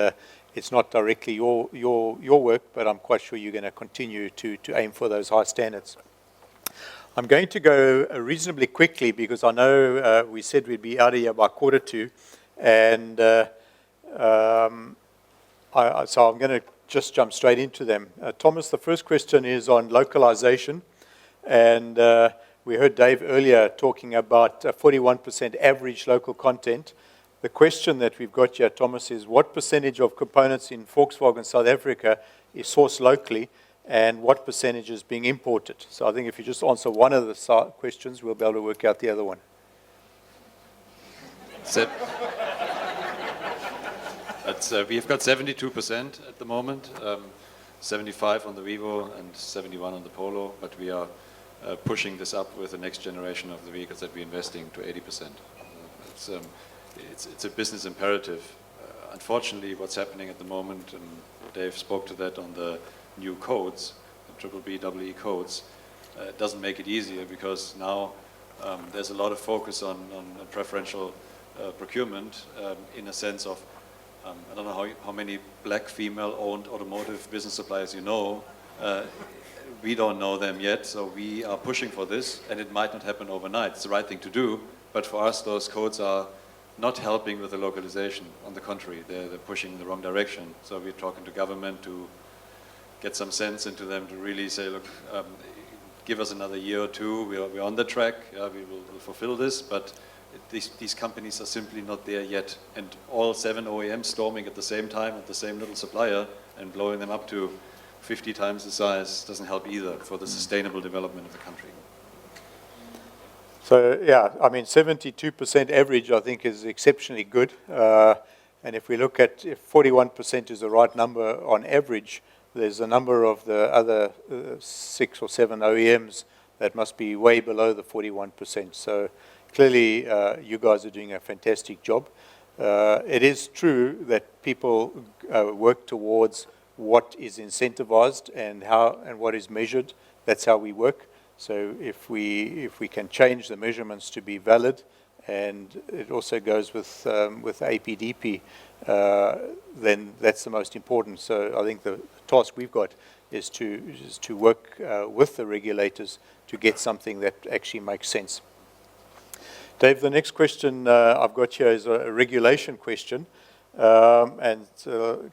it's not directly your work, but I'm quite sure you're going to continue to aim for those high standards. I'm going to go reasonably quickly because I know we said we'd be out of here by 1:45, and so I'm going to just jump straight into them. Thomas, the first question is on localization, and we heard Dave earlier talking about 41% average local content. The question that we've got here, Thomas, is what percentage of components in Volkswagen South Africa is sourced locally, and what percentage is being imported? So I think if you just answer one of the questions, we'll be able to work out the other one. We've got 72% at the moment, 75 on the Vivo and 71 on the Polo, but we are pushing this up with the next generation of the vehicles that we're investing to 80%. It's a business imperative. Unfortunately, what's happening at the moment, and Dave spoke to that on the new codes, the BBBEE codes, doesn't make it easier because now there's a lot of focus on preferential procurement in a sense of, I don't know how many black female-owned automotive business suppliers you know. We don't know them yet, so we are pushing for this, and it might not happen overnight. It's the right thing to do, but for us, those codes are not helping with the localization. On the contrary, they're pushing in the wrong direction. So we're talking to government to get some sense into them to really say, look, give us another year or two. We're on the track. We will fulfill this, but these companies are simply not there yet. And all 7 OEMs storming at the same time at the same little supplier and blowing them up to 50 times the size doesn't help either for the sustainable development of the country. So, yeah, I mean, 72% average, I think, is exceptionally good. And if we look at if 41% is the right number on average, there's a number of the other 6 or 7 OEMs that must be way below the 41%. So clearly, you guys are doing a fantastic job. It is true that people work towards what is incentivized and how and what is measured. That's how we work. So if we can change the measurements to be valid, and it also goes with APDP, then that's the most important. So I think the task we've got is to work with the regulators to get something that actually makes sense. Dave, the next question I've got here is a regulation question, and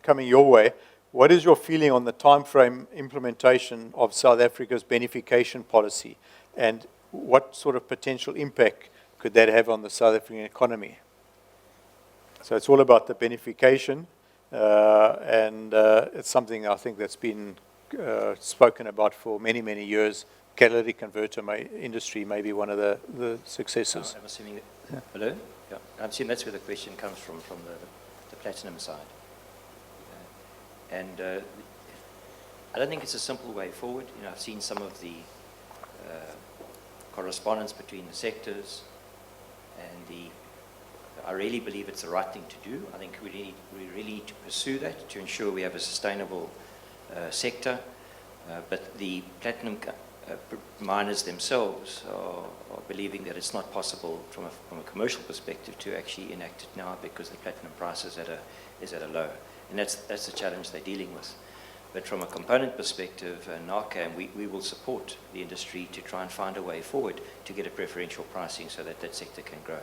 coming your way. What is your feeling on the timeframe implementation of South Africa's beneficiation policy, and what sort of potential impact could that have on the South African economy? So it's all about the beneficiation, and it's something I think that's been spoken about for many, many years. Catalytic converter industry may be one of the successes. I'm assuming that, hello? Yeah, I'm assuming that's where the question comes from the platinum side. And I don't think it's a simple way forward. You know, I've seen some of the correspondence between the sectors, and I really believe it's the right thing to do. I think we really need to pursue that to ensure we have a sustainable sector. But the platinum miners themselves are believing that it's not possible from a commercial perspective to actually enact it now because the platinum price is at a low. And that's the challenge they're dealing with. But from a component perspective, NARCAM, we will support the industry to try and find a way forward to get a preferential pricing so that that sector can grow.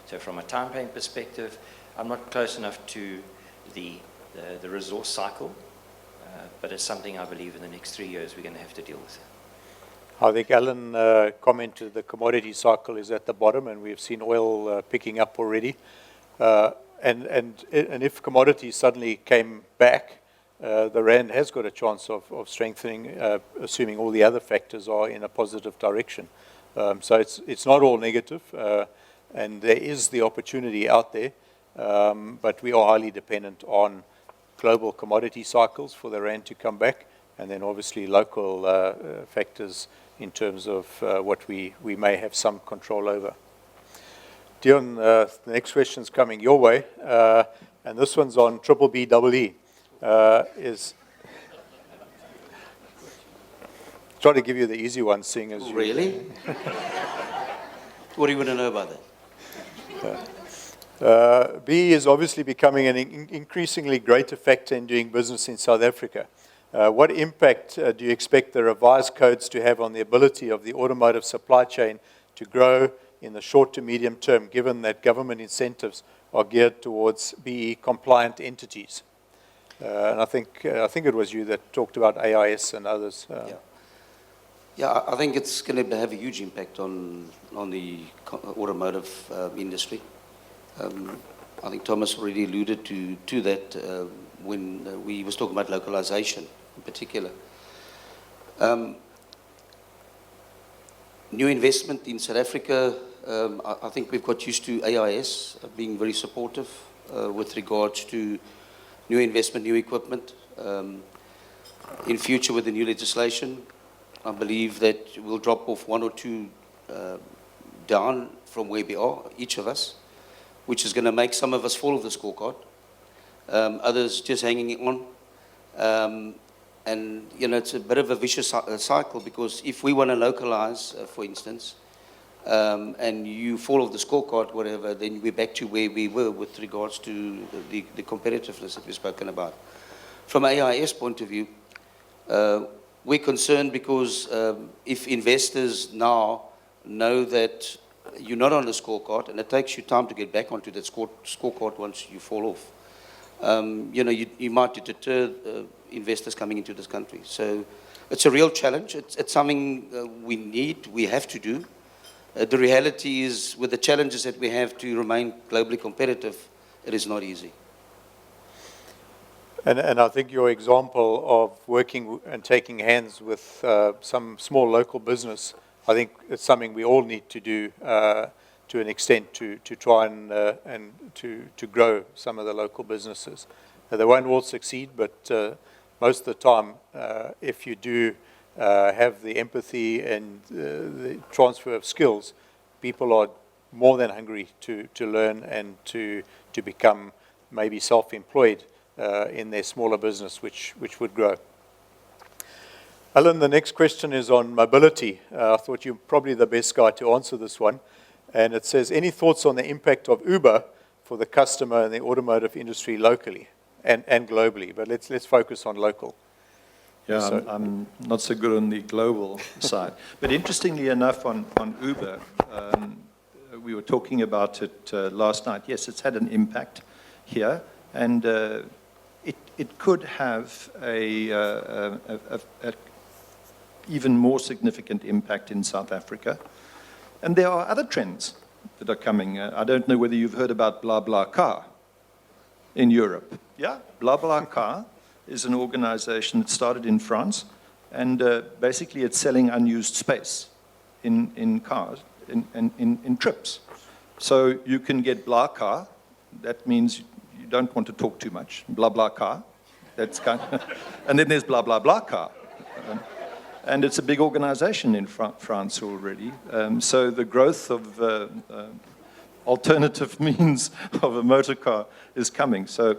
So from a time frame perspective, I'm not close enough to the resource cycle, but it's something I believe in the next 3 years we're going to have to deal with. I think Alan commented the commodity cycle is at the bottom, and we've seen oil picking up already. And if commodities suddenly came back, the rand has got a chance of strengthening, assuming all the other factors are in a positive direction. So it's not all negative, and there is the opportunity out there, but we are highly dependent on global commodity cycles for the rand to come back, and then obviously local factors in terms of what we may have some control over. Dion, the next question's coming your way, and this one's on BBBEE. Try to give you the easy one, seeing as Really? What do you want to know about that? BE is obviously becoming an increasingly greater factor in doing business in South Africa. What impact do you expect the revised codes to have on the ability of the automotive supply chain to grow in the short to medium term, given that government incentives are geared towards BE compliant entities? And I think it was you that talked about AIS and others. Yeah, I think it's going to have a huge impact on the automotive industry. I think Thomas already alluded to that when we was talking about localization in particular. New investment in South Africa, I think we've got used to AIS being very supportive with regards to new investment, new equipment. In future with the new legislation, I believe that we'll drop off 1 or 2 down from where we are, each of us, which is going to make some of us fall off the scorecard, others just hanging on. And, you know, it's a bit of a vicious cycle, because if we want to localize, for instance, and you fall off the scorecard, whatever, then we're back to where we were with regards to the competitiveness that we've spoken about. From AIS point of view, we're concerned because if investors now know that you're not on the scorecard, and it takes you time to get back onto that scorecard once you fall off, you know, you might deter investors coming into this country. So it's a real challenge. It's something we have to do. The reality is, with the challenges that we have to remain globally competitive, it is not easy. And I think your example of working and taking hands with some small local business, I think it's something we all need to do to an extent to try and to grow some of the local businesses. They won't all succeed, but most of the time, if you do have the empathy and the transfer of skills, people are more than hungry to learn and to become maybe self-employed in their smaller business, which would grow. Alan, the next question is on mobility. I thought you're probably the best guy to answer this one. And it says, any thoughts on the impact of Uber for the customer and the automotive industry locally and globally? But let's focus on local. Yeah, So- I'm not so good on the global side. But interestingly enough, on Uber, we were talking about it last night. Yes, it's had an impact here, and it could have a even more significant impact in South Africa. And there are other trends that are coming. I don't know whether you've heard about BlaBlaCar in Europe. Yeah, BlaBlaCar is an organization that started in France, and basically it's selling unused space in cars, in trips. So you can get BlaCar, that means you don't want to talk too much, BlaBlaCar, that's kind of, and then there's BlaBlaBlaCar. And it's a big organization in France already. So the growth of alternative means of a motor car is coming. So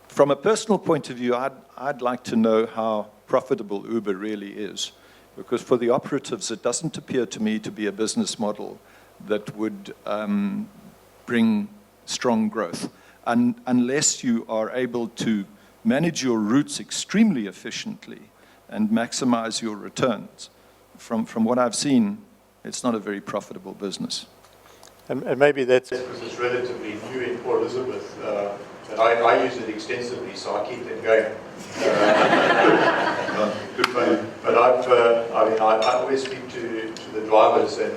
from a personal point of view, I'd like to know how profitable Uber really is. Because for the operatives, it doesn't appear to me to be a business model that would bring strong growth. Unless you are able to manage your routes extremely efficiently and maximize your returns. From what I've seen, it's not a very profitable business. And maybe that's because it's relatively new in Port Elizabeth, and I use it extensively, so I keep them going. But I always speak to the drivers, and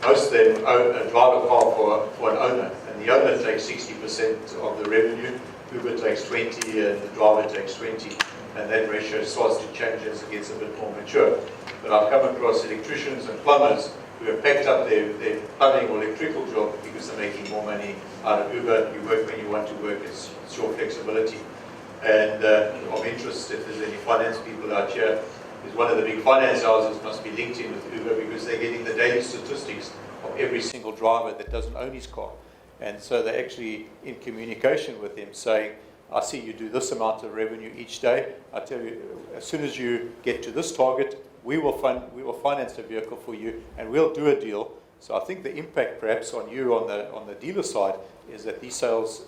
most of them drive a car for an owner, and the owner takes 60% of the revenue, Uber takes 20, and the driver takes 20. And that ratio starts to change as it gets a bit more mature. But I've come across electricians and plumbers who have packed up their plumbing or electrical job because they're making more money out of Uber. You work when you want to work, it's your flexibility. And of interest, if there's any finance people out here, is one of the big finance houses must be linked in with Uber because they're getting the daily statistics of every single driver that doesn't own his car. And so they're actually in communication with him saying, I see you do this amount of revenue each day. I tell you, as soon as you get to this target, we will finance a vehicle for you, and we'll do a deal. So I think the impact, perhaps, on you on the dealer side is that these sales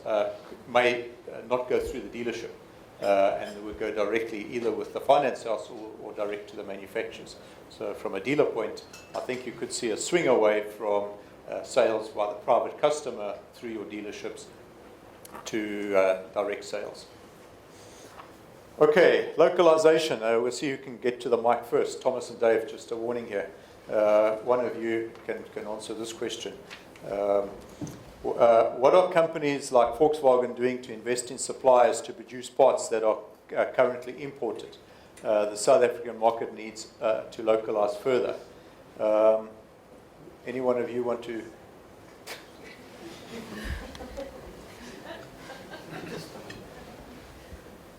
may not go through the dealership, and they would go directly either with the finance house or direct to the manufacturers. So from a dealer point, I think you could see a swing away from sales by the private customer through your dealerships to direct sales. Okay, localization. We'll see who can get to the mic first. Thomas and Dave, just a warning here. One of you can answer this question. What are companies like Volkswagen doing to invest in suppliers to produce parts that are currently imported? the South African market needs to localize further. Any one of you want to?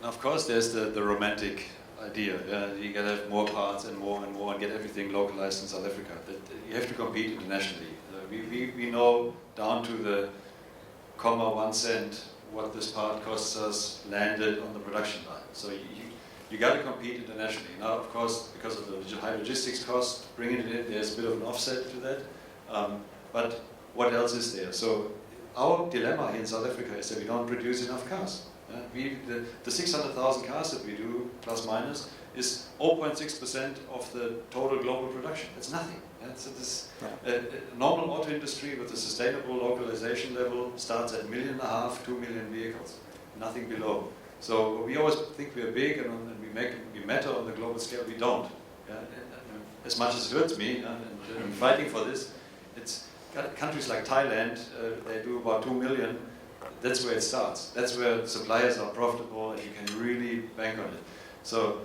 Of course, there's the romantic idea. You can have more parts and more and get everything localized in South Africa. But you have to compete internationally. We know down to the comma 1 cent what this part costs us landed on the production line. So you got to compete internationally. Now, of course, because of the high logistics cost, bringing it in, there's a bit of an offset to that. But what else is there? So our dilemma here in South Africa is that we don't produce enough cars. The 600,000 cars that we do, plus minus, is 0.6% of the total global production. It's nothing. So this normal auto industry with a sustainable localization level starts at 1.5 million, 2 million vehicles, nothing below. So we always think we are big and we matter on the global scale. We don't. As much as it hurts me, and I'm fighting for this, it's countries like Thailand, they do about 2 million. That's where it starts. That's where suppliers are profitable and you can really bank on it. So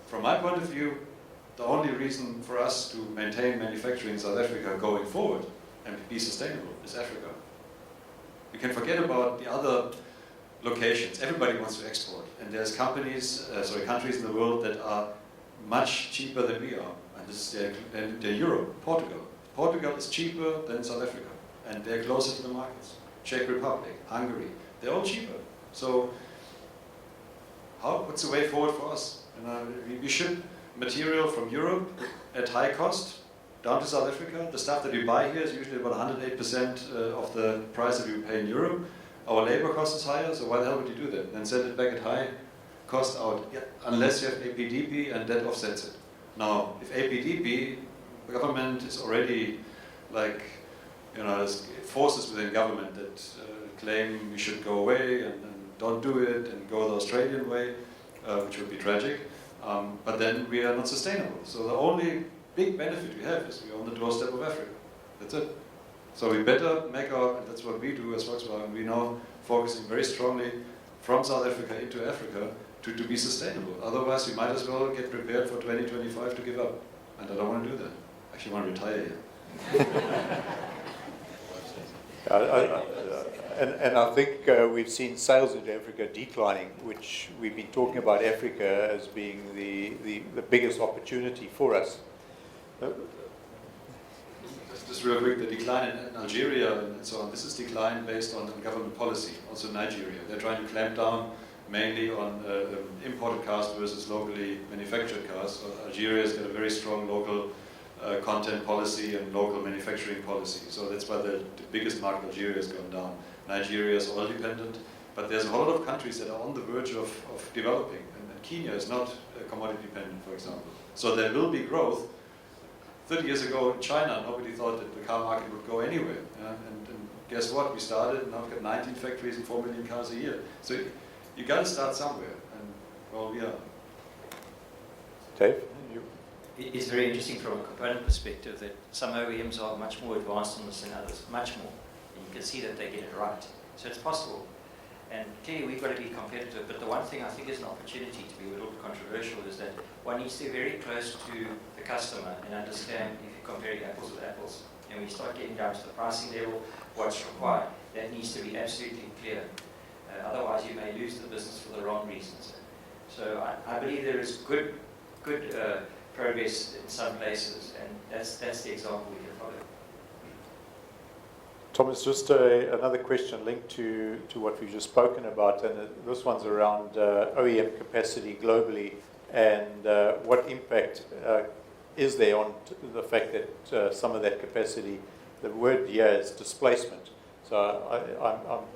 from my point of view, the only reason for us to maintain manufacturing in South Africa going forward and be sustainable is Africa. We can forget about the other locations. Everybody wants to export. And there's countries in the world that are much cheaper than we are. And this is they're Europe, Portugal. Portugal is cheaper than South Africa. And they're closer to the markets. Czech Republic, Hungary, they're all cheaper. So what's the way forward for us? We ship material from Europe at high cost down to South Africa. The stuff that we buy here is usually about 108% of the price that we pay in Europe. Our labor cost is higher, so why the hell would you do that? Then send it back at high cost out, unless you have APDP and that offsets it. Now, if APDP, the government is already like, there's forces within government that claim we should go away and don't do it and go the Australian way, which would be tragic. But then we are not sustainable. So the only big benefit we have is we're on the doorstep of Africa. That's it. So we better make that's what we do as Volkswagen, we now focusing very strongly from South Africa into Africa to be sustainable. Otherwise, we might as well get prepared for 2025 to give up. And I don't want to do that. I actually want to retire here. And I think we've seen sales into Africa declining, which we've been talking about Africa as being the biggest opportunity for us. Just real quick, the decline in Algeria and so on, this is decline based on government policy, also Nigeria. They're trying to clamp down mainly on imported cars versus locally manufactured cars. So Algeria has got a very strong local content policy and local manufacturing policy. So that's why the biggest market, Algeria, has gone down. Nigeria is oil dependent, but there's a whole lot of countries that are on the verge of developing. And Kenya is not commodity dependent, for example. So there will be growth. 30 years ago in China, nobody thought that the car market would go anywhere. And guess what? We started, and now we've got 19 factories and 4 million cars a year. So you got to start somewhere. And, well, we are. Dave? It's very interesting from a component perspective that some OEMs are much more advanced on this than others, much more. And you can see that they get it right. So it's possible. And clearly we've got to be competitive. But the one thing I think is an opportunity to be a little bit controversial is that one needs to be very close to the customer and understand if you're comparing apples with apples. And when you start getting down to the pricing level, what's required, that needs to be absolutely clear. Otherwise you may lose the business for the wrong reasons. So I believe there is good progress in some places, and that's the example we can follow. Thomas, just another question linked to what we've just spoken about, and this one's around OEM capacity globally, and what impact is there on the fact that some of that capacity, the word here is displacement. So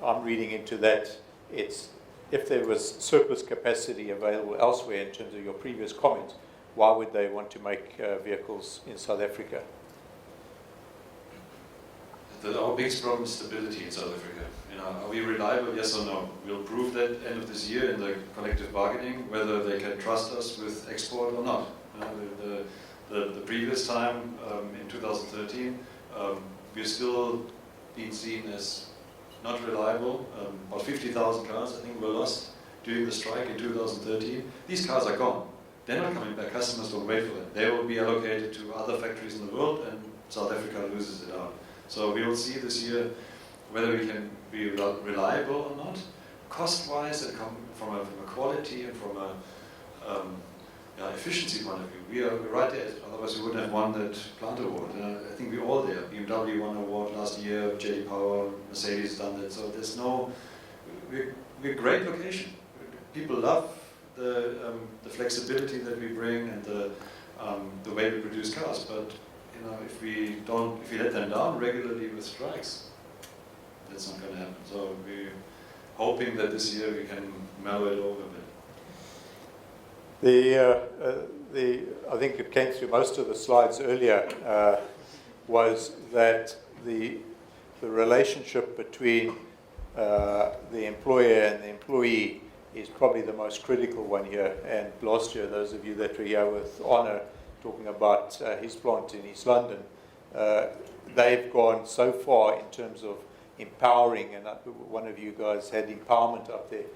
I'm reading into that, it's if there was surplus capacity available elsewhere in terms of your previous comment, why would they want to make vehicles in South Africa? Our biggest problem is stability in South Africa. Are we reliable? Yes or no? We'll prove that end of this year in the collective bargaining, whether they can trust us with export or not. The previous time, in 2013, we're still being seen as not reliable. About 50,000 cars, I think, were lost during the strike in 2013. These cars are gone. they're not coming back. Customers don't wait for them. They will be allocated to other factories in the world, and South Africa loses it out. So we will see this year whether we can be reliable or not, cost-wise, and from a quality and from a efficiency point of view. We're right there. Otherwise, we wouldn't have won that plant award. I think we're all there. BMW won an award last year. JD Power, Mercedes done that. So there's no. We're a great location. People love the flexibility that we bring and the way we produce cars. But if we let them down regularly with strikes, that's not going to happen. So we're hoping that this year we can mellow it over a bit. I think it came through most of the slides earlier, was that the relationship between the employer and the employee is probably the most critical one here. And last year, those of you that were here with Honor talking about his plant in East London, they've gone so far in terms of empowering, and one of you guys had empowerment up there.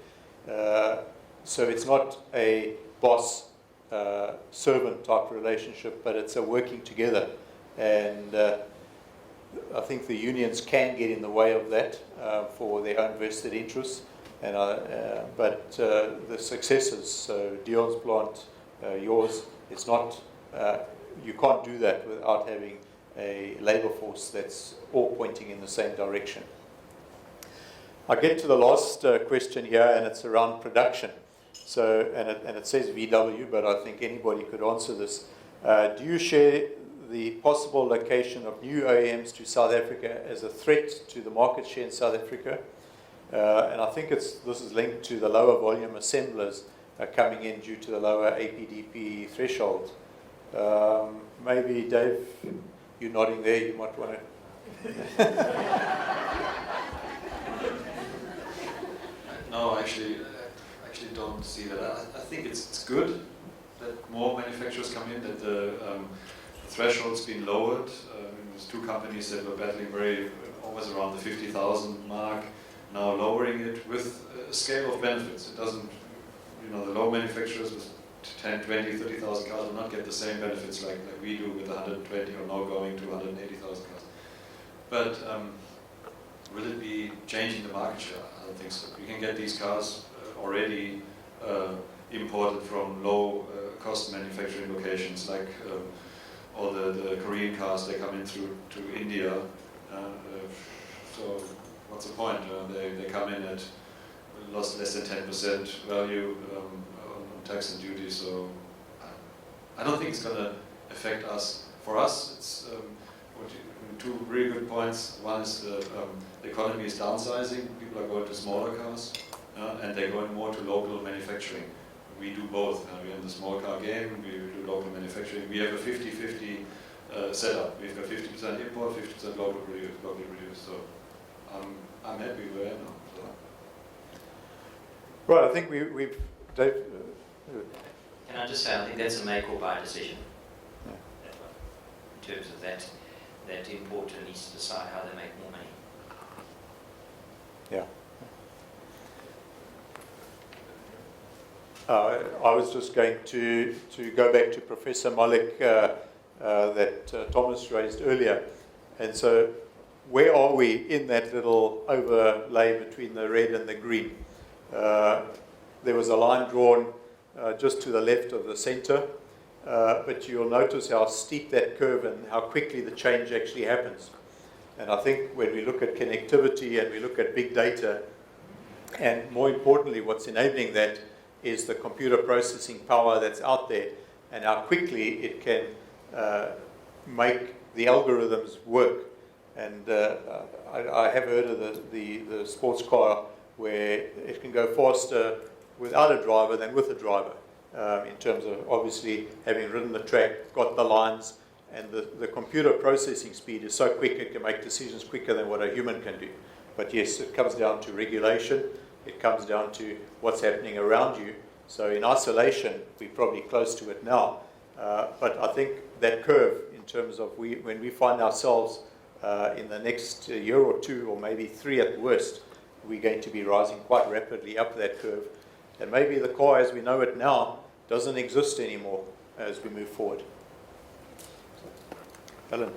So it's not a boss-servant type relationship, but it's a working together. And I think the unions can get in the way of that for their own vested interests. But the successes, so Dion's plant, yours, it's not, you can't do that without having a labour force that's all pointing in the same direction. I get to the last question here, and it's around production. So, and it says VW, but I think anybody could answer this. Do you share the possible location of new OEMs to South Africa as a threat to the market share in South Africa? And I think this is linked to the lower volume assemblers coming in due to the lower APDP threshold. Maybe, Dave, you're nodding there, you might want to... No, actually don't see that. I think it's good that more manufacturers come in, that the threshold's been lowered. There's two companies that were battling always around the 50,000 mark, now lowering it with a scale of benefits. It doesn't, the low manufacturers with 10, 20, 30,000 cars will not get the same benefits like we do with 120 or now going to 180,000 cars. But will it be changing the market share? I don't think so. We can get these cars already imported from low cost manufacturing locations, like all the Korean cars, they come in through to India. So what's the point? They come in at lost less than 10% value on tax and duty. So I don't think it's going to affect us. For us, it's two really good points. One is the economy is downsizing. People are going to smaller cars, and they're going more to local manufacturing. We do both. We're in the small car game. We do local manufacturing. We have a 50-50 setup. We've got 50% import, 50% locally produced. So I'm happy where I am now. So. Right, I think we've Dave. Can I just say, I think that's a make or buy decision. Yeah. In terms of that importer needs to decide how they make more money. Yeah. I was just going to go back to Professor Malik that Thomas raised earlier. And so where are we in that little overlay between the red and the green? There was a line drawn just to the left of the center, but you'll notice how steep that curve and how quickly the change actually happens. And I think when we look at connectivity and we look at big data, and more importantly, what's enabling that is the computer processing power that's out there and how quickly it can make the algorithms work. And I have heard of the sports car where it can go faster without a driver than with a driver, in terms of obviously having ridden the track, got the lines, and the computer processing speed is so quick it can make decisions quicker than what a human can do. But yes, it comes down to regulation. It comes down to what's happening around you. So in isolation, we're probably close to it now. But I think that curve, in terms of when we find ourselves in the next year or two, or maybe 3 at worst, we're going to be rising quite rapidly up that curve. And maybe the car as we know it now doesn't exist anymore as we move forward. Alan.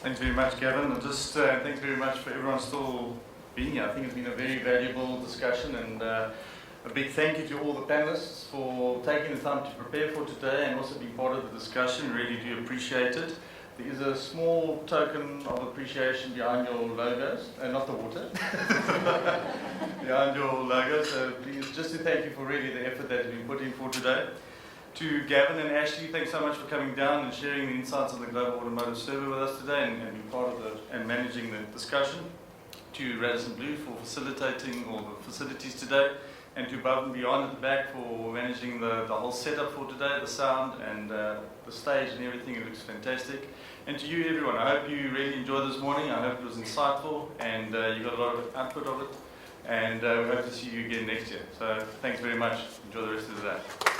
Thanks very much, Gavin. And just thanks very much for everyone still being here. I think it's been a very valuable discussion, and a big thank you to all the panelists for taking the time to prepare for today and also being part of the discussion. Really do appreciate it. There is a small token of appreciation behind your logos, not the water, behind your logos. So please, just to thank you for really the effort that has been put in for today. To Gavin and Ashleigh, thanks so much for coming down and sharing the insights on the Global Automotive Survey with us today and being part of and managing the discussion. To Radisson Blue for facilitating all the facilities today, and to Above and Beyond at the back for managing the whole setup for today, the sound and the stage and everything. It looks fantastic. And to you, everyone, I hope you really enjoyed this morning. I hope it was insightful and you got a lot of output of it. And we hope to see you again next year. So thanks very much. Enjoy the rest of the day.